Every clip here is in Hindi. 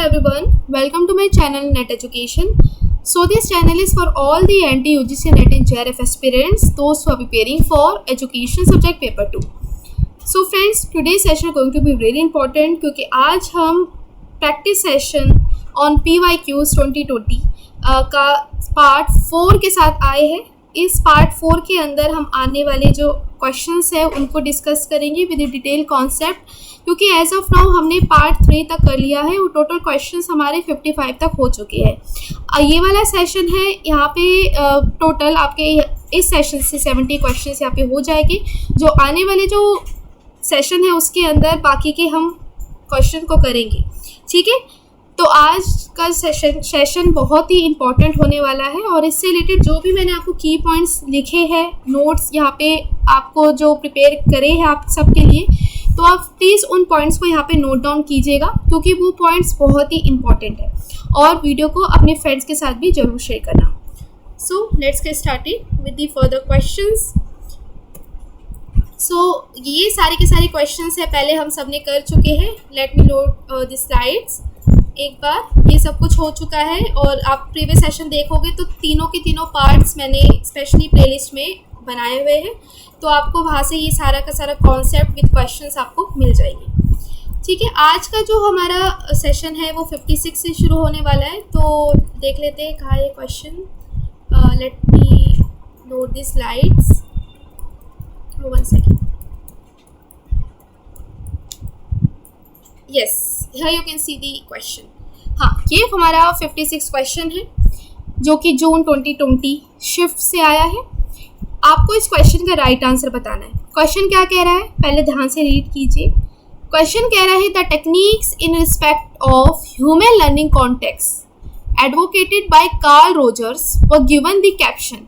everyone, welcome to my channel Net Education. So this channel is for all the NT-UGC NET and JRF aspirants, those who are preparing for education subject paper 2. So friends, today's session is going to be really important क्योंकि आज हम practice session on PYQs 2020 का पार्ट 4 के साथ आए हैं. इस पार्ट 4 के अंदर हम आने वाले जो क्वेश्चंस है उनको डिस्कस करेंगे विद डिटेल कॉन्सेप्ट, क्योंकि एज ऑफ नाउ हमने पार्ट 3 तक कर लिया है और टोटल क्वेश्चंस हमारे 55 तक हो चुके हैं. ये वाला सेशन है, यहाँ पे टोटल आपके इस सेशन से 70 क्वेश्चंस यहाँ पे हो जाएंगे. जो आने वाले जो सेशन है उसके अंदर बाकी के हम क्वेश्चन को करेंगे. ठीक है, तो आज का सेशन बहुत ही इम्पॉर्टेंट होने वाला है और इससे रिलेटेड जो भी मैंने आपको की पॉइंट्स लिखे हैं, नोट्स यहाँ पे आपको जो प्रिपेयर करे हैं आप सबके लिए, तो आप प्लीज़ उन पॉइंट्स को यहाँ पे नोट डाउन कीजिएगा क्योंकि वो पॉइंट्स बहुत ही इम्पॉर्टेंट है. और वीडियो को अपने फ्रेंड्स के साथ भी ज़रूर शेयर करना. So let's get started with the further questions. So ये सारे के सारे क्वेश्चंस है पहले हम सब ने कर चुके हैं. Let me load the slides. एक बार ये सब कुछ हो चुका है और आप प्रीवियस सेशन देखोगे तो तीनों के तीनों पार्ट्स मैंने स्पेशली प्लेलिस्ट में बनाए हुए हैं, तो आपको वहाँ से ये सारा का सारा कॉन्सेप्ट विद क्वेश्चंस आपको मिल जाएंगे. ठीक है, आज का जो हमारा सेशन है वो 56 से शुरू होने वाला है. तो देख लेते हैं कहाँ ये question. Let me load the slides. 1 second. Yes, here you can see the question. हाँ, ये हमारा 56 क्वेश्चन है जो कि जून 2020 शिफ्ट से आया है. आपको इस क्वेश्चन का राइट आंसर बताना है. क्वेश्चन क्या कह रहा है, पहले ध्यान से रीड कीजिए. क्वेश्चन कह रहा है the techniques in respect of human learning context advocated by Carl Rogers were given the caption.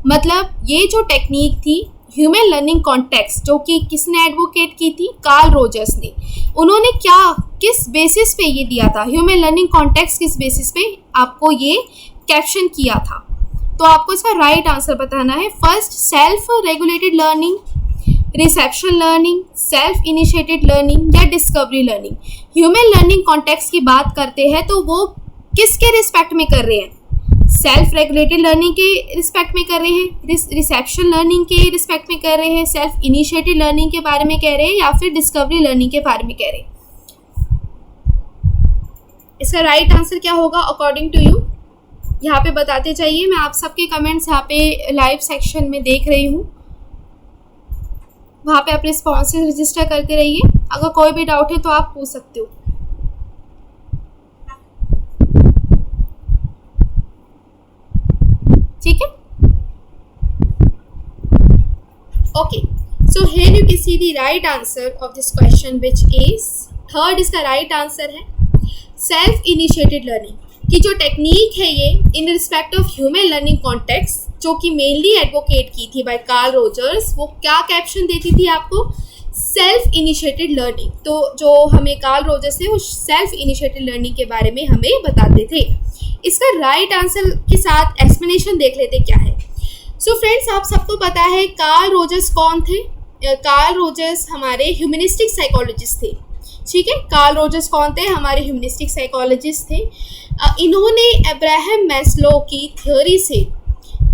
मतलब ये जो टेक्निक थी ह्यूमन लर्निंग कॉन्टेक्स्ट जो कि किसने एडवोकेट की थी, कार्ल रोजर्स ने. उन्होंने किस बेसिस पे ये दिया था, ह्यूमन लर्निंग कॉन्टेक्स्ट किस बेसिस पे आपको ये कैप्शन किया था. तो आपको इसका राइट आंसर बताना है. First, self regulated learning, reception learning, self initiated learning या discovery learning. Human learning context की बात करते हैं तो वो किसके रिस्पेक्ट में कर रहे हैं, सेल्फ रेगुलेटेड लर्निंग के रिस्पेक्ट में कर रहे हैं, रिसेप्शन लर्निंग के रिस्पेक्ट में कर रहे हैं, सेल्फ इनिशिएटेड लर्निंग के बारे में कह रहे हैं या फिर डिस्कवरी लर्निंग के बारे में कह रहे हैं. इसका राइट आंसर क्या होगा अकॉर्डिंग टू यू, यहाँ पे बताते जाइए. मैं आप सबके कमेंट्स यहाँ पे लाइव सेक्शन में देख रही हूँ, वहाँ पे आप रिस्पॉन्सेज रजिस्टर करते रहिए. अगर कोई भी डाउट है तो आप पूछ सकते हो. ठीक है, okay. So here you can see the right answer of this question which is third. इसका राइट आंसर है सेल्फ इनिशिएटेड लर्निंग की जो टेक्निक है ये इन respect of human learning context जो कि मेनली एडवोकेट की थी बाय कार्ल रोजर्स. वो क्या कैप्शन देती थी आपको, सेल्फ इनिशिएटेड लर्निंग. तो जो हमें कार्ल रोजर्स थे वो सेल्फ इनिशिएटेड लर्निंग के बारे में हमें बताते थे. इसका राइट आंसर के साथ एक्सप्लेनेशन देख लेते क्या है. सो फ्रेंड्स, आप सबको पता है कार्ल रोजर्स कौन थे. कार्ल रोजर्स हमारे ह्यूमनिस्टिक साइकोलॉजिस्ट थे. ठीक है, कार्ल रोजर्स कौन थे, हमारे ह्यूमनिस्टिक साइकोलॉजिस्ट थे. इन्होंने अब्राहम मैस्लो की थ्योरी से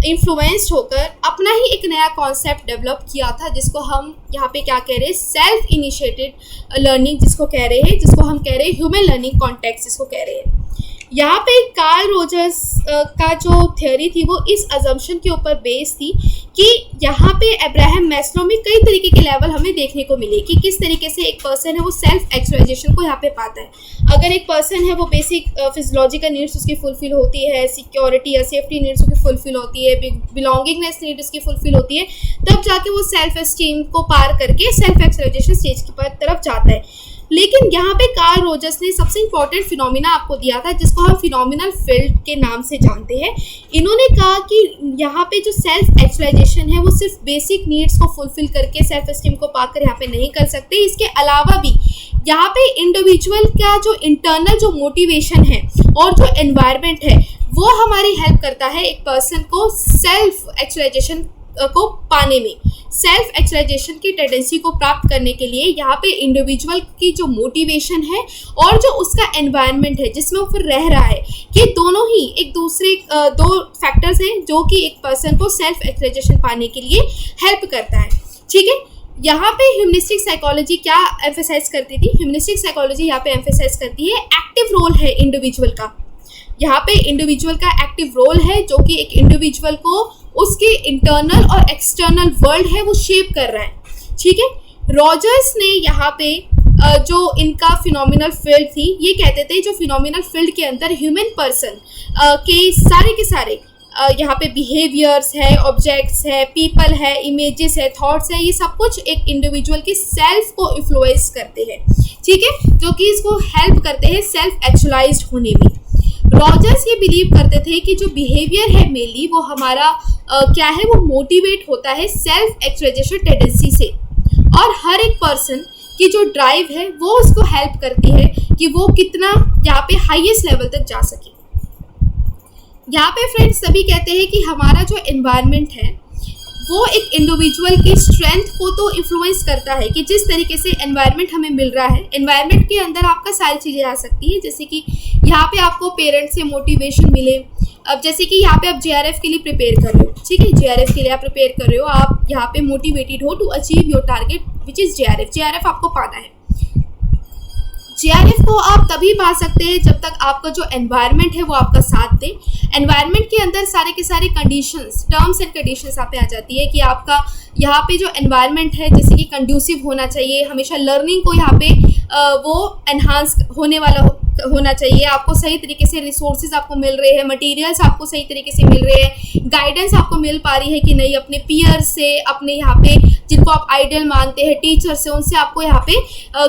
इन्फ्लुएंस्ड होकर अपना ही एक नया कॉन्सेप्ट डेवलप किया था जिसको हम यहाँ पे क्या कह रहे हैं, सेल्फ इनिशिएटेड लर्निंग जिसको कह रहे हैं, जिसको हम कह रहे हैं ह्यूमन लर्निंग कॉन्टेक्स्ट जिसको कह रहे हैं. यहाँ पे कार्ल रोजर्स का जो थ्योरी थी वो इस अजम्पशन के ऊपर बेस थी कि यहाँ पे अब्राहम मैस्लो में कई तरीके के लेवल हमें देखने को मिले कि किस तरीके से एक पर्सन है वो सेल्फ एक्चुअलाइजेशन को यहाँ पे पाता है. अगर एक पर्सन है वो बेसिक फिजियोलॉजिकल नीड्स उसकी फुलफिल होती है, सिक्योरिटी या सेफ्टी नीड्स उसकी फुलफिल होती है, बिलोंगिंगनेस नीड उसकी फुलफिल होती है, तब जाके वो सेल्फ एस्टीम को पार करके सेल्फ एक्चुअलाइजेशन स्टेज की तरफ जाता है. लेकिन यहाँ पे कार्ल रोजर्स ने सबसे इम्पॉर्टेंट फिनोमिना आपको दिया था जिसको हम फिनोमिनल फील्ड के नाम से जानते हैं. इन्होंने कहा कि यहाँ पे जो सेल्फ एक्चुअलाइजेशन है वो सिर्फ बेसिक नीड्स को फुलफिल करके सेल्फ एस्टीम को पाकर यहाँ पे नहीं कर सकते. इसके अलावा भी यहाँ पे इंडिविजुअल का जो इंटरनल जो मोटिवेशन है और जो एनवायरनमेंट है वो हमारी हेल्प करता है एक पर्सन को सेल्फ एक्चुअलाइजेशन को पाने में, सेल्फ एक्चुअलाइजेशन की टेंडेंसी को प्राप्त करने के लिए यहाँ पे इंडिविजुअल की जो मोटिवेशन है और जो उसका एनवायरनमेंट है जिसमें वो फिर रह रहा है, ये दोनों ही एक दूसरे दो फैक्टर्स हैं जो कि एक पर्सन को सेल्फ एक्चुअलाइजेशन पाने के लिए हेल्प करता है। ठीक है, यहाँ पे ह्यूमनिस्टिक साइकोलॉजी क्या एम्फेसाइज करती थी? ह्यूमनिस्टिक साइकोलॉजी यहाँ पे एम्फेसाइज करती है एक्टिव रोल है इंडिविजुअल का। यहाँ पे इंडिविजुअल का एक्टिव रोल है जो कि एक इंडिविजुअल को उसके इंटरनल और एक्सटर्नल वर्ल्ड है वो शेप कर रहा है। ठीक है, रॉजर्स ने यहाँ पे जो इनका फिनोमिनल फील्ड थी, ये कहते थे जो फिनोमिनल फील्ड के अंदर ह्यूमन पर्सन के सारे यहाँ पे बिहेवियर्स है, ऑब्जेक्ट्स है, पीपल है, इमेजेस है, थॉट्स है, ये सब कुछ एक इंडिविजुअल की सेल्फ को इन्फ्लुएंस करते हैं। ठीक है, जो कि इसको हेल्प करते हैं सेल्फ एक्चुअलाइज्ड होने में। रॉजर्स ये बिलीव करते थे कि जो बिहेवियर है मेनली वो हमारा क्या है, वो मोटिवेट होता है सेल्फ एक्चुअलाइजेशन टेंडेंसी से, और हर एक पर्सन की जो ड्राइव है वो उसको हेल्प करती है कि वो कितना यहाँ पे हाईएस्ट लेवल तक जा सके। यहाँ पे फ्रेंड्स सभी कहते हैं कि हमारा जो एनवायरनमेंट है वो एक इंडिविजुअल की स्ट्रेंथ को तो इन्फ्लुएंस करता है कि जिस तरीके से एनवायरनमेंट हमें मिल रहा है, एनवायरनमेंट के अंदर आपका सारी चीज़ें आ सकती हैं, जैसे कि यहाँ पे आपको पेरेंट्स से मोटिवेशन मिले। अब जैसे कि यहाँ पे आप JRF के लिए प्रिपेयर कर रहे हो, ठीक है, JRF के लिए आप प्रिपेयर कर रहे हो, आप यहाँ पे मोटिवेटेड हो to achieve your target which is JRF आपको पाना है। JRF को आप तभी पा सकते हैं जब तक आपका जो एनवायरनमेंट है वो आपका साथ दे। एनवायरनमेंट के अंदर सारे के सारे कंडीशंस, टर्म्स एंड कंडीशंस यहाँ पे आ जाती है कि आपका यहाँ पे जो एनवायरनमेंट है जैसे कि कंड्यूसिव होना चाहिए, हमेशा लर्निंग को यहाँ पे वो एनहांस होने वाला होना चाहिए, आपको सही तरीके से रिसोर्सेज आपको मिल रहे हैं, मटेरियल्स आपको सही तरीके से मिल रहे हैं, गाइडेंस आपको मिल पा रही है कि नहीं, अपने पीयर्स से, अपने यहाँ पे जिनको आप आइडल मानते हैं टीचर से, उनसे आपको यहाँ पे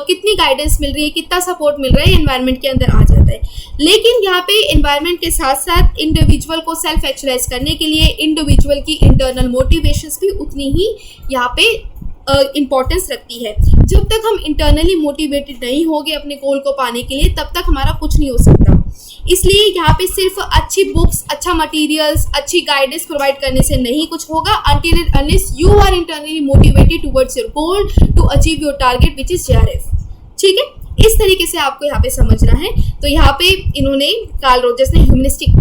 कितनी गाइडेंस मिल रही है, कितना सपोर्ट मिल रहा है, एनवायरनमेंट के अंदर आ जाता है। लेकिन यहाँ पे एनवायरनमेंट के साथ साथ इंडिविजुअल को सेल्फ एक्चुअलाइज करने के लिए इंडिविजुअल की इंटरनल मोटिवेशंस भी उतनी ही यहाँ पे इम्पोर्टेंस रखती है। जब तक हम इंटरनली मोटिवेटेड नहीं होंगे अपने गोल को पाने के लिए, तब तक हमारा कुछ नहीं हो सकता। इसलिए यहाँ पे सिर्फ अच्छी बुक्स, अच्छा मटेरियल्स, अच्छी गाइडेंस प्रोवाइड करने से नहीं कुछ होगा, until and unless you are internally motivated towards your goal to achieve your target which is JRF। ठीक है, इस तरीके से आपको यहाँ पे समझना है। तो यहाँ पे इन्होंने, कार्ल रोजर्स ने, ह्यूमनिस्टिक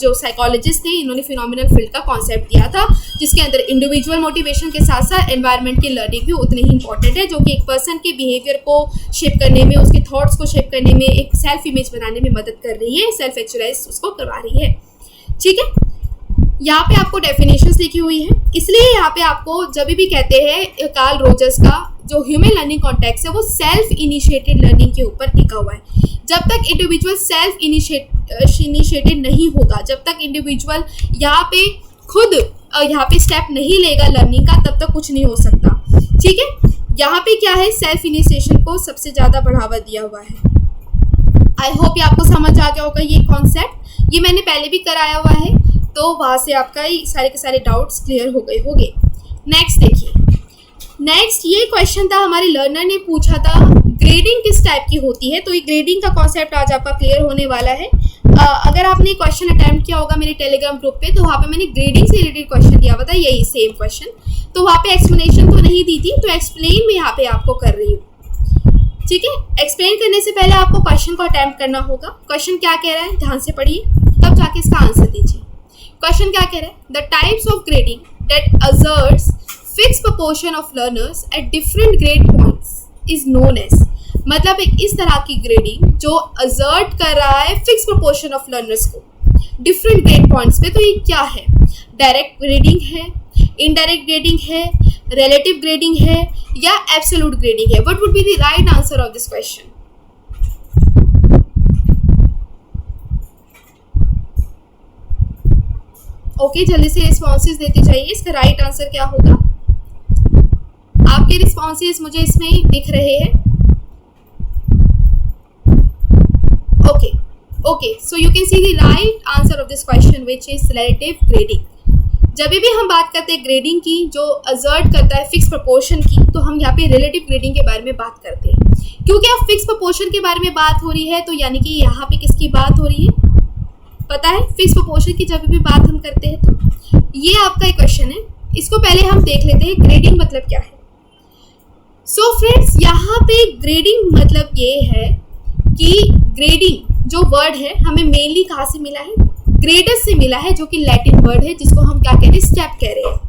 जो साइकोलॉजिस्ट थे, इन्होंने फिनोमिनल फील्ड का कॉन्सेप्ट दिया था, जिसके अंदर इंडिविजुअल मोटिवेशन के साथ साथ एनवायरनमेंट की लर्निंग भी उतनी ही इंपॉर्टेंट है, जो कि एक पर्सन के बिहेवियर को शेप करने में, उसके थॉट्स को शेप करने में, एक सेल्फ इमेज बनाने में मदद कर रही है, सेल्फ एक्चुअलाइज उसको करवा रही है। ठीक है, यहाँ पे आपको डेफिनेशंस लिखी हुई है, इसलिए यहाँ पे आपको जब भी कहते हैं कार्ल रोजर्स का जो ह्यूमन लर्निंग कॉन्टेक्स्ट है वो सेल्फ इनिशिएटेड लर्निंग के ऊपर टिका हुआ है। जब तक इंडिविजुअल सेल्फ इनिशिएटेड नहीं होगा, जब तक इंडिविजुअल यहाँ पे खुद यहाँ पे स्टेप नहीं लेगा लर्निंग का, तब तक कुछ नहीं हो सकता। ठीक है, यहाँ पे क्या है, सेल्फ इनिशिएशन को सबसे ज़्यादा बढ़ावा दिया हुआ है। आई होप ये आपको समझ आ गया होगा ये कॉन्सेप्ट, ये मैंने पहले भी कराया हुआ है, तो वहाँ से आपका सारे के सारे डाउट्स क्लियर हो गए होंगे। नेक्स्ट देखिए, नेक्स्ट ये क्वेश्चन था, हमारे लर्नर ने पूछा था ग्रेडिंग किस टाइप की होती है। तो ये ग्रेडिंग का कॉन्सेप्ट आज आपका क्लियर होने वाला है। अगर आपने क्वेश्चन अटेम्प्ट किया होगा मेरे टेलीग्राम ग्रुप पे, तो वहाँ पे मैंने ग्रेडिंग से रिलेटेड क्वेश्चन दिया हुआ था, यही सेम क्वेश्चन। तो वहाँ पे एक्सप्लेनेशन तो नहीं दी थी, तो एक्सप्लेन मैं यहाँ पे आपको कर रही हूँ। ठीक है, एक्सप्लेन करने से पहले आपको क्वेश्चन को अटेम्प्ट करना होगा। क्वेश्चन क्या कह रहा है, ध्यान से पढ़िए, तब जाके इसका आंसर दीजिए। क्वेश्चन क्या कह रहा है, the types of grading that assets fix proportion of learners at different grade points is known as, मतलब एक इस तरह की ग्रेडिंग जो असर्ट कर रहा है फिक्स प्रोपोर्शन ऑफ लर्नर्स को डिफरेंट ग्रेड पॉइंट्स पे, तो ये क्या है, डायरेक्ट ग्रेडिंग है, इनडायरेक्ट ग्रेडिंग है, रिलेटिव ग्रेडिंग है, या एब्सोल्यूट ग्रेडिंग है। What would be the right answer of this question? Okay, जल्दी से रिस्पॉन्सेज देते जाइए, इसका राइट आंसर क्या होगा? आपके रिस्पॉन्सेज मुझे इसमें दिख रहे हैं। Okay okay, so you can see the right answer of this question which is relative grading. जब भी हम बात करते हैं ग्रेडिंग की जो असर्ट करता है फिक्स प्रोपोर्शन की, तो हम यहाँ पे रिलेटिव ग्रेडिंग के बारे में बात करते हैं। क्योंकि अब फिक्स प्रोपोर्शन के बारे में बात हो रही है, तो यानी कि यहाँ पे किसकी बात हो रही है, पता है, फिक्स प्रोपोर्शन की जब भी बात हम करते हैं, तो ये आपका एक क्वेश्चन है इसको पहले हम देख लेते हैं ग्रेडिंग मतलब क्या है। सो फ्रेंड्स, यहाँ पे ग्रेडिंग मतलब ये है कि ग्रेडिंग जो वर्ड है हमें मेनली कहाँ से मिला है, ग्रेडस से मिला है, जो कि लैटिन वर्ड है जिसको हम क्या कह रहे हैं, स्टेप कह रहे हैं।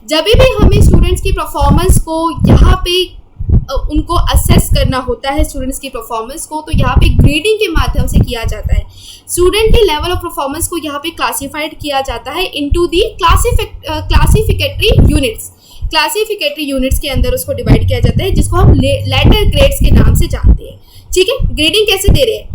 जब भी हमें स्टूडेंट्स की परफॉर्मेंस को यहाँ पे उनको असेस करना होता है स्टूडेंट्स की परफॉर्मेंस को, तो यहाँ पे ग्रेडिंग के माध्यम से किया जाता है। स्टूडेंट के लेवल ऑफ परफॉर्मेंस को यहाँ पे क्लासिफाइड किया जाता है इनटू दी क्लासिफिकेटरी यूनिट्स। क्लासिफिकेटरी यूनिट्स के अंदर उसको डिवाइड किया जाता है, जिसको हम लेटर ग्रेड्स के नाम से जानते हैं। ठीक है, ग्रेडिंग कैसे दे रहे हैं,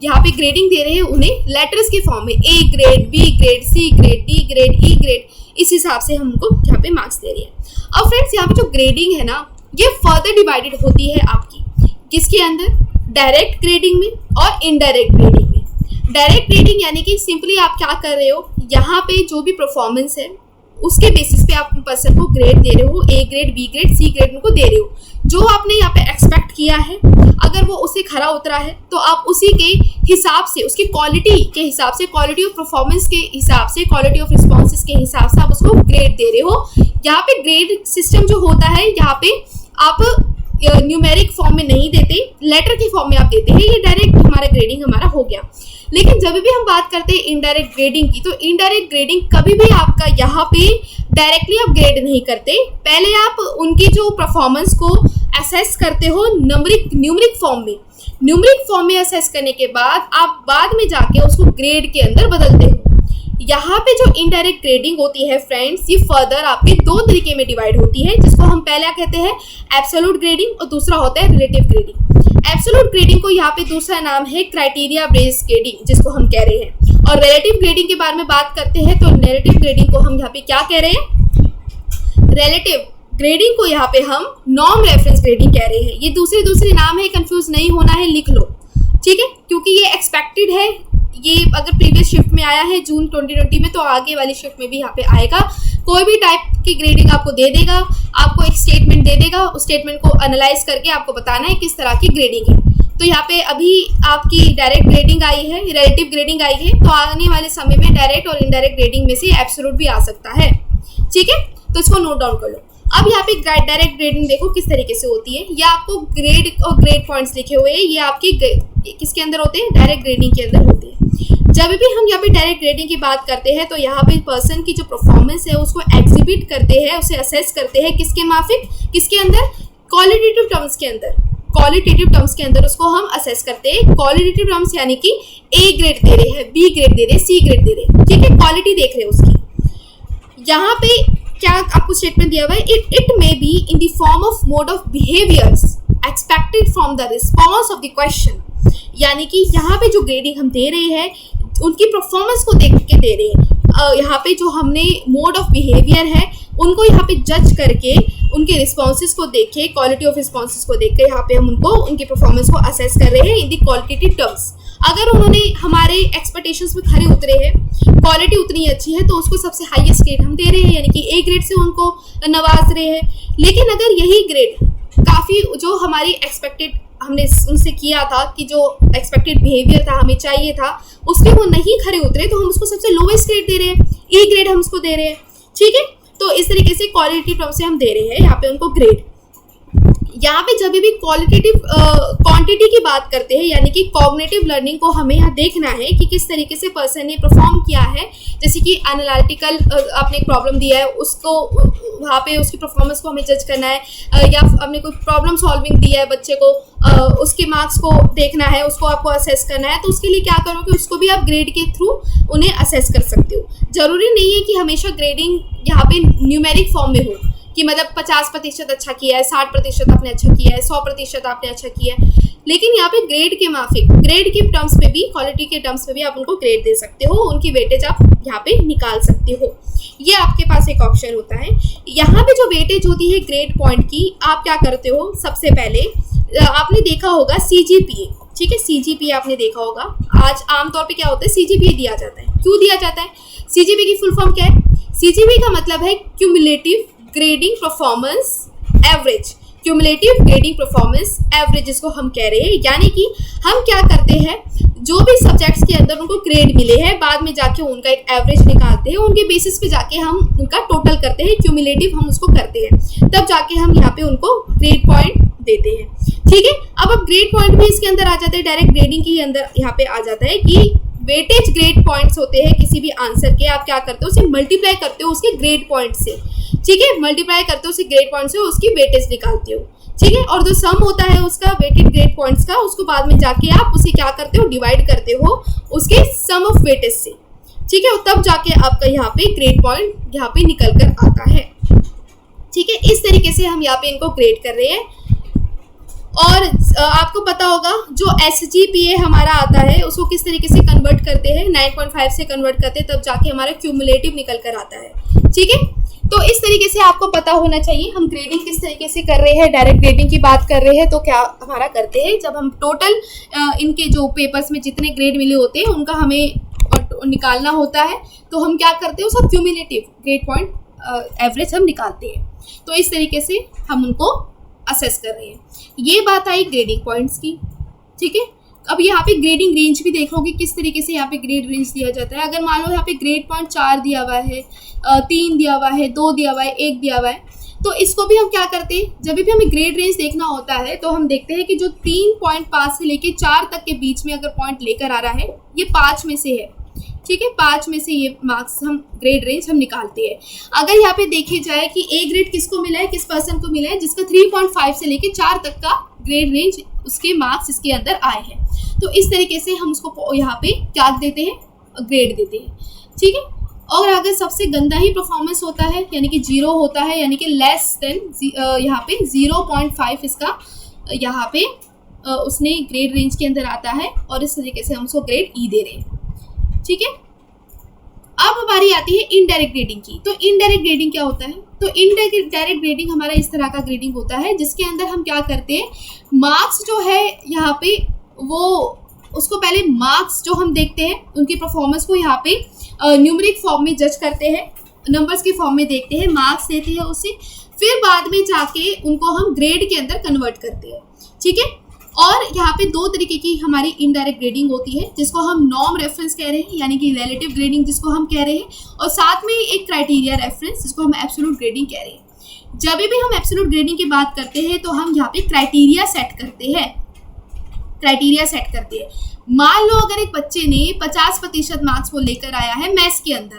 यहाँ पे ग्रेडिंग दे रहे हैं उन्हें लेटर्स के फॉर्म में, A grade, B grade, C grade, D grade, E grade, इस हिसाब से हम उनको यहाँ पे मार्क्स दे रहे हैं। अब फ्रेंड्स, यहाँ पे जो ग्रेडिंग है ना, ये फर्दर डिवाइडेड होती है आपकी किसके अंदर, डायरेक्ट ग्रेडिंग में और इनडायरेक्ट ग्रेडिंग में। डायरेक्ट ग्रेडिंग यानी कि सिंपली आप क्या कर रहे हो, यहाँ पे जो भी परफॉर्मेंस है उसके बेसिस पे आप पर्सन को ग्रेड दे रहे हो, A grade, B grade, C grade उनको दे रहे हो। जो आपने यहाँ पे एक्सपेक्ट किया है, अगर वो उससे खरा उतरा है तो आप उसी के हिसाब से, उसकी क्वालिटी के हिसाब से, क्वालिटी ऑफ परफॉर्मेंस के हिसाब से, क्वालिटी ऑफ रिस्पॉन्सेज के हिसाब से आप उसको ग्रेड दे रहे हो। यहाँ पे ग्रेड सिस्टम जो होता है, यहाँ पे आप न्यूमेरिक फॉर्म में नहीं देते, लेटर के फॉर्म में आप देते हैं। ये डायरेक्ट हमारा ग्रेडिंग हमारा हो गया। लेकिन जब भी हम बात करते हैं इनडायरेक्ट ग्रेडिंग की, तो इनडायरेक्ट ग्रेडिंग कभी भी आपका यहाँ पे डायरेक्टली आप ग्रेड नहीं करते। पहले आप उनकी जो परफॉर्मेंस को असेस करते हो न्यूमरिक फॉर्म में। न्यूमरिक फॉर्म में असेस करने के बाद आप बाद में जाके उसको ग्रेड के अंदर बदलते हो। यहाँ पे जो इनडायरेक्ट ग्रेडिंग होती है फ्रेंड्स, ये फर्दर आपके दो तरीके में डिवाइड होती है, जिसको हम पहला कहते हैं एब्सोल्यूट ग्रेडिंग और दूसरा होता है रिलेटिव ग्रेडिंग। एब्सोल्यूट ग्रेडिंग को यहाँ पे दूसरा नाम है क्राइटेरिया बेस्ड ग्रेडिंग, जिसको हम कह रहे हैं। और रिलेटिव ग्रेडिंग के बारे में बात करते हैं तो रिलेटिव ग्रेडिंग को हम यहाँ पे क्या कह रहे हैं, रिलेटिव ग्रेडिंग को यहाँ पे हम नॉन रेफरेंस ग्रेडिंग कह रहे हैं। ये दूसरे नाम है, कंफ्यूज नहीं होना है, लिख लो, ठीक है, क्योंकि ये एक्सपेक्टेड है। ये अगर प्रीवियस शिफ्ट में आया है जून 2020 में, तो आगे वाली शिफ्ट में भी यहाँ पे आएगा। कोई भी टाइप की ग्रेडिंग आपको दे देगा, आपको एक स्टेटमेंट दे देगा, उस स्टेटमेंट को एनालाइज करके आपको बताना है किस तरह की ग्रेडिंग है। तो यहाँ पे अभी आपकी डायरेक्ट ग्रेडिंग आई है, रिलेटिव ग्रेडिंग आई है, तो आने वाले समय में डायरेक्ट और इनडायरेक्ट ग्रेडिंग में से एब्सोल्यूट भी आ सकता है। ठीक है, तो इसको नोट डाउन कर लो। अब यहाँ पे डायरेक्ट ग्रेडिंग देखो किस तरीके से होती है। ये आपको ग्रेड और ग्रेड पॉइंट्स लिखे हुए हैं, ये आपके किसके अंदर होते हैं, डायरेक्ट ग्रेडिंग के अंदर होते हैं। जब भी हम यहाँ पे डायरेक्ट ग्रेडिंग की बात करते हैं, तो यहाँ पे पर्सन की जो परफॉर्मेंस है उसको एग्जिबिट करते हैं, उसे असेस करते हैं किसके माफिक, किसके अंदर, क्वालिटेटिव टर्म्स के अंदर। क्वालिटेटिव टर्म्स के अंदर उसको हम असेस करते हैं। क्वालिटेटिव टर्म्स यानी कि ए ग्रेड दे रहे हैं, बी ग्रेड दे रहे हैं, सी ग्रेड दे रहे हैं, ठीक है, क्वालिटी देख रहे हैं उसकी। यहाँ पे क्या आपको स्टेटमेंट दिया हुआ है, it may be in the form of mode of behaviours expected from the response of the question. यानी कि यहाँ पे जो ग्रेडिंग हम दे रहे हैं उनकी परफॉर्मेंस को देख के दे रहे हैं। यहाँ पे जो हमने मोड ऑफ बिहेवियर है उनको यहाँ पे जज करके, उनके रिस्पॉन्सेज को देख के, क्वालिटी ऑफ रिस्पॉन्सेज को देख के यहाँ पे हम उनको उनकी परफॉर्मेंस को असेस कर रहे हैं इन दी क्वालिटेटिव टर्म्स। अगर उन्होंने हमारे एक्सपेक्टेशंस में खरे उतरे हैं, क्वालिटी उतनी अच्छी है, तो उसको सबसे हाईएस्ट ग्रेड हम दे रहे हैं, यानी कि ए ग्रेड से उनको नवाज रहे हैं। लेकिन अगर यही ग्रेड काफ़ी जो हमारी एक्सपेक्टेड हमने उनसे किया था, कि जो एक्सपेक्टेड बिहेवियर था, हमें चाहिए था, उसके वो नहीं खरे उतरे, तो हम उसको सबसे लोवेस्ट ग्रेड दे रहे हैं, ई ग्रेड हम उसको दे रहे हैं। ठीक है, तो इस तरीके से क्वालिटी टर्म से हम दे रहे हैं यहाँ पे उनको ग्रेड। यहाँ पे जब भी क्वालिटेटिव क्वांटिटी की बात करते हैं, यानी कि कॉग्निटिव लर्निंग को हमें यहाँ देखना है कि किस तरीके से पर्सन ने परफॉर्म किया है। जैसे कि एनालिटिकल आपने एक प्रॉब्लम दिया है, उसको वहाँ पे उसकी परफॉर्मेंस को हमें जज करना है, या आपने कोई प्रॉब्लम सॉल्विंग दिया है बच्चे को, उसके मार्क्स को देखना है, उसको आपको असेस करना है। तो उसके लिए क्या करो कि उसको भी आप ग्रेड के थ्रू उन्हें असेस कर सकते हो। ज़रूरी नहीं है कि हमेशा ग्रेडिंग यहाँ पे न्यूमेरिक फॉर्म में हो, कि मतलब 50% अच्छा किया है, 60% आपने अच्छा किया है, 100% आपने अच्छा किया है। लेकिन यहाँ पे ग्रेड के माफिक, ग्रेड के टर्म्स पे भी, क्वालिटी के टर्म्स पे भी आप उनको ग्रेड दे सकते हो, उनकी वेटेज आप यहाँ पे निकाल सकते हो। ये आपके पास एक ऑप्शन होता है। यहाँ पे जो वेटेज होती है ग्रेड पॉइंट की, आप क्या करते हो, सबसे पहले आपने देखा होगा CGPA, ठीक है, CGPA आपने देखा होगा। आज आमतौर पे क्या होता है, CGPA दिया जाता है। क्यों दिया जाता है, CGPA की फुल फॉर्म क्या है? CGPA का मतलब है cumulative grading performance average, cumulative grading performance average, जिसको हम कह रहे हैं। यानी कि हम क्या करते हैं, जो भी सब्जेक्ट्स के अंदर उनको ग्रेड मिले हैं, बाद में जाके उनका एक एवरेज निकालते हैं, उनके बेसिस पे जाके हम उनका टोटल करते हैं, क्यूमुलेटिव हम उसको करते हैं, तब जाके हम यहाँ पे उनको ग्रेड पॉइंट देते हैं। ठीक है, अब ग्रेड पॉइंट भी इसके अंदर आ जाते हैं, डायरेक्ट ग्रेडिंग के अंदर यहाँ पे आ जाता है कि वेटेज ग्रेड पॉइंट्स होते हैं किसी भी आंसर के। आप क्या करते हो, उसे मल्टीप्लाई करते हो उसके ग्रेड पॉइंट से। ठीक है, मल्टीप्लाई करते हो उसे ग्रेड पॉइंट से, उसकी वेटेज निकालते हो। ठीक है, और जो सम होता है उसका वेटेड ग्रेड पॉइंट्स का, उसको बाद में जाके आप उसे क्या करते हो, डिवाइड करते हो उसके सम ऑफ वेटेज से। ठीक है, और तब जाके आपका यहाँ पे ग्रेड पॉइंट यहाँ पे निकल कर आता है। ठीक है, इस तरीके से हम यहाँ पे इनको ग्रेड कर रहे हैं। और आपको पता होगा जो SGPA हमारा आता है उसको किस तरीके से कन्वर्ट करते हैं, 9.5 से कन्वर्ट करते हैं, तब जाके हमारा क्यूमुलेटिव निकल कर आता है। ठीक है, तो इस तरीके से आपको पता होना चाहिए हम ग्रेडिंग किस तरीके से कर रहे हैं। डायरेक्ट ग्रेडिंग की बात कर रहे हैं तो क्या हमारा करते हैं, जब हम टोटल इनके जो पेपर्स में जितने ग्रेड मिले होते हैं उनका हमें निकालना होता है, तो हम क्या करते हैं उसका क्यूमुलेटिव ग्रेड पॉइंट एवरेज हम निकालते हैं। तो इस तरीके से हम उनको असेस कर रहे हैं। ये बात आई ग्रेडिंग पॉइंट्स की। ठीक है, अब यहाँ पे ग्रेडिंग रेंज भी देखोगे किस तरीके से यहाँ पे ग्रेड रेंज दिया जाता है। अगर मान लो यहाँ पे ग्रेड पॉइंट 4 दिया हुआ है, 3 दिया हुआ है, 2 दिया हुआ है, 1 दिया हुआ है, तो इसको भी हम क्या करते हैं, जब भी हमें ग्रेड रेंज देखना होता है तो हम देखते हैं कि जो 3.5 से लेके 4 तक के बीच में अगर पॉइंट लेकर आ रहा है, ये 5 में से है। ठीक है, 5 में से ये मार्क्स हम ग्रेड रेंज हम निकालते हैं। अगर यहाँ पे देखे जाए कि ए ग्रेड किसको मिला है, किस पर्सन को मिला है, जिसका 3.5 से लेके 4 तक का ग्रेड रेंज उसके मार्क्स इसके अंदर आए हैं, तो इस तरीके से हम उसको यहाँ पे क्या देते हैं, ग्रेड देते हैं। ठीक है, और अगर सबसे गंदा ही परफॉर्मेंस होता है यानी कि 0 होता है, यानी कि लेस देन यहाँ पे 0.5 इसका यहाँ पे उसने ग्रेड रेंज के अंदर आता है, और इस तरीके से हम उसको ग्रेड ई दे रहे हैं। ठीक है, अब हमारी आती है इनडायरेक्ट ग्रेडिंग की। तो इनडायरेक्ट ग्रेडिंग क्या होता है, तो इनडायरेक्ट ग्रेडिंग हमारा इस तरह का ग्रेडिंग होता है जिसके अंदर हम क्या करते हैं, मार्क्स जो है यहाँ पे वो उसको पहले मार्क्स जो हम देखते हैं उनकी परफॉर्मेंस को यहाँ पे न्यूमेरिक फॉर्म में जज करते हैं, नंबर्स के फॉर्म में देखते हैं, मार्क्स देते हैं उसे, फिर बाद में जाके उनको हम ग्रेड के अंदर कन्वर्ट करते हैं। ठीक है, और यहाँ पे 2 तरीके की हमारी इनडायरेक्ट ग्रेडिंग होती है, जिसको हम नॉर्म रेफरेंस कह रहे हैं, यानी कि रिलेटिव ग्रेडिंग जिसको हम कह रहे हैं, और साथ में एक क्राइटेरिया रेफरेंस जिसको हम एब्सोल्यूट ग्रेडिंग कह रहे हैं। जब भी हम एब्सोल्यूट ग्रेडिंग की बात करते हैं तो हम यहाँ पे क्राइटेरिया सेट करते हैं। मान लो अगर एक बच्चे ने 50% मार्क्स वो लेकर आया है मैथ्स के अंदर,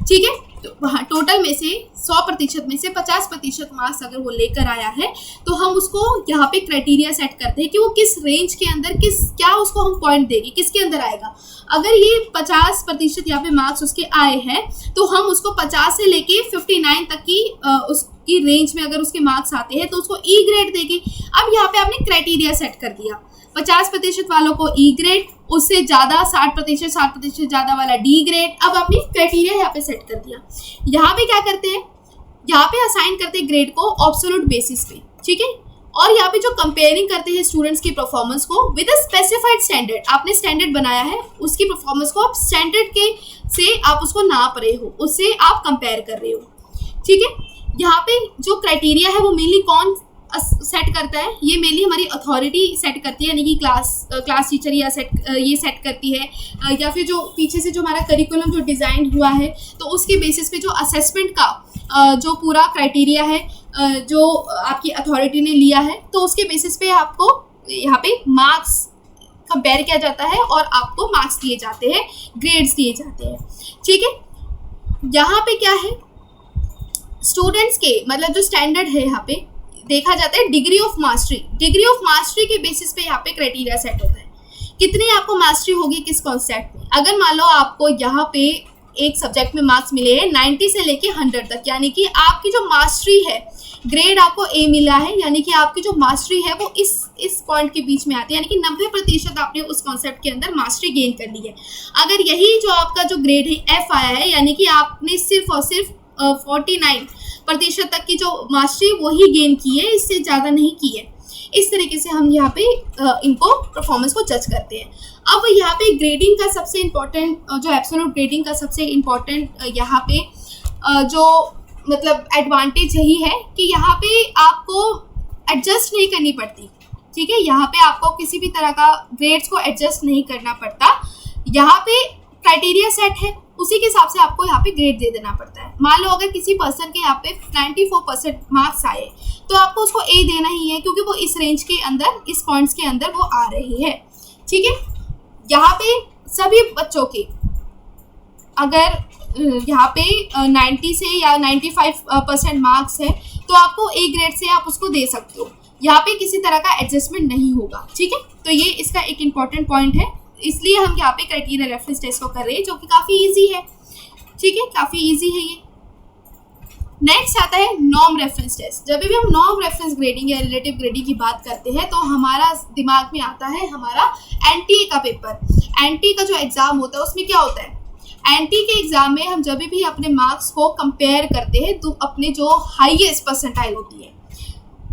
ठीक है, तो हाँ, टोटल में से 100% में से 50% मार्क्स अगर वो लेकर आया है तो हम उसको यहाँ पे क्राइटेरिया सेट करते हैं कि वो किस रेंज के अंदर क्या उसको हम पॉइंट देंगे, किसके अंदर आएगा। अगर ये 50% यहाँ पे मार्क्स उसके आए हैं तो हम उसको 50 से लेके 59 तक की उसकी रेंज में अगर उसके मार्क्स आते हैं तो उसको ई ग्रेड देंगे। अब यहाँ पे आपने क्राइटेरिया सेट कर दिया, 50% वालों को ई ग्रेड, उससे ज़्यादा 60% ज़्यादा वाला डी ग्रेड। अब आपने क्राइटेरिया यहाँ पे सेट कर दिया। यहाँ पे क्या करते हैं, यहाँ पे असाइन करते हैं ग्रेड को ऑब्सोल्यूट बेसिस पे, ठीक है, और यहाँ पे जो कंपेयरिंग करते हैं स्टूडेंट्स की परफॉर्मेंस को विद अ स्पेसिफाइड स्टैंडर्ड। आपने स्टैंडर्ड बनाया है, उसकी परफॉर्मेंस को आप स्टैंडर्ड के से आप उसको नाप रहे हो, उससे आप कंपेयर कर रहे हो। ठीक है, यहाँ पे जो क्राइटेरिया है वो मेनली कौन सेट करता है, ये मेनली हमारी अथॉरिटी सेट करती है, यानी कि क्लास टीचर ये सेट करती है, या फिर जो पीछे से जो हमारा करिकुलम जो डिज़ाइन हुआ है तो उसके बेसिस पे जो असेसमेंट का जो पूरा क्राइटेरिया है जो आपकी अथॉरिटी ने लिया है, तो उसके बेसिस पे आपको यहाँ पे मार्क्स कंपेयर किया जाता है और आपको मार्क्स दिए जाते हैं, ग्रेड्स दिए जाते हैं। ठीक है, यहाँ पे क्या है, स्टूडेंट्स के मतलब जो स्टैंडर्ड है यहाँ पे देखा जाता है डिग्री ऑफ मास्टरी के बेसिस पे यहाँ पे क्राइटेरिया सेट होता है, कितनी आपको मास्टरी होगी किस कॉन्सेप्ट में। अगर मान लो आपको यहाँ पे एक सब्जेक्ट में मार्क्स मिले हैं 90 से लेके 100 तक, यानी कि आपकी जो मास्टरी है, ग्रेड आपको ए मिला है, यानी कि आपकी जो मास्टरी है वो इस पॉइंट के बीच में आती है, यानी कि 90% आपने उस कॉन्सेप्ट के अंदर मास्टरी गेन कर ली है। अगर यही जो आपका जो ग्रेड है एफ आया है, यानी कि आपने सिर्फ और सिर्फ 49% तक की जो मास्टरी वही गेन की है, इससे ज़्यादा नहीं की है। इस तरीके से हम यहाँ पे इनको परफॉर्मेंस को जज करते हैं। अब यहाँ पे ग्रेडिंग का सबसे इम्पोर्टेंट जो एब्सोल्यूट ग्रेडिंग का सबसे इम्पोर्टेंट यहाँ पे जो मतलब एडवांटेज यही है कि यहाँ पे आपको एडजस्ट नहीं करनी पड़ती। ठीक है, यहाँ पे आपको किसी भी तरह का ग्रेड्स को एडजस्ट नहीं करना पड़ता। यहाँ पे क्राइटेरिया सेट है, उसी के हिसाब से आपको यहाँ पे ग्रेड दे देना पड़ता है। मान लो अगर किसी पर्सन के यहाँ पे 94% मार्क्स आए तो आपको उसको ए देना ही है, क्योंकि वो इस रेंज के अंदर, इस पॉइंट्स के अंदर वो आ रही है। ठीक है, यहाँ पे सभी बच्चों के अगर यहाँ पे 90 से या 95% मार्क्स है तो आपको ए ग्रेड से आप उसको दे सकते हो, यहाँ पे किसी तरह का एडजस्टमेंट नहीं होगा। ठीक है, तो ये इसका एक इम्पॉर्टेंट पॉइंट है, इसलिए हम यहाँ पे क्राइटेरिया रेफरेंस टेस्ट को कर रहे हैं, जो कि काफ़ी इजी है। ठीक है, काफ़ी इजी है ये। नेक्स्ट आता है नॉर्म रेफरेंस टेस्ट। जब भी हम नॉर्म रेफरेंस ग्रेडिंग या रिलेटिव ग्रेडिंग की बात करते हैं तो हमारा दिमाग में आता है हमारा एनटीए का पेपर। एनटीए का जो एग्ज़ाम होता है उसमें क्या होता है, एनटीए के एग्ज़ाम में हम जब भी अपने मार्क्स को कंपेयर करते हैं तो अपने जो हाईएस्ट परसेंटाइल होती है,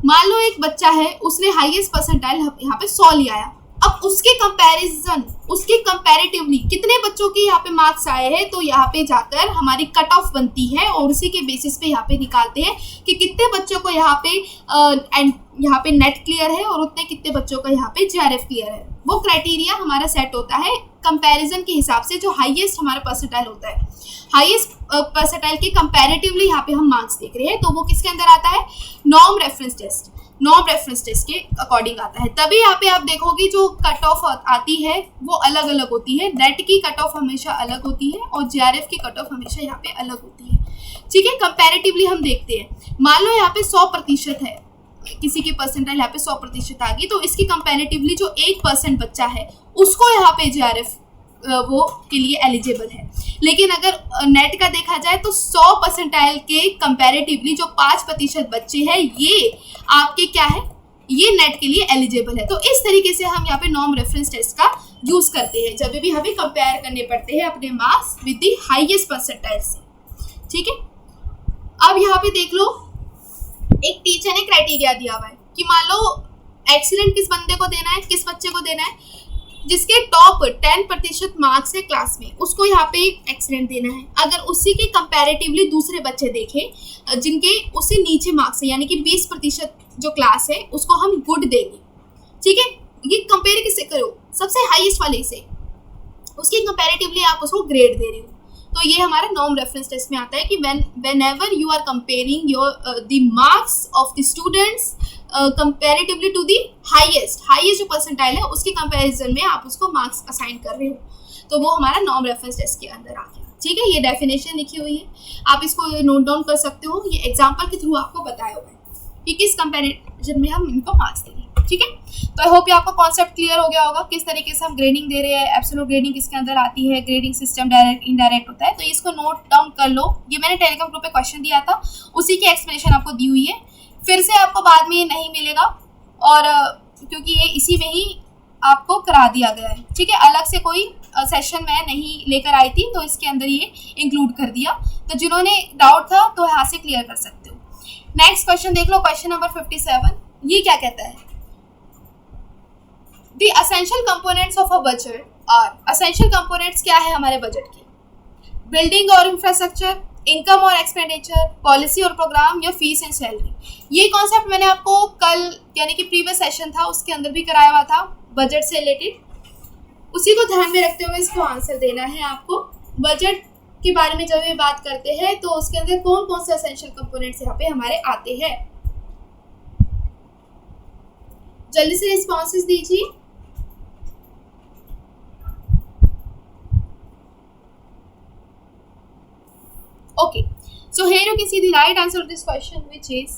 मान लो एक बच्चा है उसने हाईएस्ट परसेंटाइल यहाँ पे 100 ले आया, अब उसके कंपैरिजन, उसके कंपैरेटिवली कितने बच्चों के यहाँ पे मार्क्स आए हैं, तो यहाँ पे जाकर हमारी कट ऑफ बनती है और उसी के बेसिस पे यहाँ पे निकालते हैं कि कितने बच्चों को यहाँ पे नेट क्लियर है और उतने कितने बच्चों को यहाँ पे जेआरएफ क्लियर है। वो क्राइटेरिया हमारा सेट होता है कंपैरिजन के हिसाब से, जो हाईएस्ट हमारा परसेंटाइल होता है, हाईएस्ट परसेंटाइल के कंपैरेटिवली यहाँ पे हम मार्क्स देख रहे हैं, तो वो किसके अंदर आता है, norm reference test. Norm reference test के अकॉर्डिंग आता है। तभी यहाँ पे आप देखोगे जो कट ऑफ आती है वो अलग अलग होती है, नेट की कट ऑफ हमेशा अलग होती है और जेआरएफ की कट ऑफ हमेशा यहाँ पे अलग होती है। ठीक है, कंपैरेटिवली हम देखते हैं, मान लो यहाँ पे 100% है, किसी की परसेंटाइल यहाँ पे 100% आ गई, तो इसकी कंपैरेटिवली जो 1% बच्चा है उसको यहाँ पे जेआरएफ वो के लिए एलिजिबल है। लेकिन अगर नेट का देखा जाए तो 100% के कंपैरेटिवली जो 5% बच्चे हैं ये आपके क्या है, ये नेट के लिए एलिजिबल है। तो इस तरीके से हम यहाँ पे नॉर्म रेफरेंस टेस्ट का यूज़ करते हैं जब भी हमें कंपेयर करने पड़ते हैं अपने marks with the highest percentile से। ठीक है, अब यहाँ पे देख लो, एक टीचर ने क्राइटेरिया दिया हुआ है कि मान लो एक्सीलेंट किस बंदे को देना है, किस बच्चे को देना है, जिसके टॉप 10% मार्क्स है क्लास में, उसको यहाँ पे एक्सीलेंट देना है। अगर उसी के कंपैरेटिवली दूसरे बच्चे देखें जिनके उससे नीचे मार्क्स है, यानी कि 20% जो क्लास है उसको हम गुड देंगे। ठीक है, ये कंपेयर किससे करो, सबसे हाईएस्ट वाले से, उसके कंपैरेटिवली आप उसको ग्रेड दे रहे हो। तो ये हमारा नॉर्म रेफरेंस टेस्ट में आता है कि whenever you are comparing your the marks of the students comparatively to the highest जो परसेंटाइल है उसके कंपैरिजन में आप उसको मार्क्स असाइन कर रहे हो, तो वो हमारा नॉर्म रेफरेंस टेस्ट के अंदर आ गया। ठीक है, ये डेफिनेशन लिखी हुई है, आप इसको नोट डाउन कर सकते हो, ये एग्जाम्पल के थ्रू आपको बताया हुआ है कि किस कंपैरिजन में हम इनको मार्क्स देंगे। ठीक है, तो आई होप ये आपको कॉन्सेप्ट क्लियर हो गया होगा किस तरीके से हम ग्रेडिंग दे रहे हैं, एब्सोल्यूट ग्रेडिंग किसके अंदर आती है, ग्रेडिंग सिस्टम डायरेक्ट इनडायरेक्ट होता है। तो इसको नोट डाउन कर लो, ये मैंने टेलीग्राम ग्रुप पे क्वेश्चन दिया था, उसी की एक्सप्लेनेशन आपको दी हुई है, फिर से आपको बाद में ये नहीं मिलेगा और क्योंकि ये इसी में ही आपको करा दिया गया है। ठीक है, अलग से कोई सेशन मैं नहीं लेकर आई थी तो इसके अंदर ये इंक्लूड कर दिया, तो जिन्होंने डाउट था तो यहाँ से क्लियर कर सकते हो। नेक्स्ट क्वेश्चन देख लो, क्वेश्चन नंबर 57, ये क्या कहता है, The essential components of a budget are, essential components क्या है हमारे बजट की, बिल्डिंग और इंफ्रास्ट्रक्चर, इनकम और एक्सपेंडिचर, पॉलिसी और प्रोग्राम या फीस एंड सैलरी। ये कॉन्सेप्ट मैंने आपको कल यानी कि प्रीवियस सेशन था उसके अंदर भी कराया हुआ था बजट से रिलेटेड, उसी को ध्यान में रखते हुए इसको आंसर देना है आपको। बजट के बारे में जब ये बात करते हैं तो उसके अंदर कौन कौन से एसेंशियल कंपोनेंट्स यहाँ पे हमारे आते हैं, जल्दी से रिस्पॉन्सेस दीजिए। Okay, so here you can see the right answer of this question, which is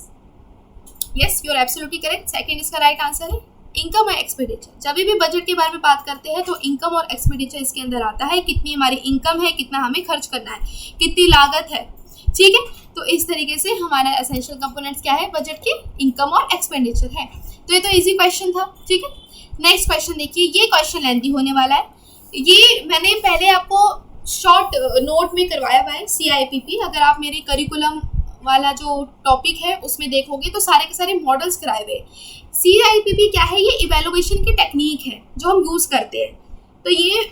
yes, you are absolutely correct. Second इसका right answer है इनकम और एक्सपेंडिचर। जब भी बजट के बारे में बात करते हैं तो इनकम और एक्सपेंडिचर इसके अंदर आता है, कितनी हमारी इनकम है, कितना हमें खर्च करना है, कितनी लागत है। ठीक है, तो इस तरीके से हमारा एसेंशियल कंपोनेंट्स क्या है बजट के, इनकम और एक्सपेंडिचर है। तो ये तो इजी क्वेश्चन था। ठीक है, नेक्स्ट क्वेश्चन देखिए, ये क्वेश्चन लेंथी होने वाला है, ये मैंने पहले आपको शॉर्ट नोट में करवाया हुआ है CIPP। अगर आप मेरे करिकुलम वाला जो टॉपिक है उसमें देखोगे तो सारे के सारे मॉडल्स कराए हुए। CIPP क्या है, ये इवेलुएशन की टेक्निक है जो हम यूज़ करते हैं। तो ये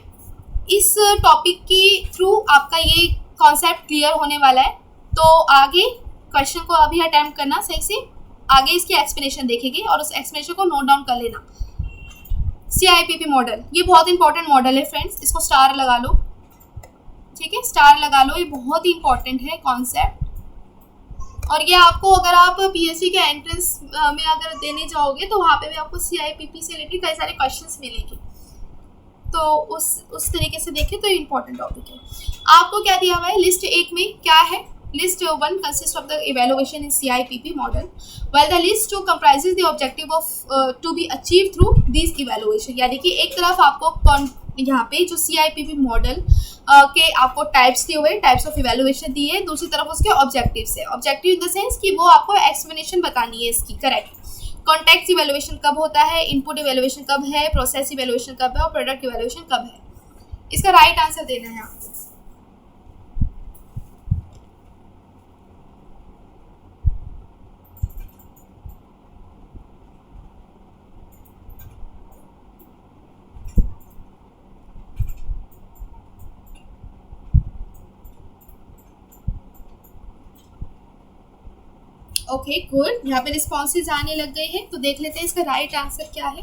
इस टॉपिक के थ्रू आपका ये कॉन्सेप्ट क्लियर होने वाला है। तो आगे क्वेश्चन को अभी अटेम्प्ट करना सही से, आगे इसकी एक्सप्लेनेशन देखेंगे और उस एक्सप्लेनेशन को नोट डाउन कर लेना। CIPP मॉडल, ये बहुत इंपॉर्टेंट मॉडल है फ्रेंड्स, इसको स्टार लगा लो, ठीक है, स्टार लगा लो, ये बहुत ही इंपॉर्टेंट है कॉन्सेप्ट। और ये आपको अगर आप PSC के एंट्रेंस में अगर देने जाओगे तो वहाँ पे भी आपको CIPP से रिलेटेड कई सारे क्वेश्चंस मिलेंगे, तो उस तरीके से देखें तो इम्पॉर्टेंट टॉपिक है। आपको क्या दिया हुआ है लिस्ट 1 में, क्या है, list 1 consists of the evaluation in CIPP model, while the list 2 comprises the objective of to be achieved through these evaluation। यानी कि एक तरफ आपको यहाँ पे जो CIPP मॉडल के आपको टाइप्स दिए हुए, टाइप्स ऑफ इवेलुएशन दिए है, दूसरी तरफ उसके ऑब्जेक्टिव्स है। ऑब्जेक्टिव इन द सेंस कि वो आपको एक्सप्लेनेशन बतानी है इसकी, करेक्ट। कॉन्टेक्स्ट इवेलुएशन कब होता है, इनपुट इवेलुएशन कब है, प्रोसेस इवेलुएशन कब है और प्रोडक्ट इवेलुएशन कब है। इसका राइट आंसर देना है आपको। ओके गुड, यहाँ पे रिस्पॉन्सेज आने लग गए हैं, तो देख लेते हैं इसका राइट आंसर क्या है।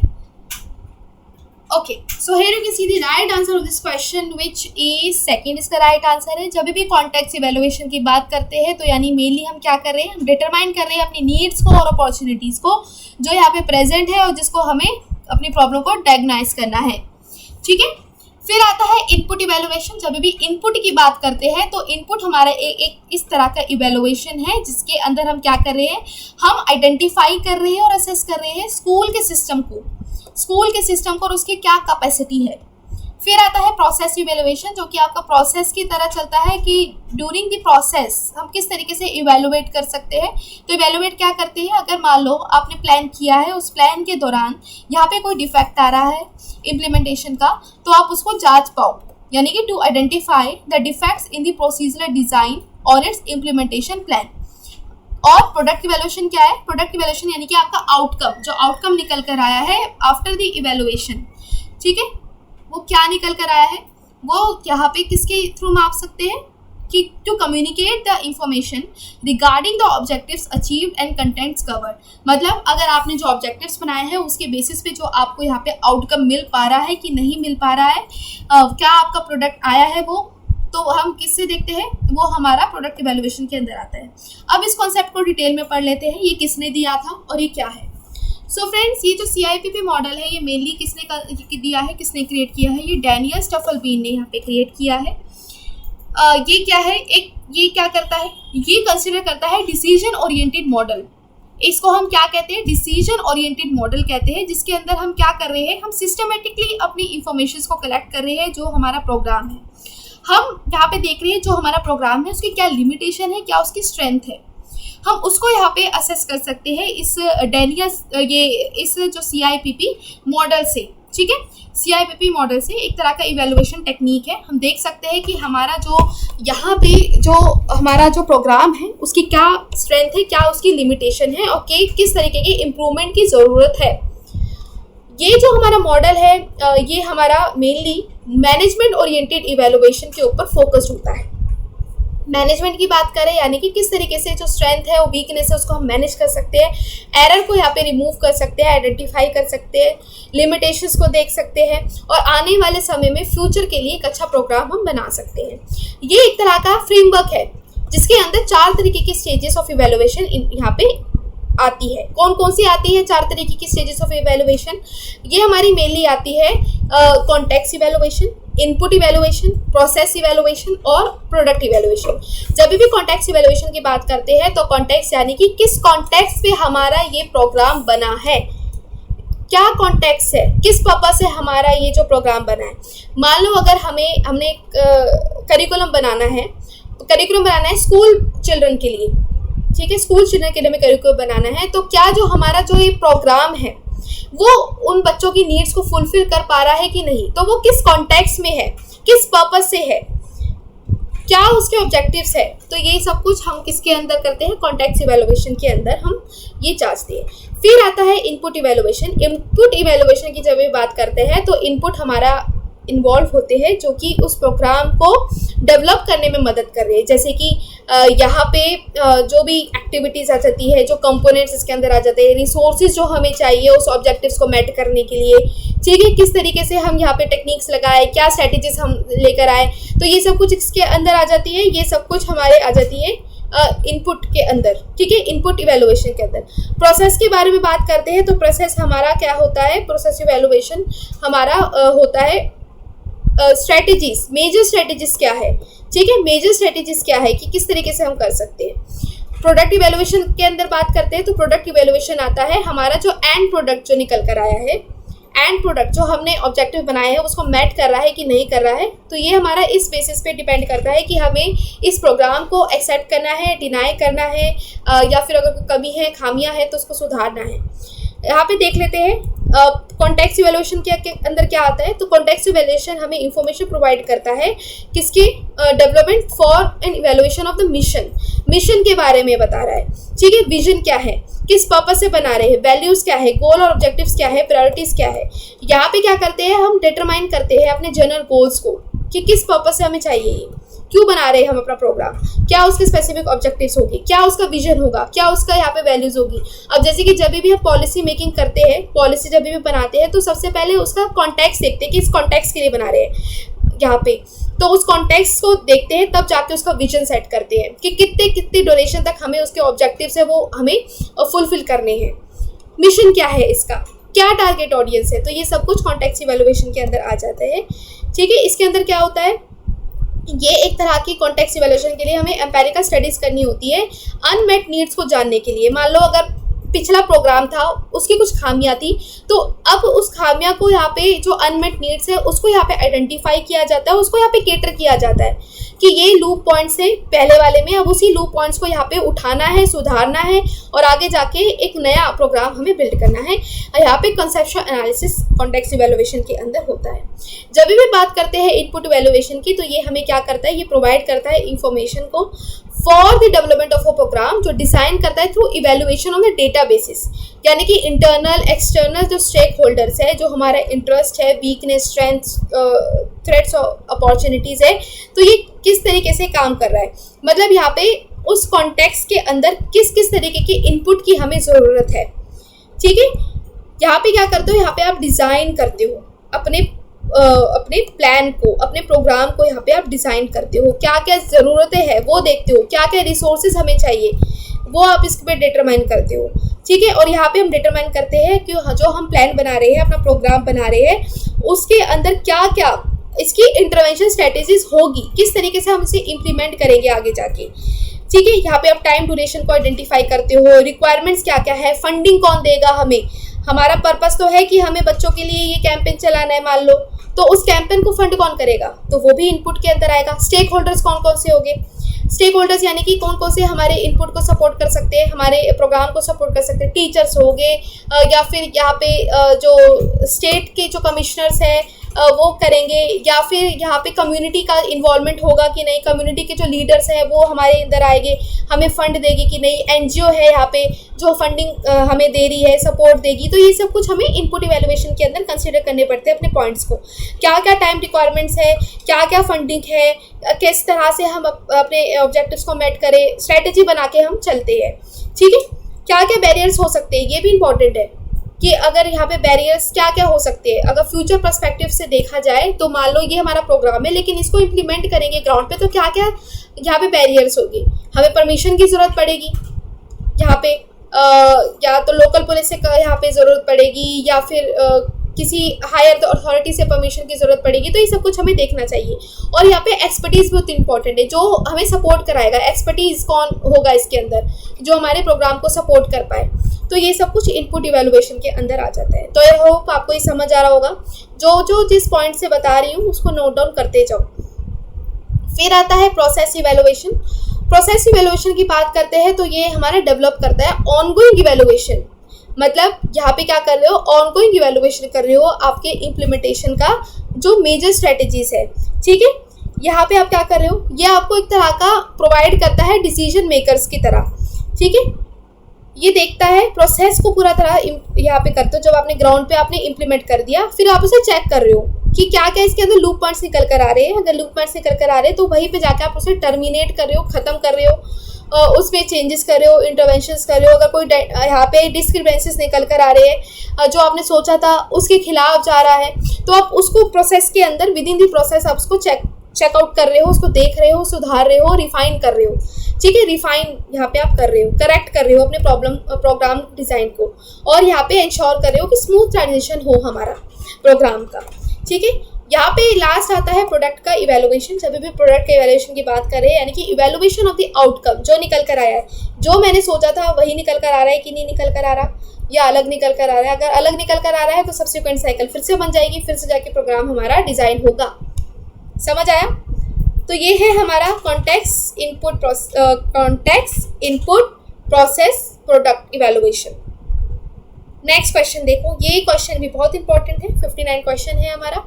Okay, so here you can see the right answer of this question which is second, इसका राइट आंसर है। जब भी कॉन्टेक्स्ट इवेलुएशन की बात करते हैं तो यानी मेनली हम क्या कर रहे हैं, हम डिटरमाइन कर रहे हैं अपनी नीड्स को और अपॉर्चुनिटीज़ को जो यहाँ पे प्रेजेंट है और जिसको हमें अपनी प्रॉब्लम को डायग्नाइज करना है, ठीक है। फिर आता है इनपुट इवेलुएशन। जब भी इनपुट की बात करते हैं तो इनपुट हमारा एक इस तरह का इवेलुएशन है जिसके अंदर हम क्या कर रहे हैं, हम आइडेंटिफाई कर रहे हैं और असेस कर रहे हैं स्कूल के सिस्टम को और उसकी क्या कैपेसिटी है। फिर आता है प्रोसेस इवेलुएशन, जो कि आपका प्रोसेस की तरह चलता है कि ड्यूरिंग द प्रोसेस हम किस तरीके से इवेलुएट कर सकते हैं। तो इवेलुएट क्या करते हैं, अगर मान लो आपने प्लान किया है, उस प्लान के दौरान यहाँ पे कोई डिफेक्ट आ रहा है इम्प्लीमेंटेशन का, तो आप उसको जांच पाओ, यानी कि to identify the defects in the procedural design और इट्स इम्प्लीमेंटेशन प्लान। और प्रोडक्ट इवेलुएशन क्या है, प्रोडक्ट इवेलुएशन यानी कि आपका आउटकम, जो आउटकम निकल कर आया है आफ्टर द इवेलुएशन, ठीक है, वो क्या निकल कर आया है, वो यहाँ पे किसके थ्रू माप सकते हैं कि to communicate the information regarding the objectives achieved and contents covered. मतलब अगर आपने जो ऑब्जेक्टिव्स बनाए हैं उसके बेसिस पे जो आपको यहाँ पे आउटकम मिल पा रहा है कि नहीं मिल पा रहा है, क्या आपका प्रोडक्ट आया है, वो तो हम किससे देखते हैं, वो हमारा प्रोडक्ट इवेलुएशन के अंदर आता है। अब इस कॉन्सेप्ट को डिटेल में पढ़ लेते हैं, ये किसने दिया था और ये क्या है। सो फ्रेंड्स, ये जो CIPP मॉडल है ये मेनली किसने दिया है, किसने क्रिएट किया है, ये डैनियल स्टफलबीन ने यहाँ पे क्रिएट किया है। ये क्या है, ये क्या करता है, ये कंसिडर करता है डिसीजन ओरिएंटेड मॉडल। इसको हम क्या कहते हैं, डिसीजन ओरिएंटेड मॉडल कहते हैं, जिसके अंदर हम क्या कर रहे हैं, हम सिस्टमेटिकली अपनी इंफॉर्मेशन को कलेक्ट कर रहे हैं। जो हमारा प्रोग्राम है, हम यहाँ पे देख रहे हैं जो हमारा प्रोग्राम है उसकी क्या लिमिटेशन है, क्या उसकी स्ट्रेंथ है, हम उसको यहाँ पे असेस कर सकते हैं इस इस जो CIPP मॉडल से, ठीक है। CIPP मॉडल से एक तरह का इवेलुएशन टेक्निक है। हम देख सकते हैं कि हमारा जो यहाँ पे जो हमारा जो प्रोग्राम है उसकी क्या स्ट्रेंथ है, क्या उसकी लिमिटेशन है और किस तरीके की इम्प्रूवमेंट की ज़रूरत है। ये जो हमारा मॉडल है ये हमारा मेनली मैनेजमेंट ओरिएंटेड इवेलुएशन के ऊपर फोकस्ड होता है। मैनेजमेंट की बात करें यानी कि किस तरीके से जो स्ट्रेंथ है और वीकनेस है उसको हम मैनेज कर सकते हैं, एरर को यहाँ पे रिमूव कर सकते हैं, आइडेंटिफाई कर सकते हैं, लिमिटेशंस को देख सकते हैं और आने वाले समय में फ्यूचर के लिए एक अच्छा प्रोग्राम हम बना सकते हैं। ये एक तरह का फ्रेमवर्क है जिसके अंदर 4 तरीके की स्टेजेस ऑफ इवेलुएशन यहाँ पे आती है। कौन कौन सी आती है 4 तरीके की स्टेजेस ऑफ इवेलुएशन, ये हमारी मेनली आती है context evaluation, input evaluation, process evaluation और प्रोडक्ट इवेलुएशन। जब भी कॉन्टेक्स्ट इवेलुएशन की बात करते हैं तो कॉन्टेक्स्ट यानी कि किस कॉन्टेक्स्ट पे हमारा ये प्रोग्राम बना है, क्या कॉन्टेक्स्ट है, किस पर्पस से हमारा ये जो प्रोग्राम बना है। मान लो अगर हमने करिकुलम बनाना है, तो करिकुलम बनाना है स्कूल चिल्ड्रन के लिए, ठीक है, स्कूल चिल्ड्रन के लिए हमें करिकुलम बनाना है, तो क्या जो हमारा जो ये प्रोग्राम है वो उन बच्चों की नीड्स को फुलफिल कर पा रहा है कि नहीं, तो वो किस कॉन्टेक्स्ट में है, किस पर्पस से है, क्या उसके ऑब्जेक्टिव्स है। तो ये सब कुछ हम किसके अंदर करते हैं, कॉन्टेक्स्ट इवेलुएशन के अंदर हम ये जांचते हैं। फिर आता है इनपुट इवेलुएशन। इनपुट इवेलुएशन की जब भी बात करते हैं तो इनपुट हमारा इन्वॉल्व होते हैं जो कि उस प्रोग्राम को डेवलप करने में मदद कर रहे हैं। जैसे कि यहाँ पे जो भी एक्टिविटीज़ आ जाती है, जो कंपोनेंट्स इसके अंदर आ जाते हैं, रिसोर्सेज जो हमें चाहिए उस ऑब्जेक्टिव्स को मेट करने के लिए, ठीक है, किस तरीके से हम यहाँ पे टेक्निक्स लगाए, क्या स्ट्रेटेजीज हम लेकर आए, तो ये सब कुछ इसके अंदर आ जाती है। ये सब कुछ हमारे आ जाती है इनपुट के अंदर, ठीक है, इनपुट इवैल्यूएशन के अंदर। प्रोसेस के बारे में बात करते हैं तो प्रोसेस हमारा क्या होता है, प्रोसेस इवैल्यूएशन हमारा होता है स्ट्रेटेजीज, मेजर स्ट्रेटेजीज क्या है, ठीक है, मेजर स्ट्रेटेजीज क्या है कि किस तरीके से हम कर सकते हैं। प्रोडक्ट इवैल्यूएशन के अंदर बात करते हैं तो प्रोडक्ट इवैल्यूएशन आता है हमारा जो एंड प्रोडक्ट जो निकल कर आया है, एंड प्रोडक्ट जो हमने ऑब्जेक्टिव बनाया है उसको मैट कर रहा है कि नहीं कर रहा है, तो ये हमारा इस बेसिस पे डिपेंड करता है कि हमें इस प्रोग्राम को एक्सेप्ट करना है, डिनाई करना है, या फिर अगर कोई कमी है, खामियां है तो उसको सुधारना है। यहाँ पे देख लेते हैं कॉन्टेक्स्ट इवैल्यूएशन के अंदर क्या आता है। तो कॉन्टेक्स्ट इवैल्यूएशन हमें इंफॉर्मेशन प्रोवाइड करता है किसकी, development for an evaluation of the mission, mission के बारे में बता रहा है, ठीक है, विजन क्या है, किस पर्पस से बना रहे हैं, वैल्यूज़ क्या है, गोल और ऑब्जेक्टिव्स क्या है, प्रायोरिटीज़ क्या है। यहाँ पे क्या करते हैं, हम डिटरमाइन करते हैं अपने जनरल गोल्स को कि किस पर्पस से हमें चाहिए, ये क्यों बना रहे हैं हम अपना प्रोग्राम, क्या उसके स्पेसिफिक ऑब्जेक्टिव्स होगी, क्या उसका विजन होगा, क्या उसका यहाँ पे वैल्यूज़ होगी। अब जैसे कि जब भी हम पॉलिसी मेकिंग करते हैं, पॉलिसी जब भी बनाते हैं तो सबसे पहले उसका कॉन्टेक्स्ट देखते हैं कि इस कॉन्टेक्स्ट के लिए बना रहे हैं यहाँ पे, तो उस कॉन्टेक्स्ट को देखते हैं, तब जाके उसका विजन सेट करते हैं कि कितने ड्यूरेशन तक हमें उसके ऑब्जेक्टिव्स है वो हमें फुलफिल करने हैं, मिशन क्या है इसका, क्या टारगेट ऑडियंस है, तो ये सब कुछ कॉन्टेक्स्ट इवैल्यूएशन के अंदर आ जाता है, ठीक है। इसके अंदर क्या होता है, ये एक तरह की कॉन्टेक्स्ट इवैल्यूएशन के लिए हमें एम्पिरिकल स्टडीज़ करनी होती है अनमेट नीड्स को जानने के लिए। मान लो अगर पिछला प्रोग्राम था उसकी कुछ खामियां थी, तो अब उस खामियां को यहाँ पे जो अनमेट नीड्स है उसको यहाँ पे आइडेंटिफाई किया जाता है, उसको यहाँ पे केटर किया जाता है कि ये लूप पॉइंट्स है पहले वाले में, अब उसी लूप पॉइंट्स को यहाँ पे उठाना है, सुधारना है और आगे जाके एक नया प्रोग्राम हमें बिल्ड करना है। यहाँ पे कंसेप्चुअल एनालिसिस कॉन्टेक्स्ट इवैल्यूएशन के अंदर होता है। जब भी बात करते हैं इनपुट इवैल्यूएशन की, तो ये हमें क्या करता है, ये प्रोवाइड करता है इंफॉर्मेशन को for the development of a programme, जो डिज़ाइन करता है through evaluation on the data basis, यानी कि इंटरनल एक्सटर्नल जो स्टेक होल्डर्स है, जो हमारा इंटरेस्ट है, वीकनेस, स्ट्रेंथ्स, थ्रेट्स और अपॉर्चुनिटीज़ है, तो ये किस तरीके से काम कर रहा है, मतलब यहाँ पे उस कॉन्टेक्स्ट के अंदर किस किस तरीके की इनपुट की हमें ज़रूरत है, ठीक है। यहाँ पे क्या करते हो, यहाँ पे आप डिज़ाइन करते हो अपने प्लान को, अपने प्रोग्राम को यहाँ पे आप डिज़ाइन करते हो, क्या क्या ज़रूरतें हैं वो देखते हो, क्या क्या रिसोर्सेज हमें चाहिए वो आप इस पे डिटरमाइन करते हो, ठीक है। और यहाँ पे हम डिटरमाइन करते हैं कि जो हम प्लान बना रहे हैं, अपना प्रोग्राम बना रहे हैं, उसके अंदर क्या क्या इसकी इंटरवेंशन स्ट्रेटेजीज होगी, किस तरीके से हम इसे इम्प्लीमेंट करेंगे आगे जाके, ठीक है। यहाँ पे आप टाइम ड्यूरेशन को आइडेंटिफाई करते हो, रिक्वायरमेंट्स क्या क्या है, फंडिंग कौन देगा हमें, हमारा पर्पस तो है कि हमें बच्चों के लिए ये कैंपेन चलाना है मान लो, तो उस कैंपेन को फंड कौन करेगा, तो वो भी इनपुट के अंदर आएगा। स्टेक होल्डर्स कौन कौन से होंगे, स्टेक होल्डर्स यानी कि कौन कौन से हमारे इनपुट को सपोर्ट कर सकते हैं, हमारे प्रोग्राम को सपोर्ट कर सकते हैं, टीचर्स हो गए, या फिर यहाँ पे जो स्टेट के जो कमिश्नर्स हैं वो करेंगे, या फिर यहाँ पे कम्युनिटी का इन्वॉल्वमेंट होगा कि नहीं, कम्युनिटी के जो लीडर्स हैं वो हमारे अंदर आएंगे, हमें फंड देगी कि नहीं, एनजीओ है यहाँ पे जो फंडिंग हमें दे रही है, सपोर्ट देगी, तो ये सब कुछ हमें इनपुट इवैल्यूएशन के अंदर कंसिडर करने पड़ते हैं अपने पॉइंट्स को, क्या क्या टाइम रिक्वायरमेंट्स है, क्या क्या फंडिंग है, किस तरह से हम अपने ऑब्जेक्टिव्स को मेट करें, स्ट्रेटेजी बना के हम चलते हैं, ठीक है। क्या क्या बैरियर्स हो सकते हैं, ये भी इंपॉर्टेंट है कि अगर यहाँ पे बैरियर्स क्या क्या हो सकते हैं, अगर फ्यूचर पर्सपेक्टिव से देखा जाए तो मान लो ये हमारा प्रोग्राम है लेकिन इसको इम्प्लीमेंट करेंगे ग्राउंड पे, तो क्या क्या यहाँ पे बैरियर्स होगी, हमें परमिशन की ज़रूरत पड़ेगी यहाँ पे, या तो लोकल पुलिस से यहाँ पे ज़रूरत पड़ेगी, या फिर किसी हायर अथॉरिटी से परमिशन की ज़रूरत पड़ेगी, तो ये सब कुछ हमें देखना चाहिए। और यहाँ पे एक्सपर्टीज़ बहुत इंपॉर्टेंट है, जो हमें सपोर्ट कराएगा, एक्सपर्टीज़ कौन होगा इसके अंदर जो हमारे प्रोग्राम को सपोर्ट कर पाए, तो ये सब कुछ इनपुट इवैल्यूएशन के अंदर आ जाता है। तो आई होप आपको ये समझ आ रहा होगा, जो जिस पॉइंट से बता रही हूँ उसको नोट डाउन करते जाओ। फिर आता है प्रोसेस इवैल्यूएशन। प्रोसेस इवैल्यूएशन की बात करते हैं तो ये हमारा डेवलप करता है ऑनगोइंग इवैल्यूएशन, मतलब यहाँ पे क्या कर रहे हो, ऑनगोइंग इवैल्यूएशन कर रहे हो आपके इम्प्लीमेंटेशन का जो मेजर स्ट्रेटेजीज है, ठीक है। यहाँ पे आप क्या कर रहे हो, ये आपको एक तरह का प्रोवाइड करता है डिसीजन मेकर्स की तरह, ठीक है। ये देखता है प्रोसेस को पूरा तरह यहाँ पे करते हो, जब आपने ग्राउंड पे आपने इम्प्लीमेंट कर दिया, फिर आप उसे चेक कर रहे हो कि क्या क्या इसके अंदर लूप पॉइंट्स निकल कर आ रहे हैं। अगर लूप पॉइंट्स निकल कर आ रहे हैं तो वहीं पे जाकर आप उसे टर्मिनेट कर रहे हो, ख़त्म कर रहे हो, उसमें चेंजेस कर रहे हो, इंटरवेंशंस कर रहे हो। अगर कोई यहाँ पे डिस्क्रिपेंसीज निकल कर आ रहे हैं, जो आपने सोचा था उसके खिलाफ जा रहा है, तो आप उसको प्रोसेस के अंदर विद इन दी प्रोसेस आप उसको चेकआउट कर रहे हो, उसको देख रहे हो, सुधार रहे हो, रिफाइन कर रहे हो। ठीक है, रिफाइन यहाँ पे आप कर रहे हो, करेक्ट कर रहे हो अपने प्रोग्राम डिज़ाइन को, और यहाँ पे इंश्योर कर रहे हो कि स्मूथ ट्रांजिशन हो हमारा प्रोग्राम का। ठीक है, यहाँ पे लास्ट आता है प्रोडक्ट का इवेलुएशन। जब भी प्रोडक्ट के इवेलुएशन की बात करें, यानी कि इवेलुएशन ऑफ द आउटकम, जो निकल कर आया है, जो मैंने सोचा था वही निकल कर आ रहा है कि नहीं निकल कर आ रहा, या अलग निकल कर आ रहा है। अगर अलग निकल कर आ रहा है तो सब्सिक्वेंट साइकिल फिर से बन जाएगी, फिर से जाके प्रोग्राम हमारा डिज़ाइन होगा। समझ आया? तो ये है हमारा context input process product evaluation. Next question देखो, ये क्वेश्चन भी बहुत इंपॉर्टेंट है, 59 क्वेश्चन है हमारा।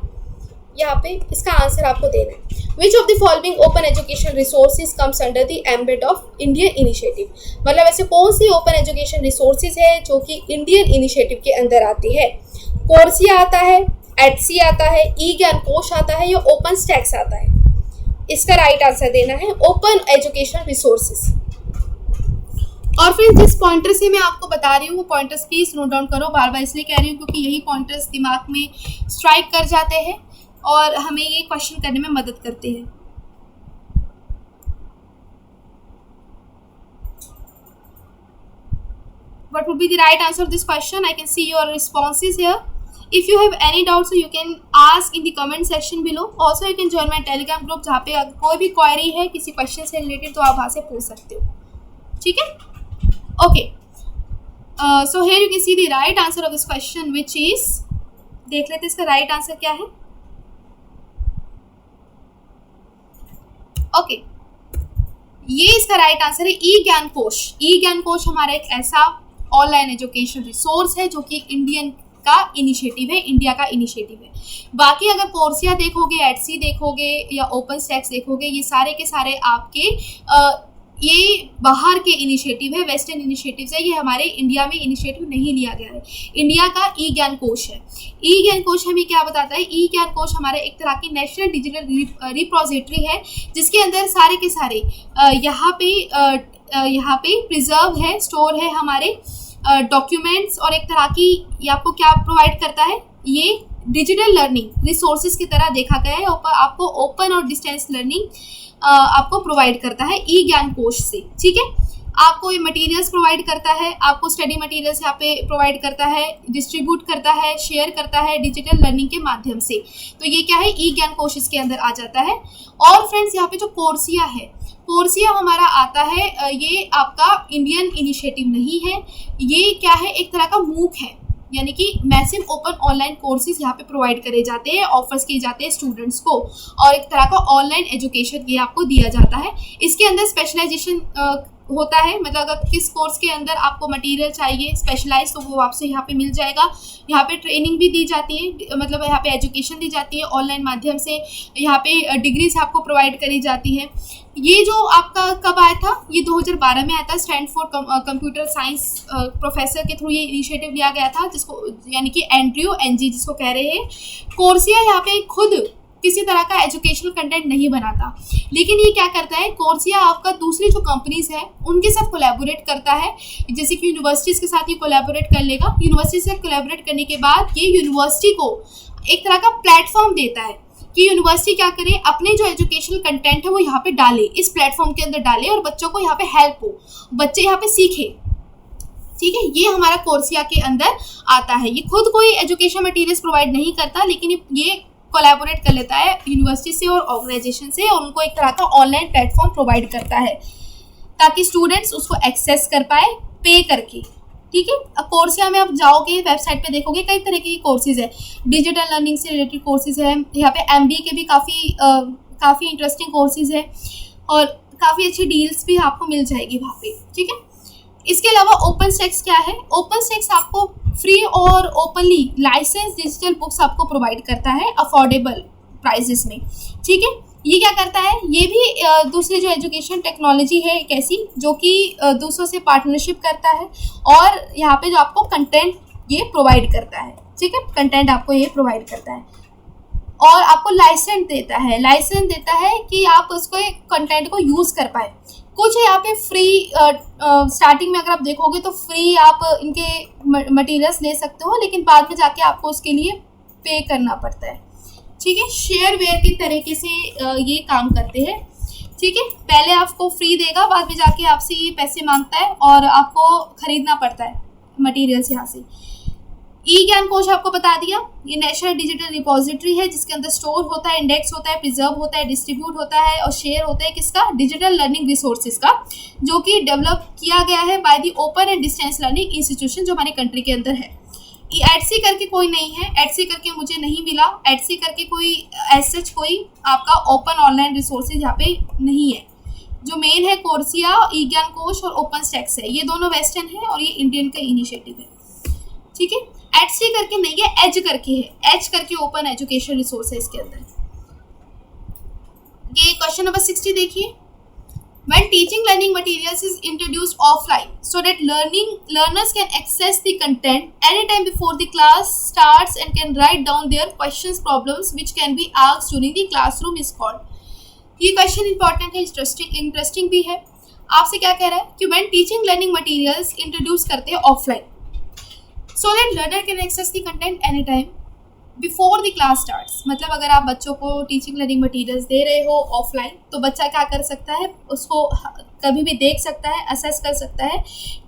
यहाँ पे इसका आंसर आपको देना है। Which of the following open education resources comes under the ambit of Indian initiative. मतलब ऐसे कौन सी ओपन एजुकेशन रिसोर्सेज है जो कि इंडियन इनिशिएटिव के अंदर आती है? कोर्सिया आता है, एडसी आता है, ई ज्ञान कोश आता है, या ओपन स्टैक्स आता है? इसका राइट आंसर देना है ओपन एजुकेशन रिसोर्सेज। और फिर जिस पॉइंटर से मैं आपको बता रही हूँ वो पॉइंटर्स प्लीज नोट डाउन करो। बार बार इसलिए कह रही हूँ क्योंकि यही पॉइंटर्स दिमाग में स्ट्राइक कर जाते हैं और हमें ये क्वेश्चन करने में मदद करते हैं। What would be the right answer of this question? I can see your responses here. If you have any doubts, so you can ask in the comment section below. Also, you can join my Telegram group जहाँ पे अगर कोई भी क्वेरी है किसी क्वेश्चन से रिलेटेड तो आप वहाँ से पूछ सकते हो। ठीक है? Okay. So here you can see the right answer of this question, which is, देख लेते इसका right answer क्या है। Okay. ये इसका राइट आंसर है ई ज्ञान कोश। ई ज्ञान कोश हमारा एक ऐसा ऑनलाइन एजुकेशन रिसोर्स है जो कि इंडियन का इनिशिएटिव है, इंडिया का इनिशिएटिव है। बाकी अगर कोर्सिया देखोगे, एडसी देखोगे या ओपन स्टैक्स देखोगे, ये सारे के सारे आपके ये बाहर के इनिशिएटिव है, वेस्टर्न इनिशिएटिव्स है। ये हमारे इंडिया में इनिशिएटिव नहीं लिया गया है। इंडिया का ई ज्ञान कोश है। ई ज्ञान कोश हमें क्या बताता है? ई ज्ञान कोश हमारे एक तरह की नेशनल डिजिटल रिपोजिटरी है जिसके अंदर सारे के सारे यहाँ पे प्रिजर्व है, स्टोर है हमारे डॉक्यूमेंट्स, और एक तरह की ये आपको क्या प्रोवाइड करता है? ये डिजिटल लर्निंग रिसोर्सेज की तरह देखा गया है। आपको ओपन और डिस्टेंस लर्निंग आपको प्रोवाइड करता है ई ज्ञान कोश से। ठीक है, आपको ये मटेरियल्स प्रोवाइड करता है, आपको स्टडी मटेरियल्स यहाँ पे प्रोवाइड करता है, डिस्ट्रीब्यूट करता है, शेयर करता है डिजिटल लर्निंग के माध्यम से। तो ये क्या है? ई ज्ञान कोश इसके अंदर आ जाता है। और फ्रेंड्स यहाँ पे जो कोर्सिया है, कोर्सिया हमारा आता है, ये आपका इंडियन इनिशिएटिव नहीं है। ये क्या है? एक तरह का मूक है, यानी कि मैसिव ओपन ऑनलाइन कोर्सेज यहाँ पे प्रोवाइड करे जाते हैं, ऑफर्स किए जाते हैं स्टूडेंट्स को, और एक तरह का ऑनलाइन एजुकेशन ये आपको दिया जाता है। इसके अंदर स्पेशलाइजेशन होता है, मतलब अगर किस कोर्स के अंदर आपको मटेरियल चाहिए स्पेशलाइज तो वो आपसे यहाँ पे मिल जाएगा। यहाँ पे ट्रेनिंग भी दी जाती है, मतलब यहाँ पे एजुकेशन दी जाती है ऑनलाइन माध्यम से। यहाँ पे डिग्रीज आपको प्रोवाइड करी जाती है। ये जो आपका कब आया था? ये 2012 में आया था। स्टैनफोर्ड कंप्यूटर साइंस प्रोफेसर के थ्रू ये इनिशिएटिव लिया गया था, जिसको यानी कि एंड्रयू एनजी जिसको कह रहे हैं। कोर्सिया यहाँ पे खुद किसी तरह का एजुकेशनल कंटेंट नहीं बनाता, लेकिन ये क्या करता है? कोर्सिया आपका दूसरी जो कंपनीज है उनके साथ कोलैबोरेट करता है। जैसे कि यूनिवर्सिटीज़ के साथ ये कोलैबोरेट कर लेगा। यूनिवर्सिटी से कोलैबोरेट करने के बाद ये यूनिवर्सिटी को एक तरह का प्लेटफॉर्म देता है कि यूनिवर्सिटी क्या करे, अपने जो एजुकेशनल कंटेंट है वो यहाँ पे डाले, इस प्लेटफॉर्म के अंदर डाले, और बच्चों को यहाँ पे हेल्प हो, बच्चे यहाँ पे सीखे। ठीक है, ये हमारा कोर्सिया के अंदर आता है। ये खुद कोई एजुकेशन मटेरियल्स प्रोवाइड नहीं करता, लेकिन ये कोलैबोरेट कर लेता है यूनिवर्सिटी से और ऑर्गेनाइजेशन से, और उनको एक तरह का ऑनलाइन प्लेटफॉर्म प्रोवाइड करता है ताकि स्टूडेंट्स उसको एक्सेस कर पाए पे करके। ठीक है, अब कोर्सिया में आप जाओगे, वेबसाइट पे देखोगे कई तरह की कोर्सेज है, डिजिटल लर्निंग से रिलेटेड कोर्सेज है। यहाँ पे एमबीए के भी काफ़ी इंटरेस्टिंग कोर्सेज है, और काफ़ी अच्छी डील्स भी आपको मिल जाएगी वहाँ पे। ठीक है, इसके अलावा ओपन स्टैक्स क्या है? ओपन स्टैक्स आपको फ्री और ओपनली लाइसेंस डिजिटल बुक्स आपको प्रोवाइड करता है अफोर्डेबल प्राइजेस में। ठीक है, ये क्या करता है? ये भी दूसरी जो एजुकेशन टेक्नोलॉजी है एक ऐसी जो कि दूसरों से पार्टनरशिप करता है, और यहाँ पे जो आपको कंटेंट ये प्रोवाइड करता है। ठीक है, कंटेंट आपको ये प्रोवाइड करता है। और आपको लाइसेंस देता है कि आप उसको कंटेंट को यूज़ कर पाए। कुछ यहाँ पे फ्री स्टार्टिंग में अगर आप देखोगे तो फ्री आप इनके मटेरियल्स ले सकते हो, लेकिन बाद में जाके आपको उसके लिए पे करना पड़ता है। ठीक है, शेयरवेयर की तरीके से ये काम करते हैं। ठीक है, पहले आपको फ्री देगा, बाद में जाके आपसे ये पैसे मांगता है और आपको खरीदना पड़ता है मटेरियल्स यहाँ से। ई ज्ञान कोश आपको बता दिया, ये नेशनल डिजिटल रिपोजिटरी है जिसके अंदर स्टोर होता है, इंडेक्स होता है, प्रिजर्व होता है, डिस्ट्रीब्यूट होता है और शेयर होता है किसका, डिजिटल लर्निंग रिसोर्सेज का, जो कि डेवलप किया गया है by the open and distance learning institution जो हमारे कंट्री के अंदर है। एडसी करके कोई नहीं है, एडसी करके मुझे नहीं मिला, एडसी करके कोई एज कोई आपका ओपन ऑनलाइन रिसोर्सेज यहाँ पे नहीं है। जो मेन है कोर्सिया, ई ज्ञान कोश और ओपन स्टैक्स है, ये दोनों वेस्टर्न है और ये इंडियन का इनिशिएटिव है। ठीक है, एचसी करके नहीं है, एज करके है, एज करके ओपन एजुकेशन रिसोर्स है इसके अंदर। ये क्वेश्चन नंबर 60 देखिए, when teaching learning materials is introduced offline so that learners can access the content anytime before the class starts and can write down their questions problems which can be asked during the classroom is called। ये क्वेश्चन इंपॉर्टेंट है, इंटरेस्टिंग भी है। आपसे क्या कह रहा है कि when teaching learning materials introduce करते हैं offline so that learner can access the content anytime before the class starts। मतलब अगर आप बच्चों को टीचिंग लर्निंग मटेरियल्स दे रहे हो ऑफलाइन तो बच्चा क्या कर सकता है, उसको कभी भी देख सकता है, असेस कर सकता है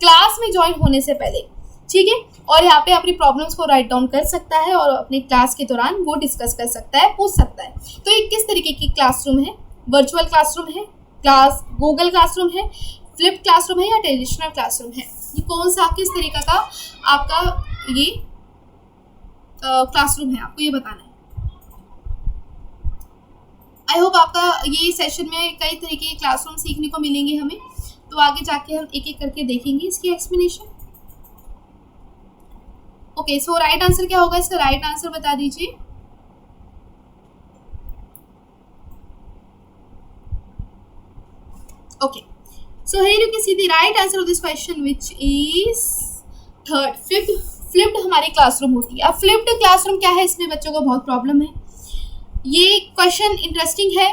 क्लास में ज्वाइन होने से पहले। ठीक है, और यहाँ पे अपनी प्रॉब्लम्स को राइट डाउन कर सकता है और अपनी क्लास के दौरान वो डिस्कस कर सकता है, पूछ सकता है। तो ये किस तरीके की क्लासरूम है, वर्चुअल क्लासरूम है, गूगल क्लासरूम है, फ्लिप क्लासरूम है या ट्रेडिशनल क्लासरूम है, ये कौन सा किस तरीका का आपका ये क्लासरूम है, आपको ये बताना है। आई होप आपका ये सेशन में कई तरीके के क्लासरूम सीखने को मिलेंगे हमें, तो आगे जाके हम एक एक करके देखेंगे इसकी एक्सप्लेनेशन। ओके, सो राइट आंसर क्या होगा, इसका राइट आंसर बता दीजिए। Okay, so here you can see the right answer of this question which is third, flipped हमारी क्लासरूम होती है। अब फ्लिप्ड क्लासरूम क्या है, इसमें बच्चों को बहुत प्रॉब्लम है। ये क्वेश्चन इंटरेस्टिंग है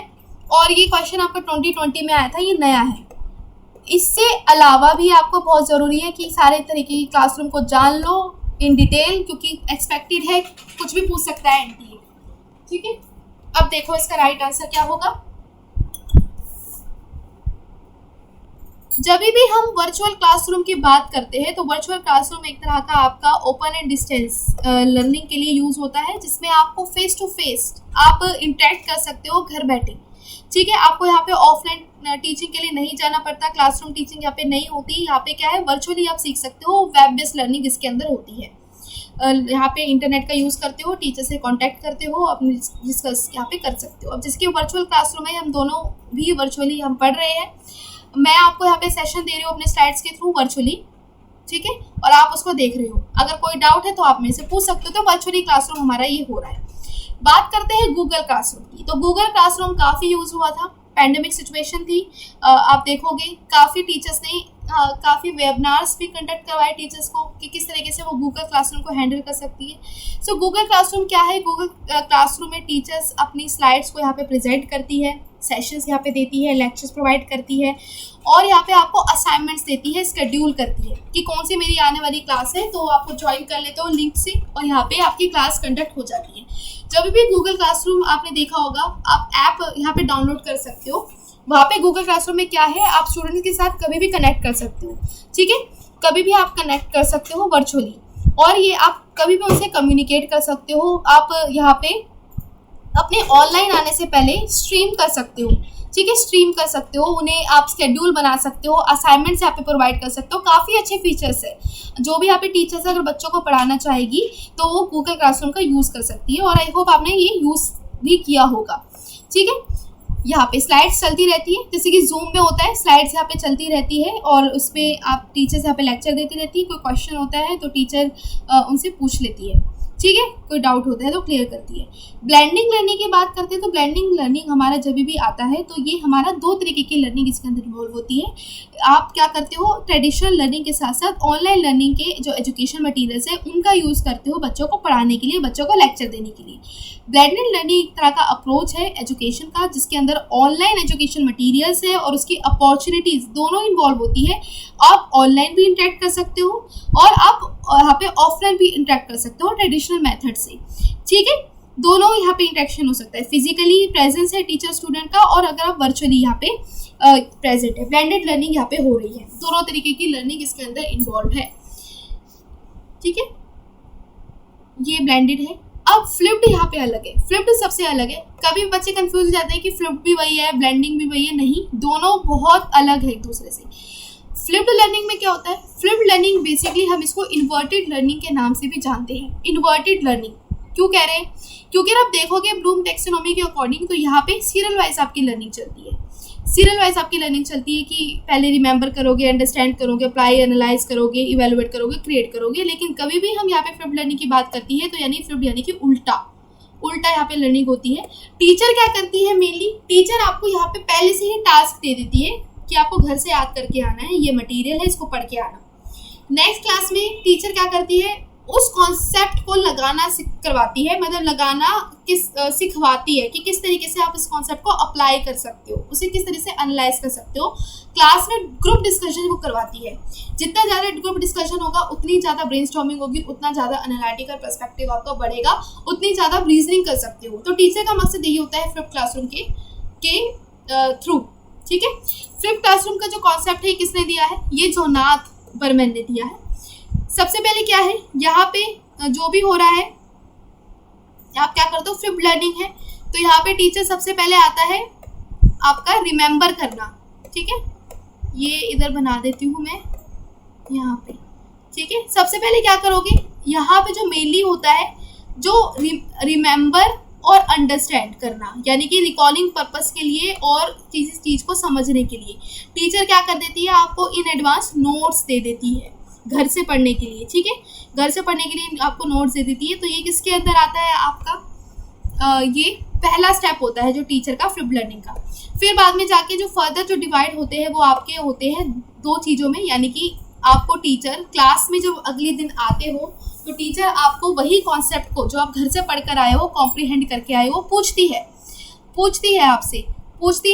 और ये क्वेश्चन आपका 2020 में आया था, ये नया है। इससे अलावा भी आपको बहुत ज़रूरी है कि सारे तरीके की क्लासरूम को जान लो इन डिटेल, क्योंकि एक्सपेक्टेड है कुछ भी पूछ सकता है एनटीए। ठीक है, अब देखो इसका राइट आंसर क्या होगा। जब भी हम वर्चुअल क्लासरूम की बात करते हैं तो वर्चुअल क्लासरूम एक तरह का आपका ओपन एंड डिस्टेंस लर्निंग के लिए यूज़ होता है, जिसमें आपको फेस टू फेस आप इंटरेक्ट कर सकते हो घर बैठे। ठीक है, आपको यहाँ पे ऑफलाइन टीचिंग के लिए नहीं जाना पड़ता, क्लासरूम टीचिंग यहाँ पे नहीं होती। यहाँ पे क्या है, वर्चुअली आप सीख सकते हो, वेब बेस्ड लर्निंग इसके अंदर होती है। यहाँ पे इंटरनेट का यूज़ करते हो, टीचर से कांटेक्ट करते हो, अपने डिस्कस यहाँ पे कर सकते हो। अब जिसकी वर्चुअल क्लासरूम है, हम दोनों भी वर्चुअली हम पढ़ रहे हैं, मैं आपको यहाँ पे सेशन दे रही हूँ अपने स्लाइड्स के थ्रू वर्चुअली। ठीक है, और आप उसको देख रहे हो, अगर कोई डाउट है तो आप मेरे से पूछ सकते हो। तो वर्चुअली क्लासरूम हमारा ये हो रहा है। बात करते हैं गूगल क्लासरूम की, तो गूगल क्लासरूम काफ़ी यूज़ हुआ था, पैंडेमिक सिचुएशन थी। आप देखोगे काफ़ी टीचर्स ने काफ़ी वेबिनार्स भी कंडक्ट करवाए टीचर्स को कि किस तरीके से वो गूगल क्लासरूम को हैंडल कर सकती है। सो गूगल क्लासरूम क्या है, गूगल क्लासरूम में टीचर्स अपनी स्लाइड्स को यहाँ पे प्रेजेंट करती है, सेशंस यहाँ पे देती है, लेक्चर्स प्रोवाइड करती है और यहाँ पे आपको असाइनमेंट्स देती है, शेड्यूल करती है कि कौन सी मेरी आने वाली क्लास है, तो आपको ज्वाइन कर लेते हो लिंक से और यहाँ पे आपकी क्लास कंडक्ट हो जाती है। जब भी गूगल क्लासरूम आपने देखा होगा, आप ऐप यहाँ पे डाउनलोड कर सकते हो। वहाँ पे गूगल क्लासरूम में क्या है, आप स्टूडेंट्स के साथ कभी भी कनेक्ट कर सकते हो। ठीक है, कभी भी आप कनेक्ट कर सकते हो वर्चुअली, और ये आप कभी भी उनसे कम्युनिकेट कर सकते हो। आप यहाँ पे अपने ऑनलाइन आने से पहले स्ट्रीम कर सकते हो। ठीक है, स्ट्रीम कर सकते हो, उन्हें आप शेड्यूल बना सकते हो, असाइनमेंट्स यहाँ पे प्रोवाइड कर सकते हो। काफ़ी अच्छे फीचर्स है। जो भी यहाँ पे टीचर्स अगर बच्चों को पढ़ाना चाहेगी तो वो गूगल क्लासरूम का यूज़ कर सकती है, और आई होप आपने ये यूज़ भी किया होगा। ठीक है, यहाँ पे स्लाइड्स चलती रहती है, जैसे कि जूम में होता है, स्लाइड्स यहाँ पे चलती रहती है और उसमें आप टीचर्स यहाँ पे लेक्चर देती रहती है। कोई क्वेश्चन होता है तो टीचर उनसे पूछ लेती है। ठीक है, कोई डाउट होता है तो क्लियर करती है। ब्लेंडिंग लर्निंग की बात करते हैं तो ब्लेंडिंग लर्निंग हमारा जब भी आता है तो ये हमारा 2 तरीके की लर्निंग इसके अंदर इन्वॉल्व होती है। आप क्या करते हो, ट्रेडिशनल लर्निंग के साथ साथ ऑनलाइन लर्निंग के जो एजुकेशन मटीरियल्स है उनका यूज़ करते हो बच्चों को पढ़ाने के लिए, बच्चों को लेक्चर देने के लिए। ब्लेंडेड लर्निंग एक तरह का अप्रोच है एजुकेशन का जिसके अंदर ऑनलाइन एजुकेशन मटीरियल्स है और उसकी अपॉर्चुनिटीज़ दोनों इन्वॉल्व होती है। आप ऑनलाइन भी इंटरेक्ट कर सकते हो और आप यहाँ पे ऑफलाइन भी इंटरेक्ट कर सकते हो ट्रेडिशनल मेथड से। ठीक है, दोनों यहाँ पे इंटरेक्शन हो सकता है, फिजिकली प्रेजेंस है टीचर स्टूडेंट का और अगर आप वर्चुअली यहाँ पे प्रेजेंट है। ब्लेंडेड लर्निंग यहाँ पे हो रही है, दोनों तरीके की लर्निंग इसके अंदर इन्वॉल्व है। ठीक है, ये ब्लेंडेड है। अब फ्लिप्ड यहाँ पे अलग है, फ्लिप्ड सबसे अलग है। कभी बच्चे कंफ्यूज हो जाते हैं कि फ्लिप्ड भी वही है ब्लेंडिंग भी वही है, नहीं, दोनों बहुत अलग है एक दूसरे से। फ्लिप्ड लर्निंग में क्या होता है, फ्लिप्ड लर्निंग बेसिकली हम इसको इन्वर्टेड लर्निंग के नाम से भी जानते हैं। इन्वर्टेड लर्निंग क्यों कह रहे हैं, क्योंकि आप देखोगे ब्लूम टैक्सोनॉमी के अकॉर्डिंग तो यहाँ पे सीरियल वाइज आपकी लर्निंग चलती है। सीरियल वाइज आपकी लर्निंग चलती है कि पहले रिमेंबर करोगे, अंडरस्टैंड करोगे, अप्लाई एनालाइज करोगे, इवेलुएट करोगे, क्रिएट करोगे। लेकिन कभी भी हम यहाँ पे फ्लिप्ड लर्निंग की बात करती है तो यानी फ्लिप्ड यानी कि उल्टा यहाँ पे लर्निंग होती है। टीचर क्या करती है, मेनली टीचर आपको यहाँ पे पहले से ही टास्क दे देती है कि आपको घर से याद करके आना है, ये मटेरियल है, इसको पढ़ के आना। नेक्स्ट क्लास में टीचर क्या करती है, उस कॉन्सेप्ट को लगाना करवाती है, मतलब लगाना सिखवाती है कि किस तरीके से आप इस कॉन्सेप्ट को अप्लाई कर सकते हो, उसे किस तरीके से एनालाइज कर सकते हो। क्लास में ग्रुप डिस्कशन वो करवाती है। जितना ज़्यादा ग्रुप डिस्कशन होगा उतनी ज़्यादा ब्रेनस्टॉर्मिंग होगी, उतना ज़्यादा एनालिटिकल पर्सपेक्टिव आपका बढ़ेगा, उतनी ज़्यादा रीजनिंग कर सकते हो। तो टीचर का मकसद यही होता है फ्लिप क्लासरूम के थ्रू। ठीक है, फ्लिप क्लासरूम का जो कॉन्सेप्ट है किसने दिया है, ये जोनाथ बर्मन ने दिया है। सबसे पहले क्या है, यहाँ पे जो भी हो रहा है आप क्या करते हो, फ्लिप लर्निंग है तो यहाँ पे टीचर सबसे पहले आता है आपका रिमेंबर करना। ठीक है, ये इधर बना देती हूँ मैं यहाँ पे। ठीक है, सबसे पहले क्या करोगे, यहाँ पे जो मेनली होता है जो रिमेंबर और अंडरस्टैंड करना, यानी कि रिकॉलिंग पर्पस के लिए और चीज़ को समझने के लिए टीचर क्या कर देती है, आपको इन एडवांस नोट्स दे देती है घर से पढ़ने के लिए। ठीक है, घर से पढ़ने के लिए आपको नोट्स दे देती है। तो ये किसके अंदर आता है आपका, ये पहला स्टेप होता है जो टीचर का फ्लिप लर्निंग का। फिर बाद में जाके जो फर्दर जो डिवाइड होते हैं वो आपके होते हैं 2 चीज़ों में, यानी कि आपको टीचर क्लास में जब अगले दिन आते हो तो टीचर आपको वही कॉन्सेप्ट को जो आप घर से पढ़ कर आए हो, कॉम्प्रीहेंड करके आए हो, पूछती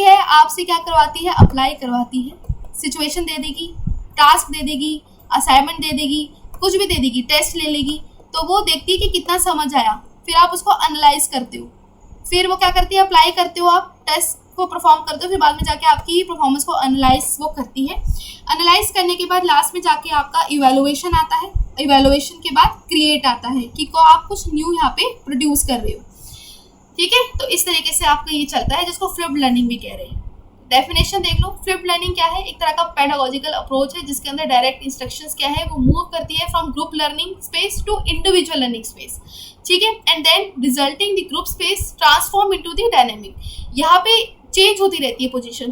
है आपसे क्या करवाती है, अप्लाई करवाती है। सिचुएशन दे देगी, टास्क दे देगी, असाइनमेंट दे देगी, कुछ भी दे देगी, टेस्ट ले लेगी। तो वो देखती है कि कितना समझ आया, फिर आप उसको एनालाइज करते हो, फिर वो क्या करती है, अप्लाई करते हो, आप टेस्ट को परफॉर्म करते हो, फिर बाद में जाके आपकी परफॉर्मेंस को एनालाइज वो करती है। एनालाइज करने के बाद लास्ट में जाके आपका इवैल्यूएशन आता है। इवैल्यूएशन के बाद क्रिएट आता है कि को आप कुछ न्यू यहाँ पे प्रोड्यूस कर रहे हो। ठीक है, तो इस तरीके से आपका ये चलता है जिसको फ्लिप लर्निंग भी कह रहे हैं। डेफिनेशन देख लो, फ्लिप लर्निंग क्या है, एक तरह का पेडागोजिकल अप्रोच है जिसके अंदर डायरेक्ट इंस्ट्रक्शंस क्या है वो मूव करती है from group learning space to individual learning space. ठीक है, and then resulting the group space transform into the dynamic. यहाँ पे चेंज होती रहती है पोजीशन,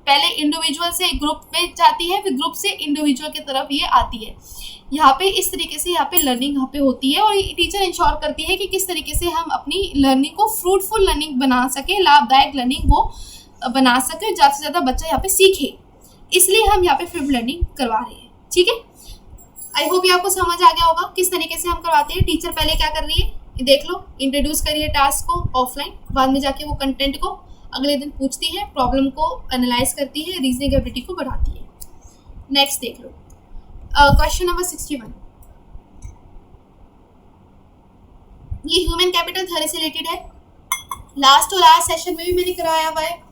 पहले इंडिविजुअल से ग्रुप में जाती है, फिर ग्रुप से इंडिविजुअल की तरफ ये आती है। यहाँ पे इस तरीके से यहाँ पे लर्निंग यहाँ पे होती है और टीचर इंश्योर करती है कि किस तरीके से हम अपनी लर्निंग को फ्रूटफुल लर्निंग बना सके, लाभदायक लर्निंग वो बना सके, ज़्यादा से ज़्यादा बच्चा यहाँ पे सीखे, इसलिए हम यहाँ पे फ्लिप लर्निंग करवा रहे हैं। ठीक है, आई होप ये आपको समझ आ गया होगा किस तरीके से हम करवाते हैं। टीचर पहले क्या कर रही है देख लो, इंट्रोड्यूस करिए टास्क को ऑफलाइन, बाद में जाके वो कंटेंट को अगले दिन पूछती है, प्रॉब्लम को एनालाइज करती है, रीजनिंग एबिलिटी को बढ़ाती है। नेक्स्ट देख लो, क्वेश्चन नंबर 61, ये ह्यूमन कैपिटल थ्योरी से रिलेटेड है। लास्ट और लास्ट सेशन में भी मैंने कराया हुआ है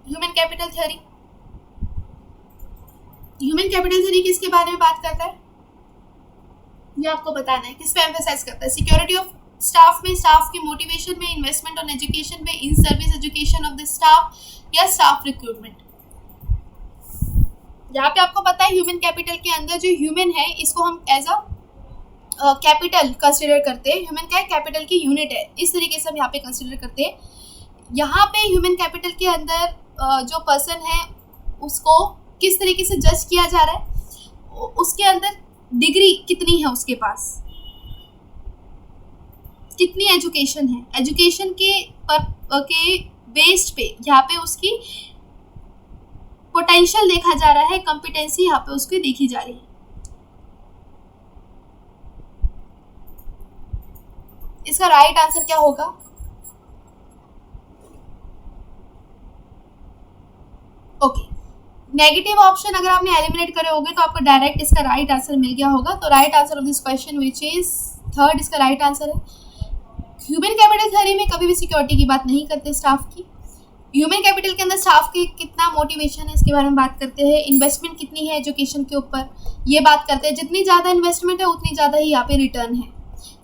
human capital theory. Human capital theory किसके बारे में बात करता है ये आपको बताना है, किस पे एम्फेसाइज करता है, सिक्योरिटी ऑफ स्टाफ में, स्टाफ की मोटिवेशन में, इन्वेस्टमेंट ऑन एजुकेशन में, in service education of the staff, या स्टाफ रिक्रूटमेंट। यहाँ पे आपको पता है ह्यूमन कैपिटल के अंदर जो ह्यूमन है इसको हम एज अ कैपिटल कंसिडर करते हैं। ह्यूमन क्या है, कैपिटल की यूनिट है, इस तरीके से हम यहाँ पे कंसिडर करते हैं। यहाँ पे ह्यूमन कैपिटल के अंदर जो पर्सन है उसको किस तरीके से जज किया जा रहा है, उसके अंदर डिग्री कितनी है उसके पास, कितनी एजुकेशन है, एजुकेशन के बेस्ड पे यहाँ पे उसकी पोटेंशियल देखा जा रहा है, कॉम्पिटेंसी यहाँ पे उसकी देखी जा रही है। इसका राइट आंसर क्या होगा? ओके, नेगेटिव ऑप्शन अगर आपने एलिमिनेट करे होगे तो आपको डायरेक्ट इसका राइट आंसर मिल गया होगा। तो right answer of this question which is third इसका राइट आंसर है। ह्यूमन कैपिटल थ्योरी में कभी भी सिक्योरिटी की बात नहीं करते स्टाफ की। ह्यूमन कैपिटल के अंदर स्टाफ के कितना मोटिवेशन है इसके बारे में बात करते हैं। इन्वेस्टमेंट कितनी है एजुकेशन के ऊपर ये बात करते हैं। जितनी ज़्यादा इन्वेस्टमेंट है उतनी ज़्यादा ही यहाँ पे रिटर्न है,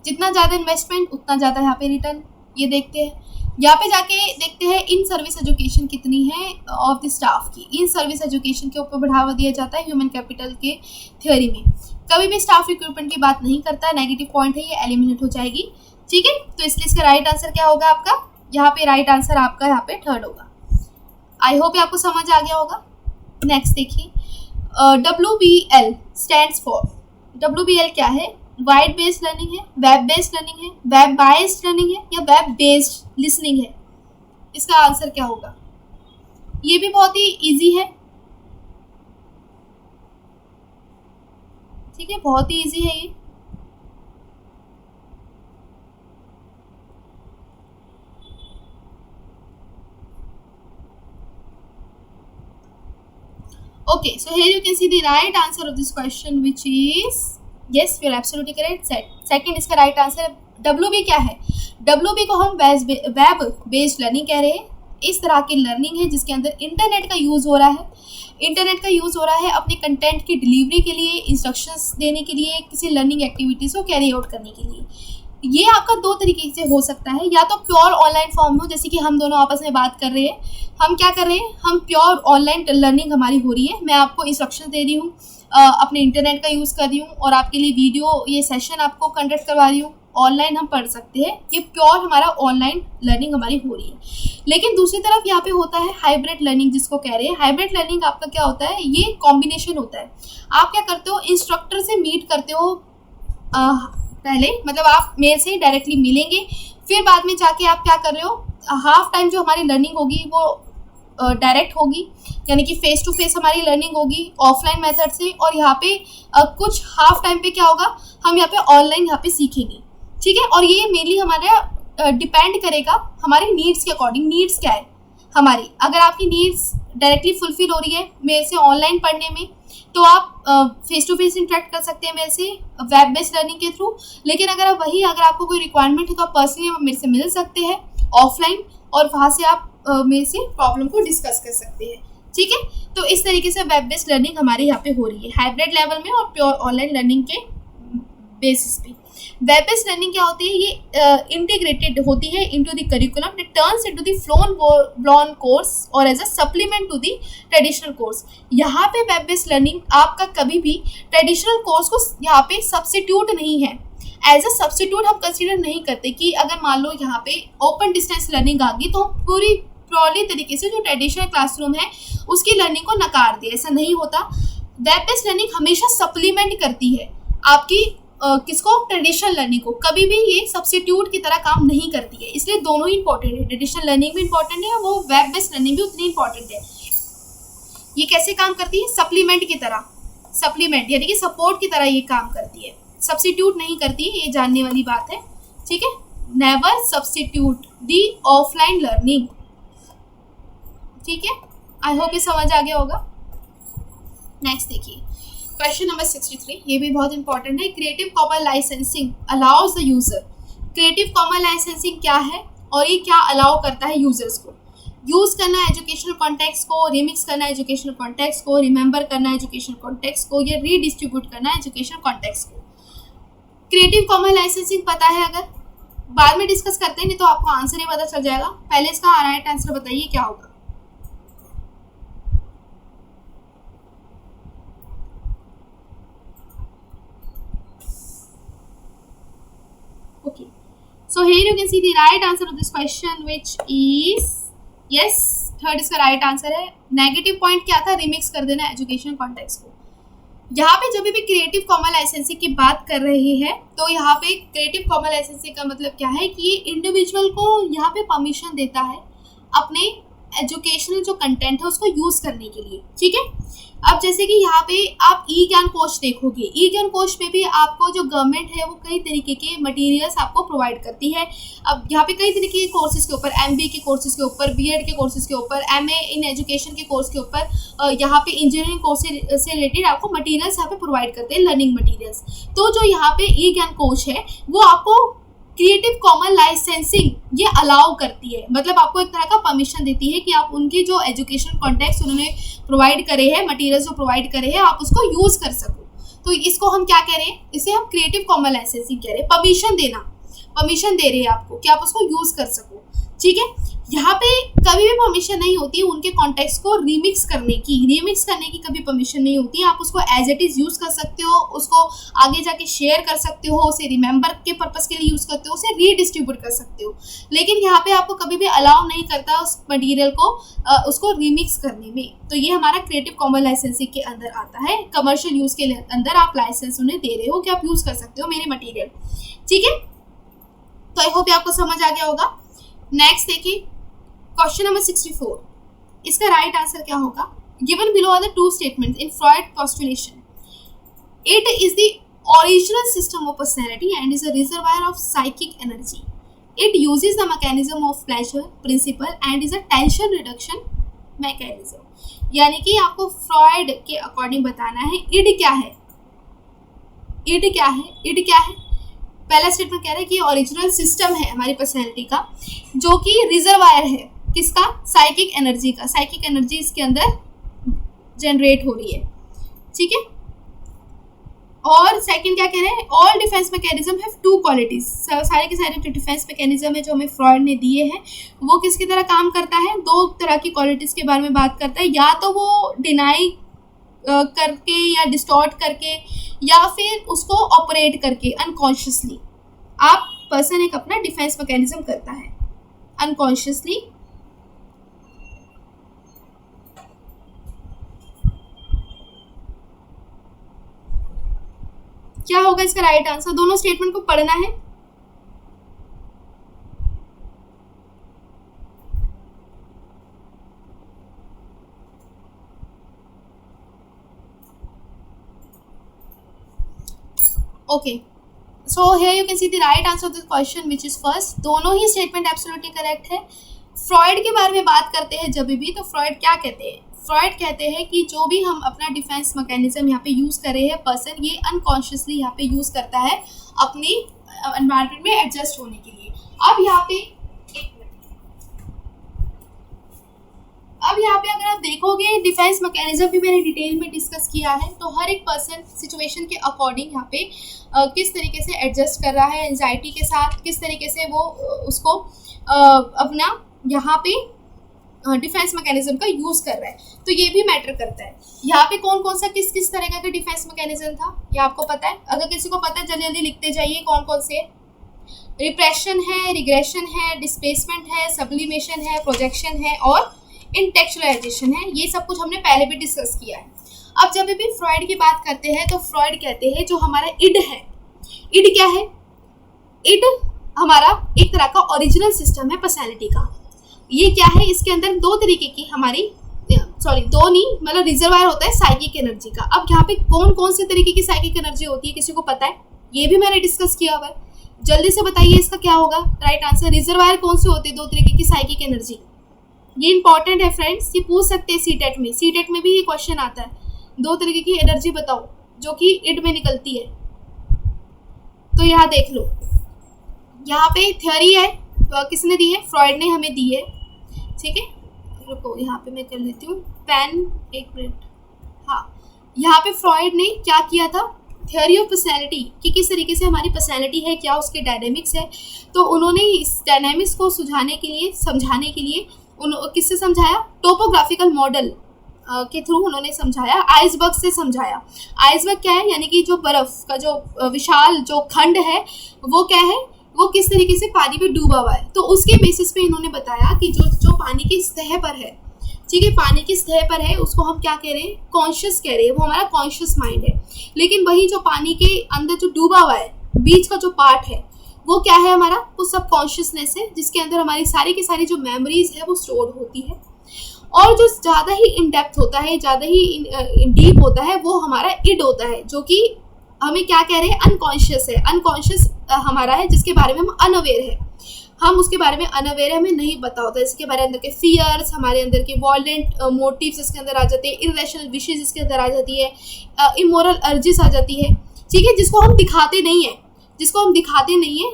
जितना ज़्यादा इन्वेस्टमेंट उतना ज़्यादा यहाँ पे रिटर्न, ये देखते हैं। यहाँ पे जाके देखते हैं इन सर्विस एजुकेशन कितनी है ऑफ द स्टाफ की। इन सर्विस एजुकेशन के ऊपर बढ़ावा दिया जाता है ह्यूमन कैपिटल के थ्योरी में। कभी भी स्टाफ रिक्रूटमेंट की बात नहीं करता, नेगेटिव पॉइंट है, ये एलिमिनेट हो जाएगी। ठीक है, तो इसलिए इसका राइट आंसर क्या होगा आपका? यहाँ पे राइट आंसर आपका यहाँ पे थर्ड होगा। आई होप आपको समझ आ गया होगा। नेक्स्ट देखिए, WBL स्टैंड्स फॉर, WBL क्या है? वाइड बेस्ड लर्निंग है, वेब बेस्ड लर्निंग है, वेब बाइस्ड लर्निंग है या वेब बेस्ड लिसनिंग है? इसका आंसर क्या होगा? ये भी बहुत ही इजी है, ठीक है, बहुत ही इजी है ये। Okay, so here you can see the right answer of this question which is yes, you are absolutely correct. Second इसका right answer है। WB क्या है? WB को हम वेब बेस्ड लर्निंग कह रहे हैं। इस तरह की लर्निंग है जिसके अंदर इंटरनेट का यूज़ हो रहा है। इंटरनेट का यूज़ हो रहा है अपने कंटेंट की डिलीवरी के लिए, इंस्ट्रक्शंस देने के लिए, किसी लर्निंग एक्टिविटीज़ को कैरी आउट करने के लिए। ये आपका दो तरीके से हो सकता है, या तो प्योर ऑनलाइन फॉर्म हो, जैसे कि हम दोनों आपस में बात कर रहे हैं। हम क्या कर रहे हैं? हम प्योर ऑनलाइन लर्निंग हमारी हो रही है। मैं आपको इंस्ट्रक्शन दे रही हूँ, अपने इंटरनेट का यूज़ कर रही हूँ और आपके लिए वीडियो ये सेशन आपको कंडक्ट करवा रही हूँ। ऑनलाइन हम पढ़ सकते हैं, ये प्योर हमारा ऑनलाइन लर्निंग हमारी हो रही है। लेकिन दूसरी तरफ यहाँ पे होता है हाइब्रिड लर्निंग, जिसको कह रहे हैं। हाइब्रिड लर्निंग आपका क्या होता है? ये कॉम्बिनेशन होता है। आप क्या करते हो? इंस्ट्रक्टर से मीट करते हो पहले, मतलब आप मेरे से डायरेक्टली मिलेंगे, फिर बाद में जाके आप क्या कर रहे हो? हाफ टाइम जो हमारी लर्निंग होगी वो डायरेक्ट होगी, यानी कि फेस टू फेस हमारी लर्निंग होगी ऑफलाइन मेथड से, और यहाँ पे कुछ हाफ टाइम पे क्या होगा? हम यहाँ पे ऑनलाइन यहाँ पे सीखेंगे। ठीक है, और ये मेनली हमारा डिपेंड करेगा हमारी नीड्स के अकॉर्डिंग। नीड्स क्या है हमारी? अगर आपकी नीड्स डायरेक्टली फुलफिल हो रही है मेरे से ऑनलाइन पढ़ने में, तो आप फेस टू फेस इंटरेक्ट कर सकते हैं मेरे से वेब बेस्ड लर्निंग के थ्रू। लेकिन अगर आपको कोई रिक्वायरमेंट है तो आप पर्सनली मेरे से मिल सकते हैं ऑफलाइन, और वहाँ से आप मेरे से प्रॉब्लम को डिस्कस कर सकते हैं। ठीक है, तो इस तरीके से वेब बेस्ड लर्निंग हमारे यहाँ पे हो रही है, हाइब्रिड लेवल में और प्योर ऑनलाइन लर्निंग के बेसिस पे। वेब बेस्ड लर्निंग क्या होती है? ये इंटीग्रेटेड होती है into the curriculum, it turns into the flown course और as a supplement to the traditional course. यहाँ पे वेब बेस्ड लर्निंग आपका कभी भी ट्रेडिशनल कोर्स को यहाँ पे सब्स्टिट्यूट नहीं है, एज अ सब्स्टिट्यूट हम कंसिडर नहीं करते कि अगर मान लो यहाँ पे ओपन डिस्टेंस लर्निंग आ गई तो हम पूरी प्योरली तरीके से जो ट्रेडिशनल क्लासरूम है उसकी लर्निंग को नकार दे, ऐसा नहीं होता। वेब बेस्ड लर्निंग हमेशा सप्लीमेंट करती है आपकी किसको? ट्रेडिशनल लर्निंग को। कभी भी ये सब्स्टिट्यूट की तरह काम नहीं करती है, इसलिए दोनों ही इंपॉर्टेंट है। ट्रेडिशनल लर्निंग भी इंपॉर्टेंट है, वो वेब बेस्ड लर्निंग भी उतनी इंपॉर्टेंट है। ये कैसे काम करती है? सप्लीमेंट की तरह, सप्लीमेंट यानी कि सपोर्ट की तरह ये काम करती है, सब्स्टिट्यूट नहीं करती है, ये जानने वाली बात है। ठीक है, नेवर सब्स्टिट्यूट दी ऑफलाइन लर्निंग। ठीक है, आई होप ये समझ आ गया होगा। नेक्स्ट देखिए क्वेश्चन नंबर 63, ये भी बहुत इंपॉर्टेंट है। Creative common licensing allows the user. Creative common licensing क्या है और ये क्या अलाउ करता है यूजर्स को? यूज़ करना एजुकेशनल कॉन्टेक्स्ट को, रिमिक्स करना एजुकेशनल कॉन्टेक्स्ट को, रिमेंबर करना एजुकेशनल कॉन्टेक्स्ट को, या रीडिस्ट्रीब्यूट करना एजुकेशनल कॉन्टेक्स्ट को। क्रिएटिव कॉमन लाइसेंसिंग पता है? अगर बाद में डिस्कस करते हैं, नहीं तो आपको आंसर ही पता चल जाएगा। पहले इसका राइट आंसर बताइए क्या होगा। Okay, so here you can see the right answer of this question which is yes, third इसका राइट आंसर है। नेगेटिव पॉइंट क्या था? रिमिक्स कर देना एजुकेशन कॉन्टेक्स्ट को। यहाँ पे जब भी क्रिएटिव कॉमन लाइसेंसिंग की बात कर रहे हैं तो यहाँ पे क्रिएटिव कॉमन लाइसेंसिंग का मतलब क्या है कि ये इंडिविजुअल को यहाँ पे परमिशन देता है अपने एजुकेशनल जो कंटेंट है उसको यूज़ करने के लिए, ठीक है। अब जैसे कि यहाँ पे आप ई ज्ञान कोश देखोगे, ई ज्ञान कोश में भी आपको जो गवर्नमेंट है वो कई तरीके के मटेरियल्स आपको प्रोवाइड करती है। अब यहाँ पे कई तरीके के कोर्सेज के ऊपर, एमबीए के कोर्सेज के ऊपर, बीएड के कोर्सेज के ऊपर, एमए इन एजुकेशन के कोर्स के ऊपर, यहाँ पे इंजीनियरिंग कोर्स से रिलेटेड आपको मटीरियल्स यहाँ पे प्रोवाइड करते हैं, लर्निंग मटीरियल्स। तो जो यहाँ पे ई ज्ञान कोश है वो आपको क्रिएटिव कॉमन लाइसेंसिंग ये अलाउ करती है, मतलब आपको एक तरह का परमिशन देती है कि आप उनके जो एजुकेशन कॉन्टेक्स्ट उन्होंने प्रोवाइड करे हैं, मटेरियल्स जो प्रोवाइड करे हैं, आप उसको यूज़ कर सको। तो इसको हम क्या कह रहे हैं, इसे हम क्रिएटिव कॉमन लाइसेंसिंग कह रहे हैं। परमिशन देना, परमिशन दे रहे हैं आपको कि आप उसको यूज़ कर सको, ठीक है। यहाँ पे कभी भी परमिशन नहीं होती उनके कॉन्टेक्स्ट को रीमिक्स करने की कभी परमिशन नहीं होती। आप उसको एज इट इज़ यूज़ कर सकते हो, उसको आगे जाके शेयर कर सकते हो, उसे रिमेंबर के पर्पस के लिए यूज़ करते हो, उसे रीडिस्ट्रीब्यूट कर सकते हो। लेकिन यहाँ पे आपको कभी भी अलाउ नहीं करता उस मटीरियल को उसको रीमिक्स करने में। तो ये हमारा क्रिएटिव कॉमन लाइसेंसिंग के अंदर आता है। कमर्शियल यूज़ के अंदर आप लाइसेंस उन्हें दे रहे हो कि आप यूज़ कर सकते हो मेरे मटीरियल, ठीक है। तो आई होप आपको समझ आ गया होगा। नेक्स्ट देखिए क्वेश्चन नंबर 64, इसका राइट आंसर क्या होगा। Given below are the two statements in Freud postulation, it is the original system of personality and is a reservoir of psychic energy, it uses the mechanism of pleasure principle and is a tension reduction mechanism. यानी कि आपको फ्रॉइड के अकॉर्डिंग बताना है इड क्या है, इड क्या है, इड क्या है। पहला स्टेटमेंट कह रहा है कि ओरिजिनल सिस्टम है हमारी पर्सनैलिटी का जो कि रिजर्वायर है किसका, साइकिक एनर्जी का। साइकिक एनर्जी इसके अंदर जनरेट हो रही है, ठीक है। और सेकंड क्या कह रहे हैं, all defence mechanism have two qualities. सारे के सारे जो डिफेंस मैकेनिज्म है जो हमें फ्रॉइड ने दिए हैं वो किसकी तरह काम करता है, दो तरह की क्वालिटीज़ के बारे में बात करता है। या तो वो डिनाई करके या डिस्टॉर्ट करके या फिर उसको ऑपरेट करके अनकॉन्शियसली आप पर्सन एक अपना डिफेंस मैकेनिज्म करता है अनकॉन्शियसली। क्या होगा इसका राइट आंसर, दोनों स्टेटमेंट को पढ़ना है। Okay, so here you can see the right answer of the question which is first। दोनों ही स्टेटमेंट एब्सोल्युटली करेक्ट है। फ्रॉइड के बारे में बात करते हैं जब भी, तो फ्रॉइड क्या कहते हैं, फ्रॉइड कहते हैं कि जो भी हम अपना डिफेंस मैकेनिज्म यहाँ पे यूज़ कर रहे हैं पर्सन, ये अनकॉन्शियसली यहाँ पे यूज़ करता है अपनी एनवायरनमेंट में एडजस्ट होने के लिए। अब यहाँ पे अगर आप देखोगे डिफेंस मैकेनिज्म भी मैंने डिटेल में डिस्कस किया है। तो हर एक पर्सन सिचुएशन के अकॉर्डिंग यहाँ पे किस तरीके से एडजस्ट कर रहा है एंजाइटी के साथ, किस तरीके से वो उसको अपना यहाँ पे डिफेंस मैकेनिज्म का यूज़ कर रहा है, तो ये भी मैटर करता है। यहाँ पे कौन कौन सा किस किस तरह का डिफेंस मैकेनिज्म था ये आपको पता है। अगर किसी को पता है जल्दी जल्दी लिखते जाइए कौन कौन से। रिप्रेशन है, रिग्रेशन है, डिस्प्लेसमेंट है, सब्लिमेशन है, प्रोजेक्शन है और इंटेक्चुअलाइजेशन है। ये सब कुछ हमने पहले भी डिस्कस किया है। अब जब भी फ्रॉइड की बात करते हैं तो फ्रॉइड कहते हैं जो हमारा इड है, इड क्या है, इड हमारा एक तरह का ओरिजिनल सिस्टम है पर्सनैलिटी का। ये क्या है, इसके अंदर दो तरीके की हमारी दो नहीं मतलब रिजर्वायर होता है साइकिक एनर्जी का। अब यहाँ पे कौन कौन से तरीके की साइकिक एनर्जी होती है किसी को पता है, ये भी मैंने डिस्कस किया हुआ है। जल्दी से बताइए इसका क्या होगा राइट आंसर। रिजर्वायर कौन से होते हैं दो तरीके की साइकिक एनर्जी, ये इंपॉर्टेंट है फ्रेंड्स, ये पूछ सकते हैं सीटेट में। सीटेट में भी ये क्वेश्चन आता है, दो तरीके की एनर्जी बताओ जो कि इड में निकलती है। तो यहाँ देख लो, यहाँ पे थ्योरी है, किसने दी है, फ्रॉइड ने हमें दी है, ठीक है। रुको यहाँ पे मैं कर लेती हूँ पेन, एक मिनट। हाँ, यहाँ पे फ्रॉइड ने क्या किया था, थ्योरी ऑफ पर्सनैलिटी कि किस तरीके से हमारी पर्सनैलिटी है, क्या उसके डायनेमिक्स है। तो उन्होंने इस डायनेमिक्स को सुझाने के लिए, समझाने के लिए किससे समझाया, टोपोग्राफिकल मॉडल के थ्रू उन्होंने समझाया, आइसबर्ग से समझाया। आइसबर्ग क्या है, यानी कि जो बर्फ़ का जो विशाल जो खंड है वो क्या है, वो किस तरीके से पानी में डूबा हुआ है। तो उसके बेसिस पे इन्होंने बताया कि जो पानी की सतह पर है, ठीक है, पानी की सतह पर है, उसको हम क्या कह रहे हैं, कॉन्शियस कह रहे हैं, वो हमारा कॉन्शियस माइंड है। लेकिन वही जो पानी के अंदर जो डूबा हुआ है, बीच का जो पार्ट है, वो क्या है हमारा, वो सब कॉन्शियसनेस है, जिसके अंदर हमारी सारी की सारी जो मेमोरीज है वो स्टोर होती है। और जो ज़्यादा ही इन डेप्थ होता है, ज़्यादा ही डीप होता है, वो हमारा इड होता है, जो कि हमें क्या कह रहे हैं, अनकॉन्शियस है। अनकॉन्शियस हमारा है, जिसके बारे में हम अनअवेयर है, हम उसके बारे में अनअवेयर है, हमें नहीं पता होता। इसके बारे अंदर के फियर्स, हमारे अंदर के वॉयलेंट मोटिव्स इसके अंदर आ जाते हैं, इरेशनल विशेज इसके अंदर आ जाती है, इमोरल अर्जिस आ जाती है, ठीक है, जिसको हम दिखाते नहीं है,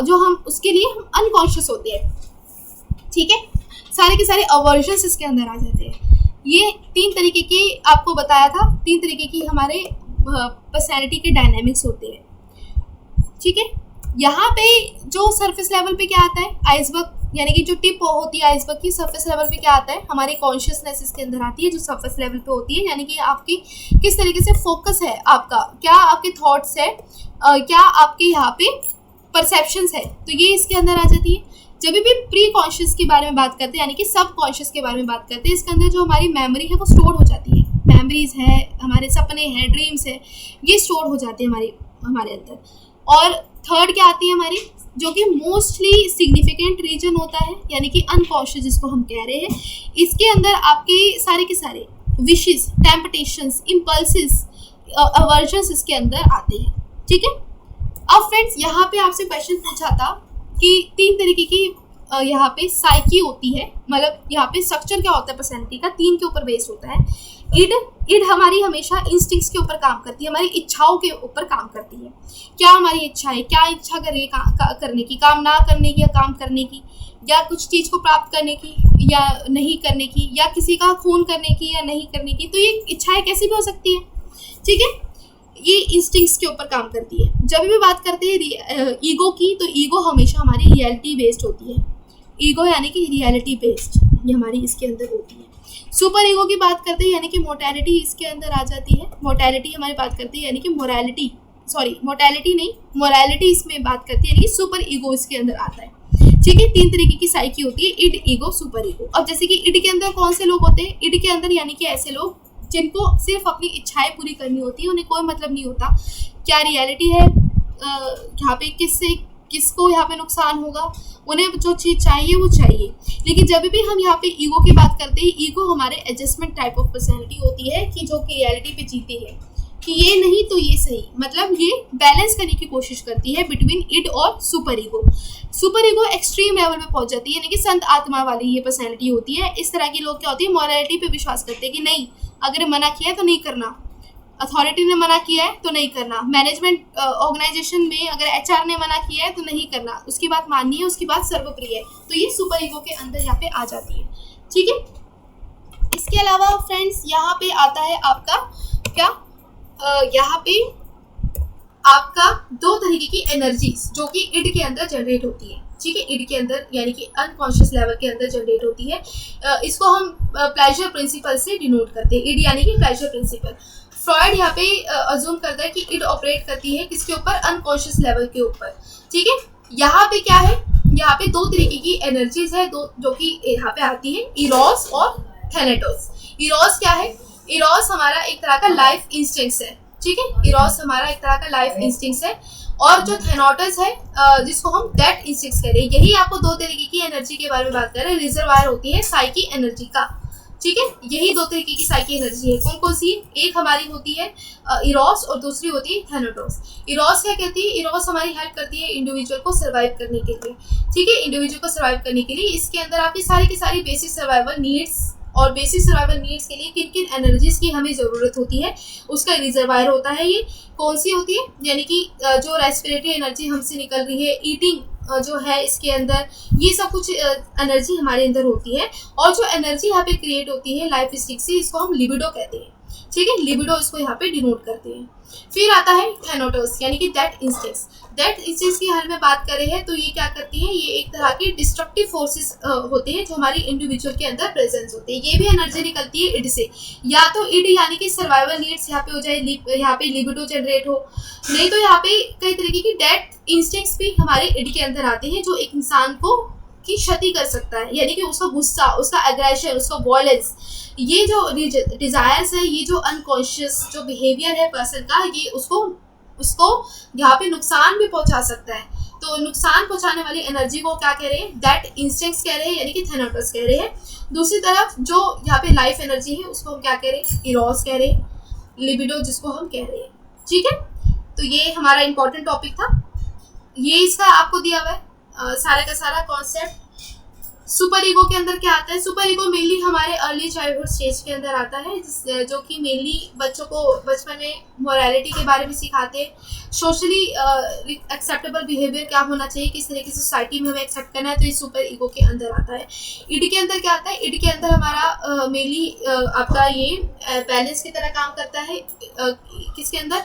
जो हम उसके लिए हम अनकॉन्शियस होते हैं, ठीक है। सारे के सारे अवर्जन्स इसके अंदर आ जाते हैं। ये 3 तरीके की आपको बताया था, 3 तरीके की हमारे पर्सनैलिटी के डायनामिक्स होते हैं, ठीक है। यहाँ पे जो सरफेस लेवल पे क्या आता है, आइसबर्ग, यानी कि जो टिप होती है आइसबर्ग की, सरफेस लेवल पे क्या आता है, हमारी कॉन्शियसनेस इसके अंदर आती है, जो सरफेस लेवल पे होती है, यानी कि आपकी किस तरीके से फोकस है आपका, क्या आपके थॉट्स है, क्या आपके यहाँ पे परसेप्शंस है, तो ये इसके अंदर आ जाती है। जब भी प्री कॉन्शियस के बारे में बात करते हैं, यानी कि सब कॉन्शियस के बारे में बात करते हैं, इसके अंदर जो हमारी मेमोरी है वो स्टोर हो जाती है, मेमोरीज है, हमारे सपने हैं, ड्रीम्स है, ये स्टोर हो जाते हैं हमारे अंदर। और थर्ड क्या आती है हमारी, जो कि मोस्टली सिग्निफिकेंट रीजन होता है, यानी कि अनकॉन्शियस जिसको हम कह रहे हैं, इसके अंदर आपके सारे के सारे विशेस, टेम्पटेशंस, इम्पल्सिस, अवर्जन्स इसके अंदर आते हैं, ठीक है। अब फ्रेंड्स, यहाँ पे आपसे क्वेश्चन पूछा था कि 3 तरीके की यहाँ पे साइकी होती है, मतलब यहाँ पे स्ट्रक्चर क्या होता है पर्सनैलिटी का, 3 के ऊपर बेस्ड होता है। इड हमारी हमेशा इंस्टिंक्ट्स के ऊपर काम करती है, हमारी इच्छाओं के ऊपर काम करती है। क्या हमारी इच्छा है, क्या इच्छा करें करने की, काम ना करने की या काम करने की, या कुछ चीज़ को प्राप्त करने की या नहीं करने की, या किसी का खून करने की या नहीं करने की, तो ये इच्छाएं कैसी भी हो सकती है, ठीक है। ये इंस्टिंक्ट्स के ऊपर काम करती है। जब भी बात करते हैं ईगो की, तो ईगो हमेशा हमारी रियलिटी बेस्ड होती है, ईगो यानी कि रियलिटी बेस्ड, ये हमारी इसके अंदर होती है। सुपर ईगो की बात करते हैं, यानी कि मोर्टैलिटी इसके अंदर आ जाती है। मोर्टैलिटी हमारी बात करती है, यानी कि मोरालिटी इसमें बात करती है, यानी कि सुपर ईगो इसके अंदर आता है, ठीक है। 3 तरीके की साइकी होती है, इड, ईगो, सुपर ईगो। अब जैसे कि इड के अंदर कौन से लोग होते हैं, इड के अंदर यानी कि ऐसे लोग जिनको सिर्फ अपनी इच्छाएं पूरी करनी होती है, उन्हें कोई मतलब नहीं होता क्या रियलिटी है, यहाँ पे किसको यहाँ पे नुकसान होगा, उन्हें जो चीज़ चाहिए वो चाहिए। लेकिन जब भी हम यहाँ पे ईगो की बात करते हैं, ईगो हमारे एडजस्टमेंट टाइप ऑफ पर्सनैलिटी होती है, कि जो कि रियलिटी पे जीती है, कि ये नहीं तो ये सही, मतलब ये बैलेंस करने की कोशिश करती है बिटवीन इड और super ego. Super ego extreme level पे पहुंच जाती है, यानी कि संत आत्मा वाली ये पर्सनैलिटी होती है। इस तरह के लोग क्या होती है, मॉरलिटी पे विश्वास करते हैं कि नहीं, अगर मना किया है तो नहीं करना, अथॉरिटी ने मना किया है तो नहीं करना, मैनेजमेंट ऑर्गेनाइजेशन में अगर एचआर ने मना किया है तो नहीं करना, उसकी बात माननी है, उसकी बात सर्वप्रिय है। तो ये सुपर ईगो के अंदर यहाँ पे आ जाती है, ठीक है। इसके अलावा फ्रेंड्स, यहाँ पे आता है आपका क्या, यहाँ पे आपका 2 तरीके की एनर्जीज जो कि इड के अंदर जनरेट होती है, ठीक है। इड के अंदर यानी कि अनकॉन्शियस लेवल के अंदर जनरेट होती है। इसको हम प्लेजर प्रिंसिपल से डिनोट करते हैं, इड यानी कि प्लेजर प्रिंसिपल। फ्रॉयड यहाँ पे अज्यूम करता है कि इड ऑपरेट करती है किसके ऊपर, अनकॉन्शियस लेवल के ऊपर, ठीक है। यहाँ पे क्या है, यहाँ पे 2 तरीके की एनर्जीज है, जो कि यहाँ पे आती है, इरोस और थैनेटोस। इरोस क्या है, इरोस हमारा एक तरह का लाइफ इंस्टिंक्ट्स है, ठीक है। इरोस हमारा एक तरह का लाइफ इंस्टिंक्ट्स है, और जो थैनेटोस है जिसको हम डेथ इंस्टिंक्ट्स कह रहे हैं। यही आपको 2 तरीके की एनर्जी के बारे में बात कर रहे हैं, रिजर्वायर होती है साइकी एनर्जी का, ठीक है। यही 2 तरीके की साइकी एनर्जी है। कौन कौन सी, एक हमारी होती है इरोस और दूसरी होती है थैनेटोस। इरोस क्या कहती है, इरोस हमारी हेल्प करती है इंडिविजुअल को सर्वाइव करने के लिए, ठीक है। इंडिविजुअल को सर्वाइव करने के लिए इसके अंदर आपकी सारी की सारी बेसिक सर्वाइवल नीड्स, और बेसिक सर्वाइवल नीड्स के लिए किन किन एनर्जीज की हमें ज़रूरत होती है, उसका रिजर्वायर होता है। ये कौन सी होती है, यानी कि जो रेस्पिरेटरी एनर्जी हमसे निकल रही है, ईटिंग जो है इसके अंदर, ये सब कुछ एनर्जी हमारे अंदर होती है। और जो एनर्जी यहाँ पे क्रिएट होती है लाइफ स्टिक से, इसको हम लिबिडो कहते हैं, ठीक है। लिबिडो इसको यहाँ पे डिनोट करते हैं। फिर आता है थैनेटोस, यानी कि डेथ इंस्टिंक्ट्स। डेथ इंस्टिंक्ट्स की हाल में बात कर रहे हैं, तो ये क्या करती है, ये एक तरह के डिस्ट्रक्टिव फोर्सेस होते हैं जो हमारी इंडिविजुअल के अंदर प्रेजेंस होते हैं। ये भी एनर्जी निकलती है इड से, या तो इड यानी कि सर्वाइवल नीड्स यहाँ पे हो जाए, यहाँ पे लिबिडो जनरेट हो, नहीं तो यहाँ पे कई तरीके की डेथ इंस्टिंक्ट्स भी हमारे इड के अंदर आते हैं, जो एक इंसान को की क्षति कर सकता है, यानी कि उसका गुस्सा, उसका एग्रेशन, उसका वॉयलेंस, ये जो डिजायर्स है, ये जो अनकॉन्शियस जो बिहेवियर है पर्सन का, ये उसको यहाँ पे नुकसान भी पहुंचा सकता है। तो नुकसान पहुंचाने वाली एनर्जी को क्या कह रहे हैं, दैट इंस्टिंक्ट्स कह रहे हैं, यानी कि थैनाटोस कह रहे हैं। दूसरी तरफ जो यहाँ पे लाइफ एनर्जी है उसको हम क्या कह रहे हैं, इरोस कह रहे हैं, लिबिडो जिसको हम कह रहे हैं। ठीक है, तो ये हमारा इंपॉर्टेंट टॉपिक था, ये इसका आपको दिया हुआ है सारा का सारा कॉन्सेप्ट। सुपर ईगो के अंदर क्या आता है, सुपर ईगो मेनली हमारे अर्ली चाइल्डहुड स्टेज के अंदर आता है, जो कि मेनली बच्चों को बचपन में मोरालिटी के बारे में सिखाते हैं, सोशली एक्सेप्टेबल बिहेवियर क्या होना चाहिए, किस तरह की सोसाइटी में हमें एक्सेप्ट करना है, तो ये सुपर ईगो के अंदर आता है। इड के अंदर क्या आता है, इड के अंदर हमारा मेनली आपका ये बैलेंस की तरह काम करता है, किसके अंदर,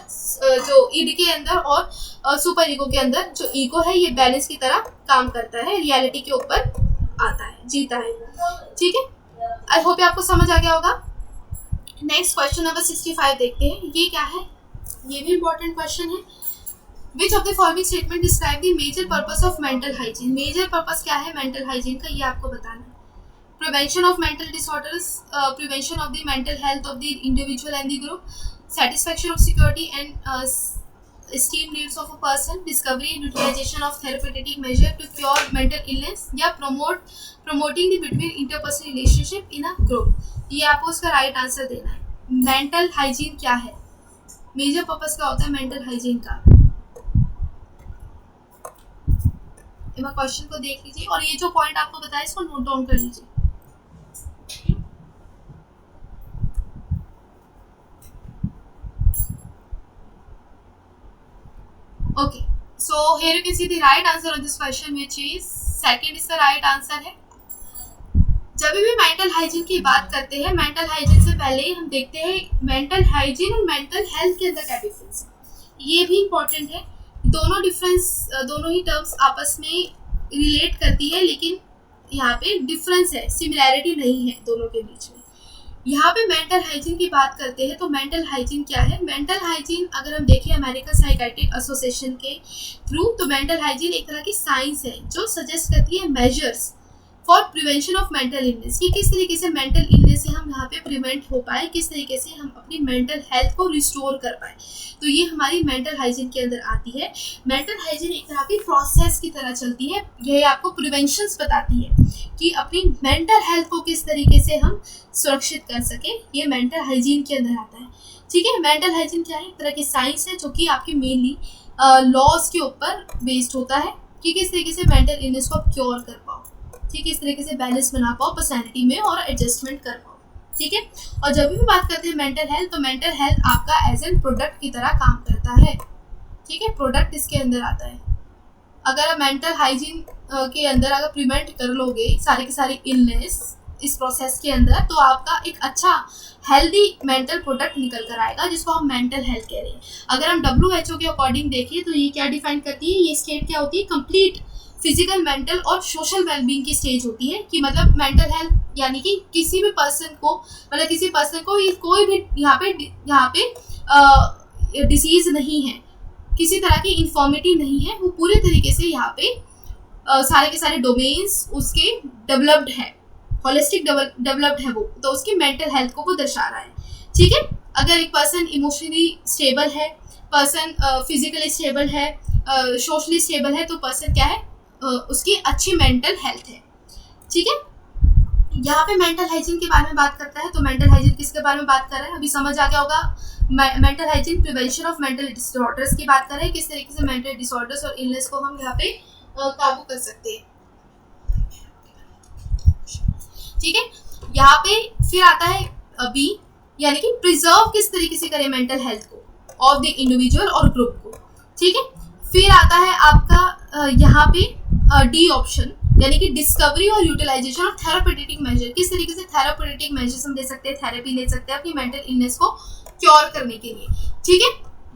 जो इड के अंदर और सुपर ईगो के अंदर जो ईगो है ये बैलेंस की तरह काम करता है, रियलिटी के ऊपर आता है, जीता है। ठीक है, आई होप आपको समझ आ गया होगा। नेक्स्ट क्वेश्चन नंबर 65 देखते हैं, ये क्या है, ये भी इंपॉर्टेंट क्वेश्चन है। Which of the following statement describe the major purpose of mental hygiene, major purpose क्या है मेंटल हाइजीन का, ये आपको बताना है। Prevention of mental disorders, prevention of the mental health of the individual and the group, satisfaction of security and esteem needs of a person, discovery and utilization of therapeutic measure to cure mental illness, या promoting the between interpersonal relationship in a group। ये आपको उसका राइट आंसर देना है। मेंटल हाइजीन क्या है, मेजर पर्पस क्या होता है मेंटल हाइजीन का, क्वेश्चन को देख लीजिए और ये जो पॉइंट आपको बताया इसको नोट डाउन कर लीजिए। Okay, so here you can see the right answer of this question, which is second is the right answer है। जब भी मेंटल हाइजीन की बात करते हैं, मेंटल हाइजीन से पहले हम देखते हैं मेंटल हाइजीन और मेंटल हेल्थ के अंदर क्या डिफरेंस है, ये भी इम्पोर्टेंट है। दोनों ही टर्म्स आपस में रिलेट करती है, लेकिन यहाँ पे डिफरेंस है, सिमिलैरिटी नहीं है दोनों के बीच में। यहाँ पे मेंटल हाइजीन की बात करते हैं तो मेंटल हाइजीन क्या है, मेंटल हाइजीन अगर हम देखें अमेरिकन साइकियाट्रिक एसोसिएशन के थ्रू, तो मेंटल हाइजीन एक तरह की साइंस है जो सजेस्ट करती है measures for prevention of mental illness, कि किस तरीके से मेंटल इलनेस से हम यहाँ पे प्रिवेंट हो पाए, किस तरीके से हम अपनी मेंटल हेल्थ को रिस्टोर कर पाए, तो ये हमारी मेंटल हाइजीन के अंदर आती है। मेंटल हाइजीन एक तरह की प्रोसेस की तरह चलती है, यह आपको प्रिवेंशंस बताती है कि अपनी मेंटल हेल्थ को किस तरीके से हम सुरक्षित कर सकें, ये मेंटल हाइजीन के अंदर आता है। ठीक है, मेंटल हाइजीन क्या है, एक तरह की साइंस है जो कि आपकी मेनली लॉज के ऊपर बेस्ड होता है कि किस तरीके से मेंटल इलनेस को आप क्योर कर पाओ, ठीक है, इस तरीके से बैलेंस बना पाओ पर्सनैलिटी में और एडजस्टमेंट कर पाओ। ठीक है, और जब भी बात करते हैं मेंटल हेल्थ, तो मेंटल हेल्थ आपका एज एन प्रोडक्ट की तरह काम करता है। ठीक है, प्रोडक्ट इसके अंदर आता है। अगर आप मेंटल हाइजीन के अंदर अगर प्रिवेंट कर लोगे सारी की सारी इलनेस इस प्रोसेस के अंदर, तो आपका एक अच्छा हेल्दी मेंटल प्रोडक्ट निकल कर आएगा, जिसको हम मेंटल हेल्थ कह रहे हैं। अगर हम WHO के अकॉर्डिंग देखिए तो ये क्या डिफाइन करती है, ये स्टेट क्या होती है, कंप्लीट फिजिकल, मेंटल और सोशल वेलबींग की स्टेज होती है। कि मतलब मेंटल हेल्थ यानी कि किसी भी पर्सन को, मतलब किसी पर्सन को ये कोई भी यहाँ पे डिसीज नहीं है, किसी तरह की इन्फॉर्मिटी नहीं है, वो पूरे तरीके से यहाँ पे सारे के सारे डोमेन्स उसके डेवलप्ड है, होलिस्टिक डेवलप्ड है वो, तो उसकी मेंटल हेल्थ को वो दर्शा रहा है। ठीक है, अगर एक पर्सन इमोशनली स्टेबल है, पर्सन फिजिकली स्टेबल है, सोशली स्टेबल है, तो पर्सन क्या है, उसकी अच्छी मेंटल हेल्थ है। ठीक है, यहाँ पे मेंटल हाइजीन के बारे में बात करता है, तो मेंटल हाइजीन किसके बारे में बात कर रहे हैं, अभी समझ आ गया होगा। Mental hygiene prevention of mental disorders की बात कर रहे हैं, किस तरीके से मेंटल डिसऑर्डर्स और इलनेस को हम यहाँ पे काबू कर सकते हैं। ठीक है, यहाँ पे फिर आता है बी, यानी कि प्रिजर्व किस तरीके से करें मेंटल हेल्थ को ऑफ द इंडिविजुअल और ग्रुप को। ठीक है, फिर आता है आपका यहाँ पे डी ऑप्शन, यानी कि डिस्कवरी और यूटिलाइजेशन ऑफ थेरापेटिक मेजर, किस तरीके से थेरापेटिक मेजर्स हम ले सकते हैं, थेरेपी ले सकते हैं अपनी मेंटल इलनेस को क्योर करने के लिए। ठीक है,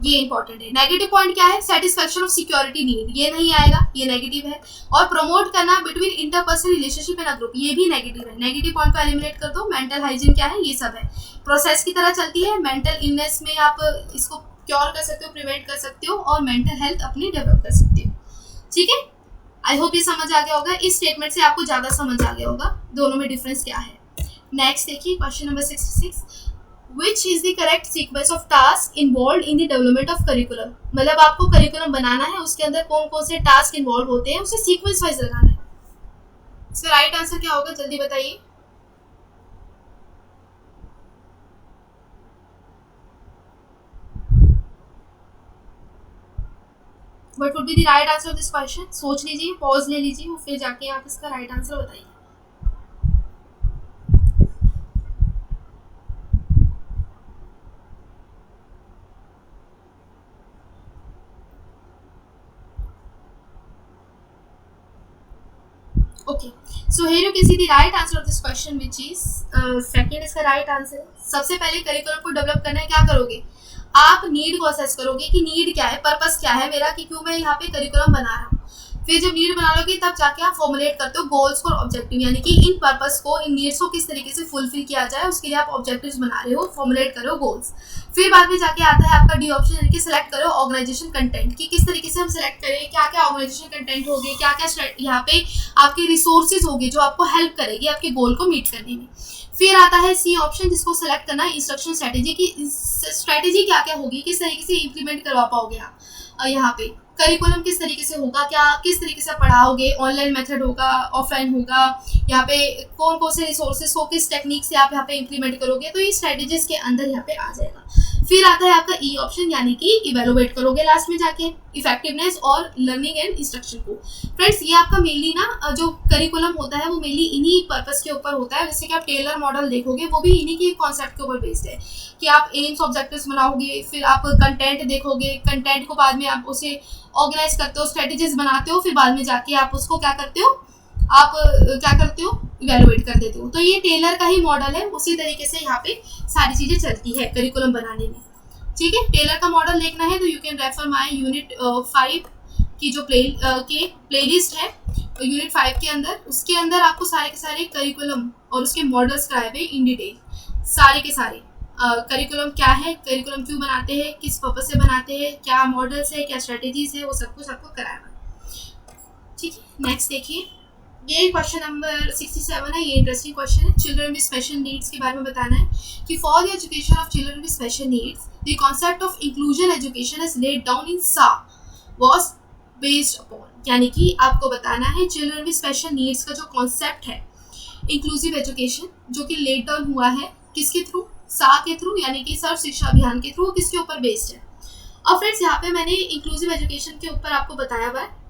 ये इंपॉर्टेंट है। नेगेटिव पॉइंट क्या है, सेटिस्फैक्शन ऑफ सिक्योरिटी नीड, ये नहीं आएगा, ये नेगेटिव है। और प्रमोट करना between interpersonal relationship in a group, ये भी नेगेटिव है। नेगेटिव पॉइंट को एलिमिनेट कर दो। मेंटल हाइजीन क्या है, ये सब है, प्रोसेस की तरह चलती है। मेंटल इलनेस में आप इसको क्योर कर सकते हो, प्रिवेंट कर सकते हो और मेंटल हेल्थ अपनी डेवलप कर सकते हो। ठीक है, आई होप ये समझ आ गया होगा, इस स्टेटमेंट से आपको ज़्यादा समझ आ गया होगा दोनों में डिफरेंस क्या है। नेक्स्ट देखिए question number 66, which is the correct sequence of task involve in the development of curriculum. मतलब आपको करिकुलम बनाना है, उसके अंदर कौन कौन से टास्क इन्वॉल्व होते हैं, उसे सीक्वेंस वाइज लगाना है। इसका राइट आंसर क्या होगा, जल्दी बताइए। What would be the right answer of this question? सोच लीजिए, पॉज ले लीजिए और फिर जाके आप इसका राइट आंसर बताइए। Okay, so here you can see the right answer of this question, which is second इसका right answer। सबसे पहले करिकुलम को डेवलप करना है, क्या करोगे आप, नीड को असेस करोगे कि नीड क्या है, पर्पस क्या है मेरा, कि क्यों मैं यहाँ पे करिकुलम बना रहा हूँ। फिर जब नीड बना लोगे तब जाके आप फॉर्मुलेट करते हो गोल्स और ऑब्जेक्टिव, यानी कि इन पर्पस को, इन नीड्स को किस तरीके से फुलफिल किया जाए, उसके लिए आप ऑब्जेक्टिव्स बना रहे हो, फॉर्मुलेट करो गोल्स। फिर बाद में जाके आता है आपका डी ऑप्शन, यानी कि सिलेक्ट करो ऑर्गेनाइजेशन कंटेंट, कि किस तरीके से हम सिलेक्ट करें, क्या क्या ऑर्गेनाइजेशन कंटेंट होगी, क्या क्या यहाँ पे आपके रिसोर्सेज होंगे जो आपको हेल्प करेगी आपके गोल को मीट करने में। फिर आता है सी ऑप्शन, जिसको सेलेक्ट करना है इंस्ट्रक्शन स्ट्रेटेजी, की स्ट्रेटेजी क्या क्या होगी, किस तरीके से इंप्लीमेंट करवा पाओगे आप यहाँ पे, करिकुलम किस तरीके से होगा, क्या किस तरीके से पढ़ाओगे, ऑनलाइन मेथड होगा, ऑफलाइन होगा, यहाँ पे कौन कौन से रिसोर्सेज को किस टेक्निक से आप यहाँ पे इंप्लीमेंट करोगे, तो ये स्ट्रेटेजीज के अंदर यहाँ पे आ जाएगा। फिर आता है आपका ई ऑप्शन, यानी कि इवेलुएट करोगे लास्ट में जाके इफेक्टिवनेस और लर्निंग एंड इंस्ट्रक्शन को। फ्रेंड्स ये आपका मेनली ना जो करिकुलम होता है वो मेनली इन्हीं पर्पस के ऊपर होता है। जैसे कि आप टेलर मॉडल देखोगे वो भी इन्हीं के कॉन्सेप्ट के ऊपर बेस्ड है, कि आप एम्स ऑब्जेक्टिव्स बनाओगे, फिर आप कंटेंट देखोगे, कंटेंट को बाद में आप उसे ऑर्गेनाइज करते हो, स्ट्रेटेजीज बनाते हो, फिर बाद में जाके आप उसको क्या करते हो, आप क्या करते हो, इवेलुएट कर देते हो। तो ये टेलर का ही मॉडल है, उसी तरीके से यहाँ पे सारी चीज़ें चलती है करिकुलम बनाने में। ठीक है, टेलर का मॉडल देखना है तो you can refer my unit 5 की जो प्लेलिस्ट है, यूनिट 5 के अंदर, उसके अंदर आपको सारे के सारे करिकुलम और उसके मॉडल्स कराए हुए इन डिटेल, सारे के सारे करिकुलम क्या है, करिकुलम क्यों बनाते हैं, किस पर्पज से बनाते हैं, क्या मॉडल्स है, क्या स्ट्रेटेजीज है, वो सब कुछ आपको कराया हुआ। ठीक है, नेक्स्ट देखिए, ये क्वेश्चन नंबर 67 है, ये इंटरेस्टिंग क्वेश्चन है। चिल्ड्रन विद स्पेशल नीड्स के बारे में बताना है कि for the education of children with special needs the concept of inclusion education is laid down in सा वाज बेस्ड अपॉन, यानी कि आपको बताना है चिल्ड्रन विद स्पेशल नीड्स का जो कॉन्सेप्ट है इंक्लूसिव एजुकेशन, जो कि लेड डाउन हुआ है किसके थ्रू, सा के थ्रू, यानी कि सर्व शिक्षा अभियान के थ्रू, किसके ऊपर बेस्ड है। और फ्रेंड्स यहाँ पे मैंने इंक्लूसिव एजुकेशन के ऊपर आपको बताया हुआ है,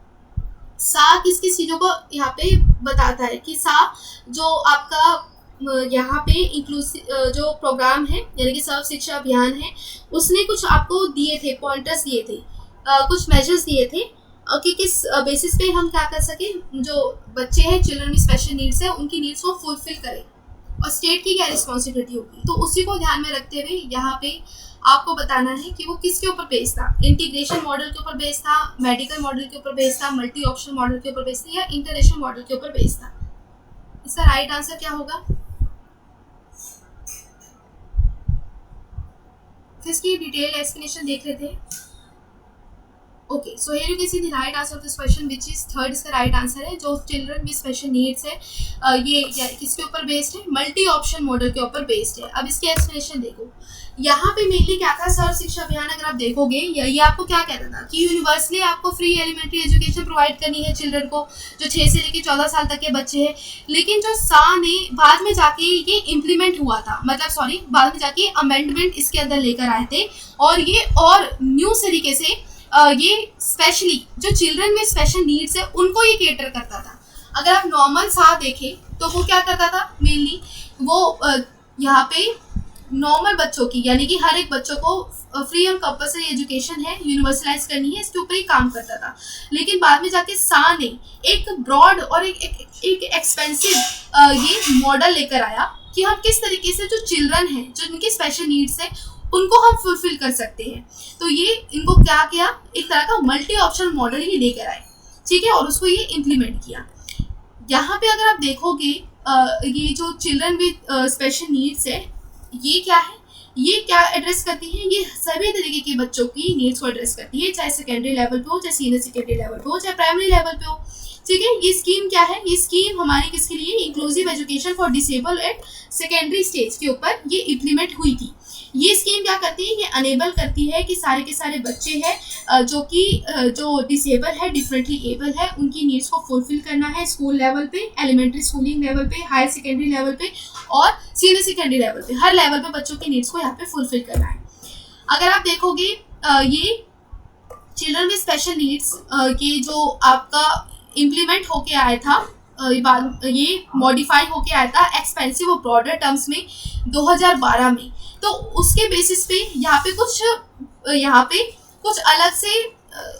सा किस किस चीज़ों को यहाँ पे बताता है, कि सा जो आपका यहाँ पे इंक्लूसिव जो प्रोग्राम है, यानी कि सर्व शिक्षा अभियान है, उसने कुछ आपको दिए थे, पॉइंटर्स दिए थे, कुछ मेजर्स दिए थे कि किस बेसिस पे हम क्या कर सके, जो बच्चे हैं चिल्ड्रन विद स्पेशल नीड्स है उनकी नीड्स को फुलफिल करें, और स्टेट की क्या रिस्पॉन्सिबिलिटी होगी। तो उसी को ध्यान में रखते हुए यहाँ पे आपको बताना है कि वो किसके ऊपर बेस्ड था, इंटीग्रेशन मॉडल के ऊपर बेस्ड था, मेडिकल मॉडल के ऊपर बेस्ड था, मल्टी ऑप्शन मॉडल के ऊपर बेस्ड था, या इंटरनेशनल मॉडल के ऊपर बेस्ड था। इसका राइट आंसर क्या होगा? इसकी डिटेल एक्सप्लेनेशन देख लेते हैं। Okay, so here you can see the right answer of this question which is third, इसका राइट आंसर है। जो चिल्ड्रन विद स्पेशल नीड्स है ये किसके ऊपर बेस्ड है, मल्टी ऑप्शन मॉडल के ऊपर बेस्ड है। अब इसकी एक्सप्लेनेशन देखो, यहाँ पे मेनली क्या था, सर्व शिक्षा अभियान अगर आप देखोगे ये आपको क्या कहता था कि यूनिवर्सली आपको फ्री एलिमेंट्री एजुकेशन प्रोवाइड करनी है चिल्ड्रन को, जो 6 से लेकर 14 साल तक के बच्चे हैं। लेकिन जो सा ने बाद में जाके ये इम्प्लीमेंट हुआ था, मतलब सॉरी बाद में जाके अमेंडमेंट इसके अंदर लेकर आए थे, और ये और न्यू तरीके से ये स्पेशली जो चिल्ड्रन में स्पेशल नीड्स है उनको ये केटर करता था। अगर आप नॉर्मल सा देखें तो वो क्या करता था, मेनली वो यहाँ पे नॉर्मल बच्चों की, यानी कि हर एक बच्चों को फ्री और कंपल्सरी एजुकेशन है, यूनिवर्सलाइज करनी है, इसके ऊपर ही काम करता था। लेकिन बाद में जाके सा ने एक ब्रॉड और एक एक्सपेंसिव ये मॉडल लेकर आया कि हम किस तरीके से जो चिल्ड्रन हैं, जो इनकी स्पेशल नीड्स है, उनको हम फुलफिल कर सकते हैं। तो ये इनको क्या किया, एक तरह का मल्टी ऑप्शन मॉडल ही लेकर आए, ठीक है, और उसको ये इम्प्लीमेंट किया। यहाँ पे अगर आप देखोगे ये जो चिल्ड्रन विद स्पेशल नीड्स है, ये क्या है, ये क्या एड्रेस करती है, ये सभी तरीके के बच्चों की नीड्स को एड्रेस करती है, चाहे सेकेंडरी लेवल पे हो, चाहे सीनियर सेकेंडरी लेवल पे हो, चाहे प्राइमरी लेवल पे हो। ठीक है, ये स्कीम क्या है, ये स्कीम हमारी किसके लिए, inclusive education for disable at secondary stage के ऊपर ये इम्प्लीमेंट हुई थी। ये स्कीम क्या करती है, ये अनेबल करती है कि सारे के सारे बच्चे हैं जो डिसेबल है, डिफरेंटली एबल है, उनकी नीड्स को फुलफिल करना है स्कूल लेवल पे, एलिमेंट्री स्कूलिंग लेवल पे, हायर सेकेंडरी लेवल पे और सीनियर सेकेंडरी लेवल पे, हर लेवल पे बच्चों की नीड्स को यहाँ पे फुलफिल करना है। अगर आप देखोगे ये चिल्ड्रन विद स्पेशल नीड्स ये जो आपका इम्प्लीमेंट होके आया था, ये मॉडिफाई होके आया था एक्सपेंसिव और ब्रॉडर टर्म्स में 2012 में। तो उसके बेसिस पे यहाँ पे कुछ अलग से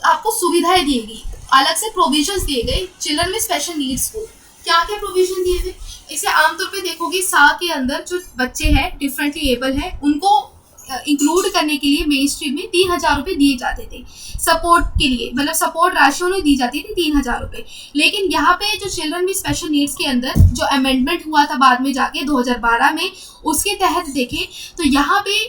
आपको सुविधाएं दी गई, अलग से प्रोविजंस दिए गए चिल्ड्रन विद स्पेशल नीड्स को। क्या क्या प्रोविजन दिए गए, इसे आमतौर पे देखोगे सा के अंदर जो बच्चे हैं डिफरेंटली एबल है उनको इंक्लूड करने के लिए मेन स्ट्रीम में 3,000 रुपये दिए जाते थे सपोर्ट के लिए, मतलब सपोर्ट राशि उन्हें दी जाती थी 3,000 रुपये। लेकिन यहाँ पे जो चिल्ड्रन विद स्पेशल नीड्स के अंदर जो अमेंडमेंट हुआ था बाद में जाके 2012 में, उसके तहत देखें तो यहाँ पे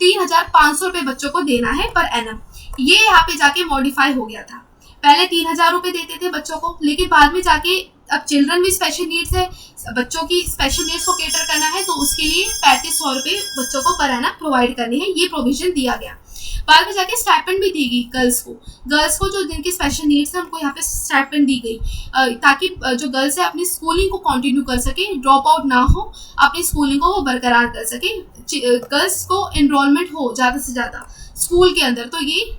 3,500 रुपये बच्चों को देना है पर एनम। ये यहाँ पे जाके मॉडिफाई हो गया था, पहले 3,000 रुपये देते थे बच्चों को, लेकिन बाद में जाके अब चिल्ड्रन विद स्पेशल नीड्स है, बच्चों की स्पेशल नीड्स को केटर करना है, तो उसके लिए 3,500 रुपये बच्चों को पर एनम प्रोवाइड करने हैं, ये प्रोविजन दिया गया। बाद में जाके स्टाइपेंड भी दी गई गर्ल्स को जो जिनकी स्पेशल नीड्स है उनको यहाँ पे स्टाइपेंड दी गई ताकि जो गर्ल्स है अपनी स्कूलिंग को कंटिन्यू कर सके, ड्रॉप आउट ना हो, अपनी स्कूलिंग को वो बरकरार कर सके, गर्ल्स को एनरोलमेंट हो ज़्यादा से ज़्यादा स्कूल के अंदर, तो ये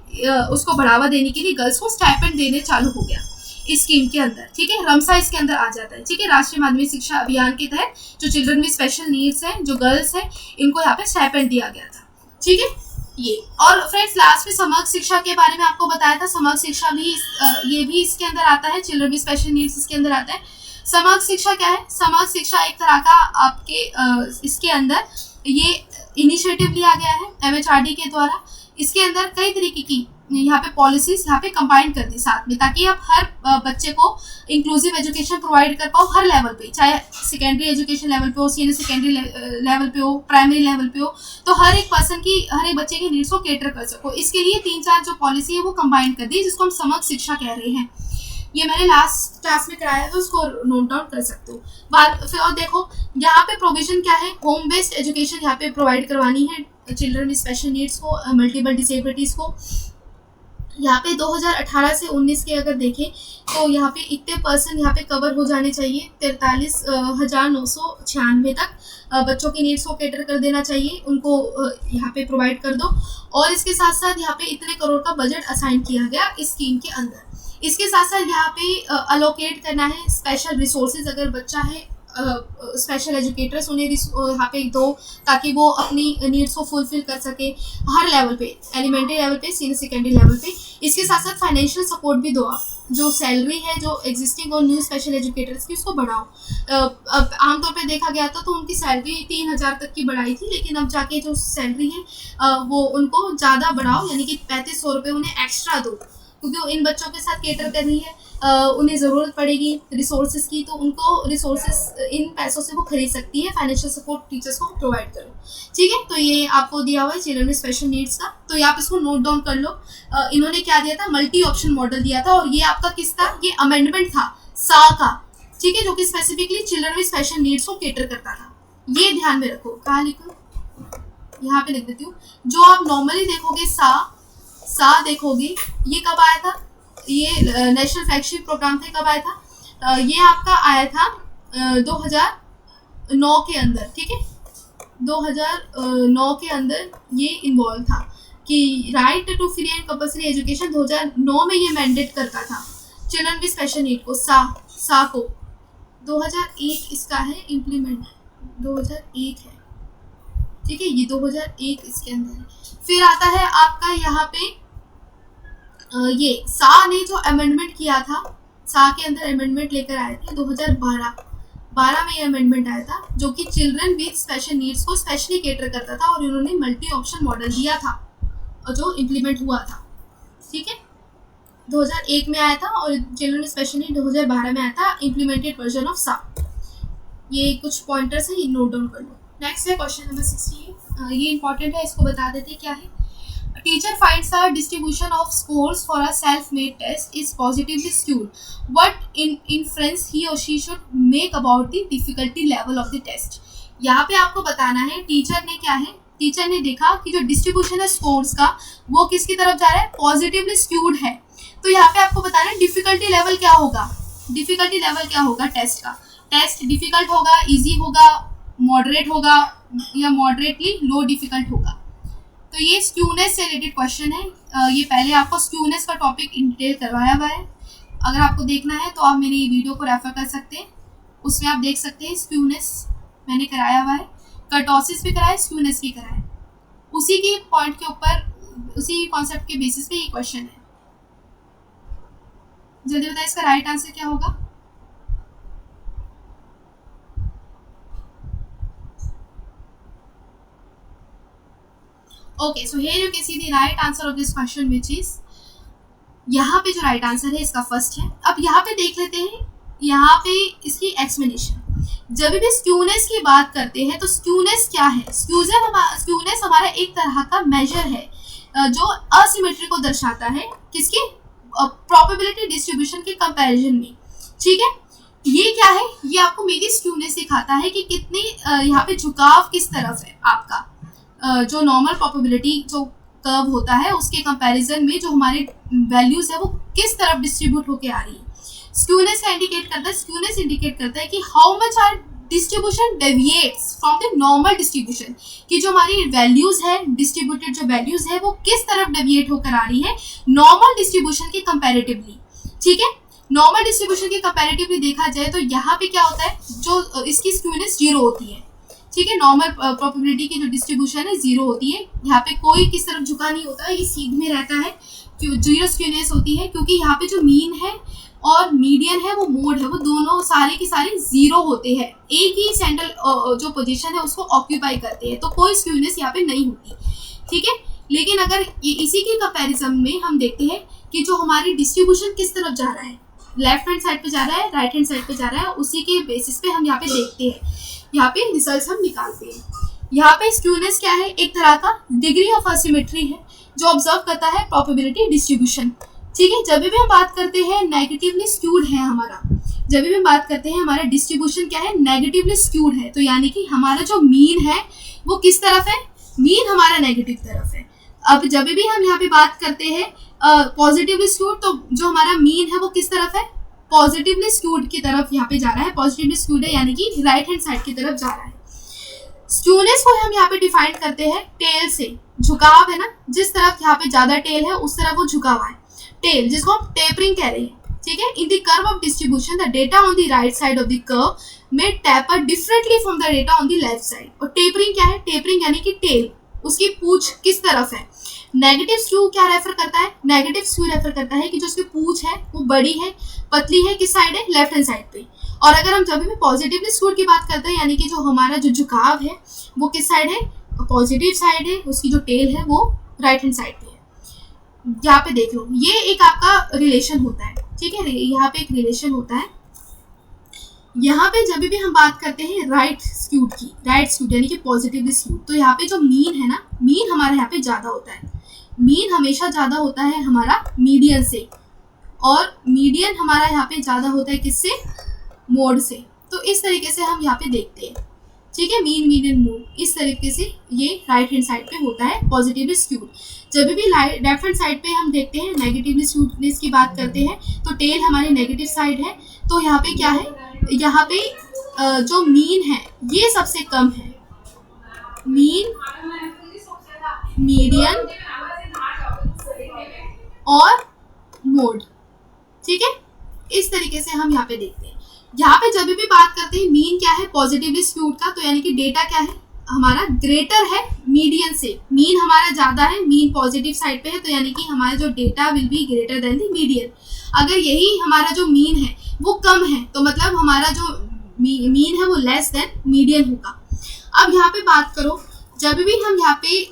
उसको बढ़ावा देने के लिए गर्ल्स को स्टाइपेंड देने चालू हो गया इस स्कीम के अंदर। ठीक है, रमसा इसके अंदर आ जाता है। ठीक है, राष्ट्रीय माध्यमिक शिक्षा अभियान के तहत जो चिल्ड्रन विद स्पेशल नीड्स हैं, जो गर्ल्स हैं, इनको यहाँ पे स्टाइपेंड दिया गया था। ठीक है, ये और फ्रेंड्स लास्ट में समग्र शिक्षा के बारे में आपको बताया था, समग्र शिक्षा भी ये भी इसके अंदर आता है, चिल्ड्रन विद स्पेशल नीड्स इसके अंदर आता है। समग्र शिक्षा क्या है, समग्र शिक्षा एक तरह का आपके इसके अंदर ये इनिशिएटिव लिया गया है MHRD के द्वारा। इसके अंदर कई तरीके की यहाँ पे पॉलिसीज यहाँ पे कंबाइन कर दी साथ में, ताकि आप हर बच्चे को इंक्लूसिव एजुकेशन प्रोवाइड कर पाओ हर लेवल पे, चाहे सेकेंडरी एजुकेशन लेवल पे हो, सीनियर सेकेंडरी लेवल पे हो, प्राइमरी लेवल पे हो, तो हर एक बच्चे की नीड्स को केटर कर सको। इसके लिए 3-4 जो पॉलिसी है वो कंबाइन कर दी, जिसको हम समग्र शिक्षा कह रहे हैं। ये मैंने लास्ट क्लास में कराया है, तो उसको नोट डाउन कर सकते हो। फिर और देखो यहाँ पे प्रोविजन क्या है, होम बेस्ड एजुकेशन यहाँ पे प्रोवाइड करवानी है चिल्ड्रन विद स्पेशल नीड्स को, मल्टीपल डिसेबिलिटीज़ को। यहाँ पे 2018 से 19 के अगर देखें तो यहाँ पे इतने % यहाँ पे कवर हो जाने चाहिए, 43,996 तक बच्चों की नीड्स को केटर कर देना चाहिए, उनको यहाँ पे प्रोवाइड कर दो। और इसके साथ साथ यहाँ पे इतने करोड़ का बजट असाइन किया गया इस स्कीम के अंदर। इसके साथ साथ यहाँ पे अलोकेट करना है स्पेशल रिसोर्सेज, अगर बच्चा है स्पेशल एजुकेटर्स उन्हें यहाँ पे दो, ताकि वो अपनी नीड्स को फुलफिल कर सके हर लेवल पे, एलिमेंट्री लेवल पे, सीनियर सेकेंडरी लेवल पे। इसके साथ साथ फाइनेंशियल सपोर्ट भी दो आप, जो सैलरी है जो एग्जिस्टिंग और न्यू स्पेशल एजुकेटर्स की उसको बढ़ाओ। अब आमतौर पे देखा गया था तो उनकी सैलरी 3,000 तक की बढ़ाई थी, लेकिन अब जाके जो सैलरी है वो उनको ज़्यादा बढ़ाओ, यानी कि 3,500 रुपये उन्हें एक्स्ट्रा दो, क्योंकि इन बच्चों के साथ केटर करनी है, उन्हें ज़रूरत पड़ेगी रिसोर्सेज की, तो उनको रिसोर्सेज इन पैसों से वो खरीद सकती है। फाइनेंशियल सपोर्ट टीचर्स को प्रोवाइड करो। ठीक है, तो ये आपको दिया हुआ है चिल्ड्रन विद स्पेशल नीड्स का, तो ये आप इसको नोट डाउन कर लो। इन्होंने क्या दिया था, मल्टी ऑप्शन मॉडल दिया था, और ये आपका किस था, ये अमेंडमेंट था सा का। ठीक है, जो कि specifically children with special needs को केटर करता था। ये ध्यान में रखो। कहाँ लिखो, यहाँ पे लिख देती हूँ। जो आप नॉर्मली देखोगे सा देखोगे, ये कब आया था, ये नेशनल फ्लैगशिप प्रोग्राम थे, कब आया था, ये आपका आया था 2009 के अंदर। ठीक है, 2009 के अंदर ये इन्वॉल्व था कि right to free and compulsory education 2009 में ये मैंडेट करता था चिल्ड्रन विद स्पेशल नीड को, सा को। 2001 इसका है इम्प्लीमेंट, 2001 है। ठीक है, ये 2001 इसके अंदर है। फिर आता है आपका यहाँ पे ये सा ने जो अमेंडमेंट किया था, सा के अंदर अमेंडमेंट लेकर आए थे 2012 में ये अमेंडमेंट आया था, जो कि चिल्ड्रन विद स्पेशल नीड्स को स्पेशली केटर करता था, और इन्होंने मल्टी ऑप्शन मॉडल दिया था और जो इम्प्लीमेंट हुआ था। ठीक है, 2001 में आया था, और चिल्ड्रन विद स्पेशल नीड 2012 में आया था, इम्प्लीमेंटेड वर्जन ऑफ सा। ये कुछ पॉइंटर्स हैं, ये नोट डाउन कर लो। नेक्स्ट है क्वेश्चन नंबर 68। ये इंपॉर्टेंट है, इसको बता देते क्या है। Teacher finds the distribution of scores for a self-made test is positively skewed. What inference he or she should make about the difficulty level of the test? यहाँ पे आपको बताना है टीचर ने क्या है, टीचर ने देखा कि जो डिस्ट्रीब्यूशन है स्कोर्स का वो किसकी तरफ जा रहा है, पॉजिटिवली स्क्यूड है। तो यहाँ पे आपको बताना है डिफिकल्टी लेवल क्या होगा, डिफिकल्टी लेवल क्या होगा टेस्ट का। टेस्ट डिफिकल्ट होगा, इजी होगा, मॉडरेट होगा या मॉडरेटली लो डिफिकल्ट होगा। तो ये स्क्यूनेस से रिलेटेड क्वेश्चन है। ये पहले आपको स्क्यूनेस का टॉपिक इन डिटेल करवाया हुआ है, अगर आपको देखना है तो आप मेरे ये वीडियो को रेफर कर सकते हैं, उसमें आप देख सकते हैं स्क्यूनेस मैंने कराया हुआ है, कर्टोसिस भी कराया, स्क्यूनेस भी कराया, उसी के पॉइंट के ऊपर, उसी कॉन्सेप्ट के बेसिस पे ये क्वेश्चन है। जल्दी बताइए इसका राइट आंसर क्या होगा। Okay, so here you can see the right answer of this question which is, यहाँ पे जो राइट आंसर है इसका फर्स्ट है। अब यहाँ पे देख लेते हैं, यहाँ पे इसकी एक्सप्लेनेशन। जब भी स्क्यूनेस की बात करते हैं तो स्क्यूनेस क्या है, स्क्यूनेस हमारा एक तरह का मेजर है जो असिमेट्री को दर्शाता है, किसकी, प्रोबेबिलिटी डिस्ट्रीब्यूशन के कंपैरिजन में। ठीक है, ये क्या है, ये आपको मेरी स्क्यूनेस दिखाता है कि कितनी यहाँ पे झुकाव किस तरफ है आपका, जो नॉर्मल प्रोबेबिलिटी जो कर्व होता है उसके कंपैरिजन में जो हमारी वैल्यूज है वो किस तरफ डिस्ट्रीब्यूट होके आ रही है। स्क्यूनेस का इंडिकेट करता है, स्क्यूनेस इंडिकेट करता है कि how much our distribution deviates from the normal distribution, कि जो हमारी वैल्यूज है, डिस्ट्रीब्यूटेड जो वैल्यूज है वो किस तरफ डेविएट होकर आ रही है नॉर्मल डिस्ट्रीब्यूशन के कंपैरेटिवली। ठीक है, नॉर्मल डिस्ट्रीब्यूशन के कंपैरेटिवली देखा जाए तो यहाँ पे क्या होता है, जो इसकी स्क्यूनेस 0 होती है। ठीक है, नॉर्मल प्रोबेबिलिटी की जो डिस्ट्रीब्यूशन है 0 होती है, यहाँ पे कोई किस तरफ झुका नहीं होता है, ये सीध में रहता है, जीरो स्क्यूनेस होती है, क्योंकि यहाँ पे जो मीन है और मीडियन है वो मोड है, वो दोनों सारे के सारे 0 होते हैं, एक ही सेंट्रल जो पोजीशन है उसको ऑक्यूपाई करते हैं, तो कोई स्क्यूनेस यहाँ पे नहीं होती। ठीक है, लेकिन अगर इसी के कंपैरिजन में हम देखते हैं कि जो हमारी डिस्ट्रीब्यूशन किस तरफ जा रहा है, लेफ्ट हैंड साइड पे जा रहा है, राइट हैंड साइड पे जा रहा है, उसी के बेसिस पे हम यहाँ पे देखते हैं, यहाँ पे रिजल्ट हम निकालते हैं। यहाँ पे स्क्यूनेस क्या है, एक तरह का डिग्री ऑफ असिमेट्री है जो ऑब्जर्व करता है प्रोबेबिलिटी डिस्ट्रीब्यूशन। ठीक है, जब भी हम बात करते हैं नेगेटिवली स्क्यूड है हमारा, जब भी हम बात करते हैं हमारा डिस्ट्रीब्यूशन क्या है, नेगेटिवली स्क्यूड है, तो यानी कि हमारा जो मीन है वो किस तरफ है, मीन हमारा नेगेटिव तरफ है। अब जब भी हम यहाँ पे बात करते हैं पॉजिटिवली स्क्यूड, तो जो हमारा मीन है वो किस तरफ है, पॉजिटिवली स्क्यूड की तरफ यहाँ पे जा रहा है, पॉजिटिवली स्क्यूड है यानी कि राइट हैंड साइड की तरफ जा रहा है। स्क्यूनेस को हम यहाँ पे डिफाइन करते हैं टेल से, झुकाव है ना, जिस तरफ यहाँ पे ज्यादा टेल है उस तरफ वो झुका हुआ है, टेल, जिसको हम टेपरिंग कह रहे हैं। ठीक है, in the curve of distribution the data on the right side of the curve में taper differently from the data on the left side. और टेपरिंग क्या है, टेपरिंग यानी कि टेल, उसकी पूंछ किस तरफ है। नेगेटिव स्क्यू क्या रेफर करता है, नेगेटिव स्क्यू रेफर करता है कि जो उसकी पूंछ है वो बड़ी है, पतली है, किस साइड है, लेफ्ट हैंड साइड पे। और अगर हम जब भी पॉजिटिवली स्क्यूड की बात करते हैं यानी कि जो हमारा जो झुकाव है वो किस साइड है, पॉजिटिव साइड है, उसकी जो टेल है वो राइट हैंड साइड पे है। यहाँ पे देख लो, ये एक आपका रिलेशन होता है। ठीक है, यहाँ पे एक रिलेशन होता है। यहाँ पे जब भी हम बात करते हैं राइट स्क्यूड की, राइट स्क्यूड यानी कि पॉजिटिवली स्क्यूड, तो यहाँ पे जो मीन है ना, मीन हमारा यहाँ पे ज़्यादा होता है, मीन हमेशा ज़्यादा होता है हमारा मीडियन से, और मीडियन हमारा यहाँ पे ज़्यादा होता है किससे, मोड से। तो इस तरीके से हम यहाँ पे देखते हैं। ठीक है, मीन, मीडियन, मोड, इस तरीके से ये राइट हैंड साइड पे होता है पॉजिटिवली स्क्यूड। जब भी लेफ्ट हैंड साइड पे हम देखते हैं नेगेटिवली स्क्यूडनेस की बात करते हैं तो टेल हमारी नेगेटिव साइड है, तो यहाँ पे क्या है, यहाँ पे जो मीन है ये सबसे कम है, मीन, मीडियन और मोड। ठीक है, इस तरीके से हम यहाँ पे देखते हैं। यहाँ पे जब भी बात करते हैं मीन क्या है, पॉजिटिवली स्क्यूड का, तो यानी कि डेटा क्या है हमारा, ग्रेटर है मीडियन से, मीन हमारा ज़्यादा है, मीन पॉजिटिव साइड पे है, तो यानी कि हमारा जो data will be greater than the median. अगर यही हमारा जो मीन है वो कम है तो मतलब हमारा जो मीन है वो लेस देन मीडियन होगा। अब यहाँ पे बात करो, जब भी हम यहाँ पे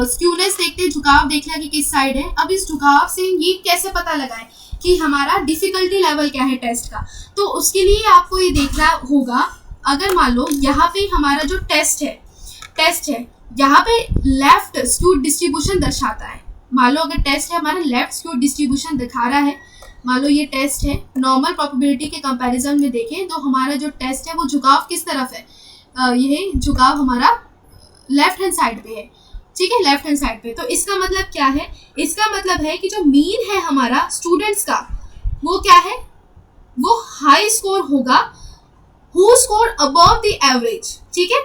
स्क्यूनेस देखते हैं, झुकाव देख लिया कि किस साइड है। अब इस झुकाव से ये कैसे पता लगाए कि हमारा डिफिकल्टी लेवल क्या है टेस्ट का, तो उसके लिए आपको ये देखना होगा, अगर मान लो यहाँ पे हमारा जो टेस्ट है यहाँ पे लेफ्ट स्क्यूड डिस्ट्रीब्यूशन दर्शाता है। मान लो अगर टेस्ट है हमारा लेफ्ट स्क्यूड डिस्ट्रीब्यूशन दिखा रहा है, मान लो ये टेस्ट है, नॉर्मल प्रोबेबिलिटी के कंपैरिजन में देखें तो हमारा जो टेस्ट है वो झुकाव किस तरफ है, ये झुकाव हमारा लेफ्ट हैंड साइड पे है, ठीक है, लेफ्ट हैंड साइड पे। तो इसका मतलब क्या है, इसका मतलब है कि जो मीन है हमारा स्टूडेंट्स का वो क्या है, वो हाई स्कोर होगा who score above the average, ठीक है,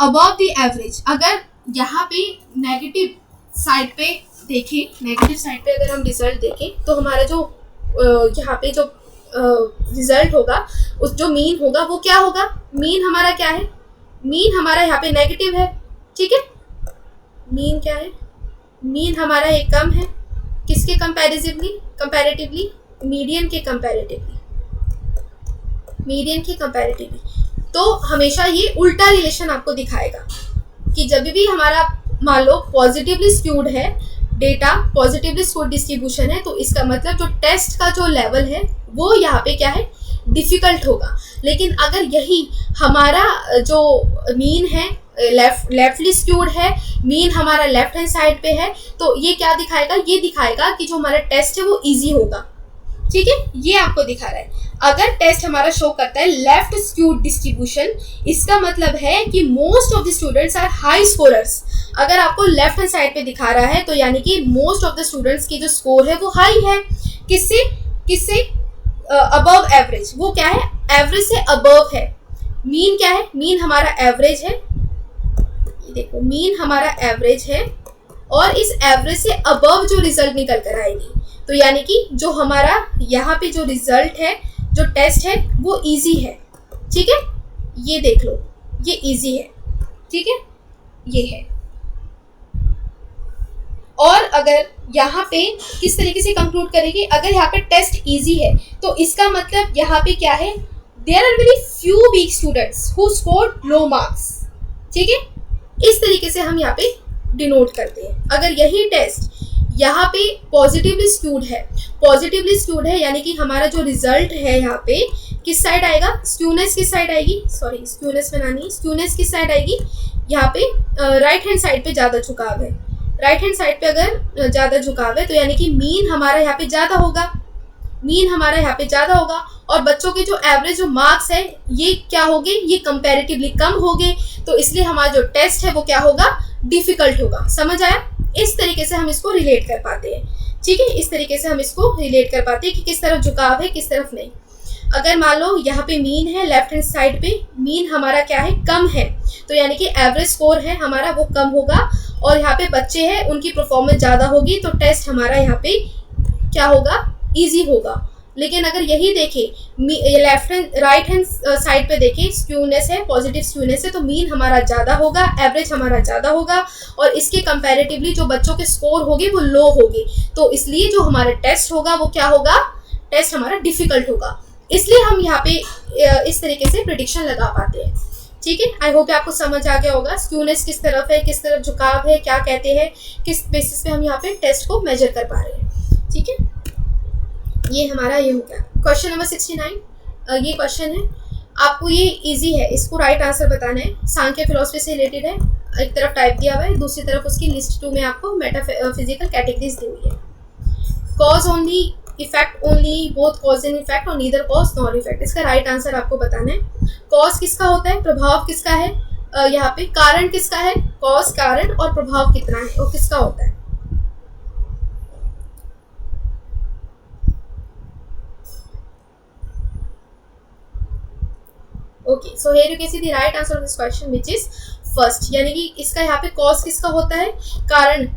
अबव द एवरेज। अगर यहाँ पे नेगेटिव साइड पे देखें, नेगेटिव साइड पे अगर हम रिजल्ट देखें तो हमारा जो यहाँ पे जो रिजल्ट होगा, उस जो मीन होगा वो क्या होगा, मीन हमारा क्या है, मीन हमारा यहाँ पे नेगेटिव है, ठीक है, मीन क्या है, मीन हमारा एक कम है, किसके कंपैरेटिवली मीडियन के कंपैरेटिवली, मीडियन के कंपैरेटिवली। तो हमेशा ये उल्टा रिलेशन आपको दिखाएगा कि जब भी हमारा मान लो पॉजिटिवली स्क्यूड है डेटा, पॉजिटिवली स्क्यूड डिस्ट्रीब्यूशन है, तो इसका मतलब जो टेस्ट का जो लेवल है वो यहाँ पे क्या है, डिफिकल्ट होगा। लेकिन अगर यही हमारा जो मीन है लेफ्टली स्क्यूड है, मीन हमारा लेफ्ट हैंड साइड पे है, तो ये क्या दिखाएगा, ये दिखाएगा कि जो हमारा टेस्ट है वो इजी होगा, ठीक है, ये आपको दिखा रहा है। अगर टेस्ट हमारा शो करता है लेफ्ट स्क्यूड डिस्ट्रीब्यूशन, इसका मतलब है कि most of the students are high scorers. अगर आपको लेफ्ट हैंड साइड पे दिखा रहा है तो यानी कि मोस्ट ऑफ द स्टूडेंट्स की जो स्कोर है वो हाई है, किससे किससे, अबव एवरेज। वो क्या है, एवरेज से अबव है। मीन क्या है, मीन हमारा एवरेज है, ये देखो मीन हमारा एवरेज है, और इस एवरेज से अबव जो रिजल्ट निकल कर आएगी, तो यानी कि जो हमारा यहाँ पे जो रिजल्ट है, जो टेस्ट है वो इजी है, ठीक है, ये देख लो ये इजी है, ठीक है, ये है। और अगर यहाँ पे किस तरीके से कंक्लूड करेंगे, अगर यहाँ पे टेस्ट इजी है तो इसका मतलब यहाँ पे क्या है, there are very few weak students who score low marks, ठीक है, इस तरीके से हम यहाँ पे डिनोट करते हैं। अगर यही टेस्ट यहाँ पे पॉजिटिवली स्क्यूड है यानी कि हमारा जो रिजल्ट है यहाँ पे किस साइड आएगा, स्क्यूनेस किस साइड आएगी, सॉरी स्क्यूनेस बनानी है, स्क्यूनेस किस साइड आएगी, यहाँ पे राइट हैंड साइड पे ज़्यादा झुकाव है, राइट हैंड साइड पे अगर ज़्यादा झुकाव है तो यानी कि मीन हमारा यहाँ पे ज़्यादा होगा, मीन हमारा यहाँ पे ज़्यादा होगा, और बच्चों के जो एवरेज जो मार्क्स है ये क्या होंगे, ये कंपैरेटिवली कम होंगे, तो इसलिए हमारा जो टेस्ट है वो क्या होगा, डिफिकल्ट होगा। समझ आया, इस तरीके से हम इसको रिलेट कर पाते हैं, ठीक है, इस तरीके से हम इसको रिलेट कर पाते हैं कि किस तरफ झुकाव है किस तरफ नहीं। अगर मान लो यहाँ पे मीन है, लेफ्ट हैंड साइड पे मीन हमारा क्या है, कम है, तो यानी कि एवरेज स्कोर है हमारा वो कम होगा, और यहाँ पे बच्चे हैं उनकी परफॉर्मेंस ज़्यादा होगी, तो टेस्ट हमारा यहाँ पे क्या होगा, इजी होगा। लेकिन अगर यही देखें left hand right hand side पे देखें, स्क्यूनेस है, पॉजिटिव स्क्यूनेस है, तो मीन हमारा ज़्यादा होगा, एवरेज हमारा ज़्यादा होगा, और इसके कंपैरेटिवली जो बच्चों के स्कोर होगी वो लो होगी, तो इसलिए जो हमारा टेस्ट होगा वो क्या होगा, टेस्ट हमारा डिफिकल्ट होगा। इसलिए हम यहाँ पे इस तरीके से प्रिडिक्शन लगा पाते हैं, ठीक है। आई होप आपको समझ आ गया होगा स्क्यूनेस किस तरफ है, किस तरफ झुकाव है, क्या कहते हैं, किस बेसिस पे हम यहाँ पे टेस्ट को मेजर कर पा रहे हैं, ठीक है। ये हमारा ये हो गया क्वेश्चन नंबर 69। ये क्वेश्चन है, आपको ये इजी है, इसको राइट आंसर बताना है, सांख्य फिलोसफी से रिलेटेड है, एक तरफ टाइप दिया हुआ है, दूसरी तरफ उसकी लिस्ट 2 में आपको मेटाफिजिकल कैटेगरीज दी हुई है। Cause only, effect only, both cause and effect, और नीदर कॉज नॉर इफेक्ट। इसका राइट आंसर आपको बताना है। कॉज किसका होता है, प्रभाव किसका है, यहाँ पे कारण किसका है, कॉज कारण, और प्रभाव कितना है और किसका होता है। Okay, so here you can see the right answer of this question which is first, यानी कि इसका यहाँ पे कॉज किसका होता है, कारण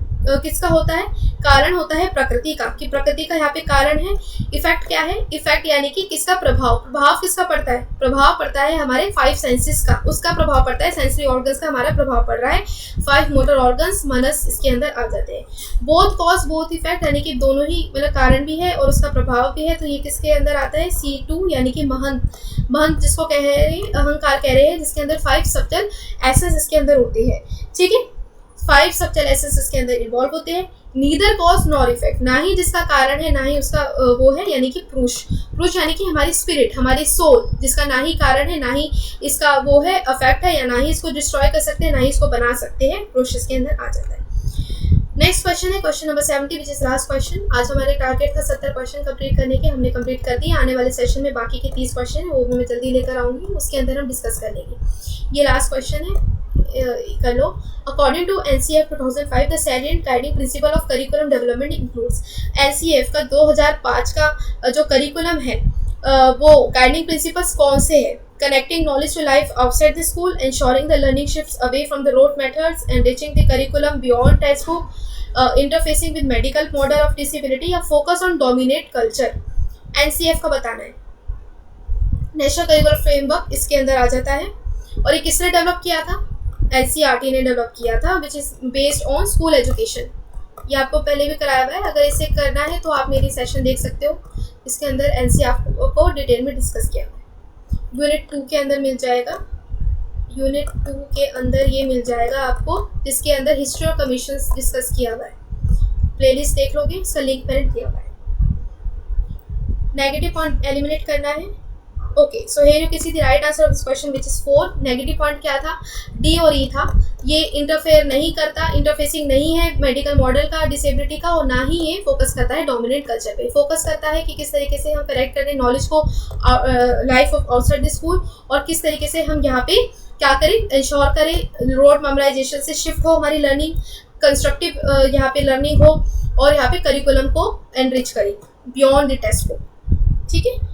किसका होता है, कारण होता है प्रकृति का, कि प्रकृति का यहाँ पे कारण है। इफेक्ट क्या है, इफेक्ट यानी कि किसका प्रभाव, प्रभाव किसका पड़ता है, प्रभाव पड़ता है हमारे 5 सेंसेस का, उसका प्रभाव पड़ता है, सेंसरी ऑर्गन्स का हमारा प्रभाव पड़ रहा है, 5 मोटर ऑर्गन्स मनस इसके अंदर आ जाते हैं। बोथ कॉज बोथ इफेक्ट यानी कि दोनों ही मतलब कारण भी है और उसका प्रभाव भी है, तो ये किसके अंदर आता है, C2 यानी कि महंत जिसको कह रहे हैं, अहंकार कह रहे हैं, जिसके अंदर 5 सब्टल एसेंस इसके अंदर होते हैं, ठीक है, 5 सब्टल एसेंस इसके अंदर इन्वॉल्व होते हैं। नीदर कॉज नॉर इफेक्ट, ना ही जिसका कारण है ना ही उसका वो है, यानी कि प्रूश यानी कि हमारी स्पिरिट, हमारी सोल, जिसका ना ही कारण है ना ही इसका वो है अफेक्ट है, या ना ही इसको डिस्ट्रॉय कर सकते हैं ना ही इसको बना सकते हैं, प्रूश इसके अंदर आ जाता है। नेक्स्ट क्वेश्चन है question number 70 which is last question. आज हमारे टारगेट था 70 क्वेश्चन कंप्लीट करने के, हमने कंप्लीट कर दिया। आने वाले सेशन में बाकी के 30 क्वेश्चन है वो भी मैं जल्दी लेकर आऊँगी, उसके अंदर हम डिस्कस कर लेंगे। ये लास्ट क्वेश्चन है, कर लो। According to NCF 2005 the salient guiding principle of curriculum development includes. NCF का 2005 का जो करिकुलम है वो गाइडिंग प्रिंसिपल्स कौन से है? Connecting knowledge to life outside the school, ensuring the learning shifts away from the rote methods, enriching the curriculum beyond textbook, interfacing with medical model of disability, या focus on dominate culture। NCF का बताना है। नेशनल करिकुलर फ्रेमवर्क इसके अंदर आ जाता है, और ये किसने डेवलप किया था? NCERT ने डेवलप किया था, which is based on school education. ये आपको पहले भी कराया हुआ है, अगर इसे करना है तो आप मेरी सेशन देख सकते हो, इसके अंदर NCERT को डिटेल में डिस्कस किया हुआ है। यूनिट 2 के अंदर मिल जाएगा, यूनिट 2 के अंदर ये मिल जाएगा आपको, जिसके अंदर हिस्ट्री और कमीशंस डिस्कस किया हुआ है। प्लेलिस्ट देख लोगे, इसका लिंक मैंने दिया हुआ है। नेगेटिव पॉइंट एलिमिनेट करना है। Okay, so here you can see the right answer of this question which is 4। Negative point क्या था? डी और ई था। ये इंटरफेयर नहीं करता, इंटरफेसिंग नहीं है मेडिकल मॉडल का, डिसेबिलिटी का, और ना ही ये फोकस करता है डोमिनेंट कल्चर पे। फोकस करता है कि किस तरीके से हम करेक्ट करें नॉलेज को life of outside the school, और किस तरीके से हम यहाँ पे क्या करें, इंश्योर करें रोड मेमोराइजेशन से शिफ्ट हो हमारी लर्निंग, कंस्ट्रक्टिव यहाँ पे लर्निंग हो, और यहाँ पे करिकुलम को एनरिच करें बियॉन्ड द टेक्स्ट बुक। ठीक है,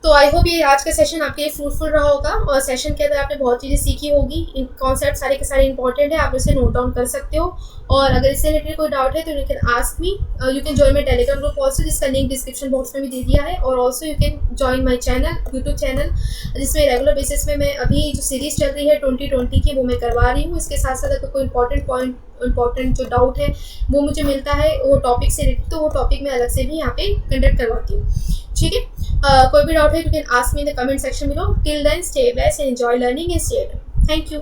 तो आई होप ये आज का सेशन आपके लिए फ्रूटफुल रहा होगा, और सेशन के अंदर आपने बहुत चीज़ें सीखी होगी। इन कॉन्सेप्ट सारे के सारे इंपॉर्टेंट है, आप उसे नोट डाउन कर सकते हो। और अगर इससे रिलेटेड कोई डाउट है तो you can ask me, you can join my Telegram group also, जिसका लिंक डिस्क्रिप्शन बॉक्स में भी दे दिया है। और also you can join my channel, YouTube channel, जिसमें रेगुलर बेसिस में मैं अभी जो सीरीज़ चल रही है 2020 की, वो मैं करवा रही हूँ। इसके साथ साथ अगर कोई इंपॉर्टेंट जो डाउट है वो मुझे मिलता है वो टॉपिक से रिलेटेड, तो वो टॉपिक मैं अलग से भी यहाँ पे कंडक्ट करवाती हूँ। ठीक है, कोई भी डाउट है you can ask me in the comment section below. Till then stay blessed and enjoy learning and stay. Thank you.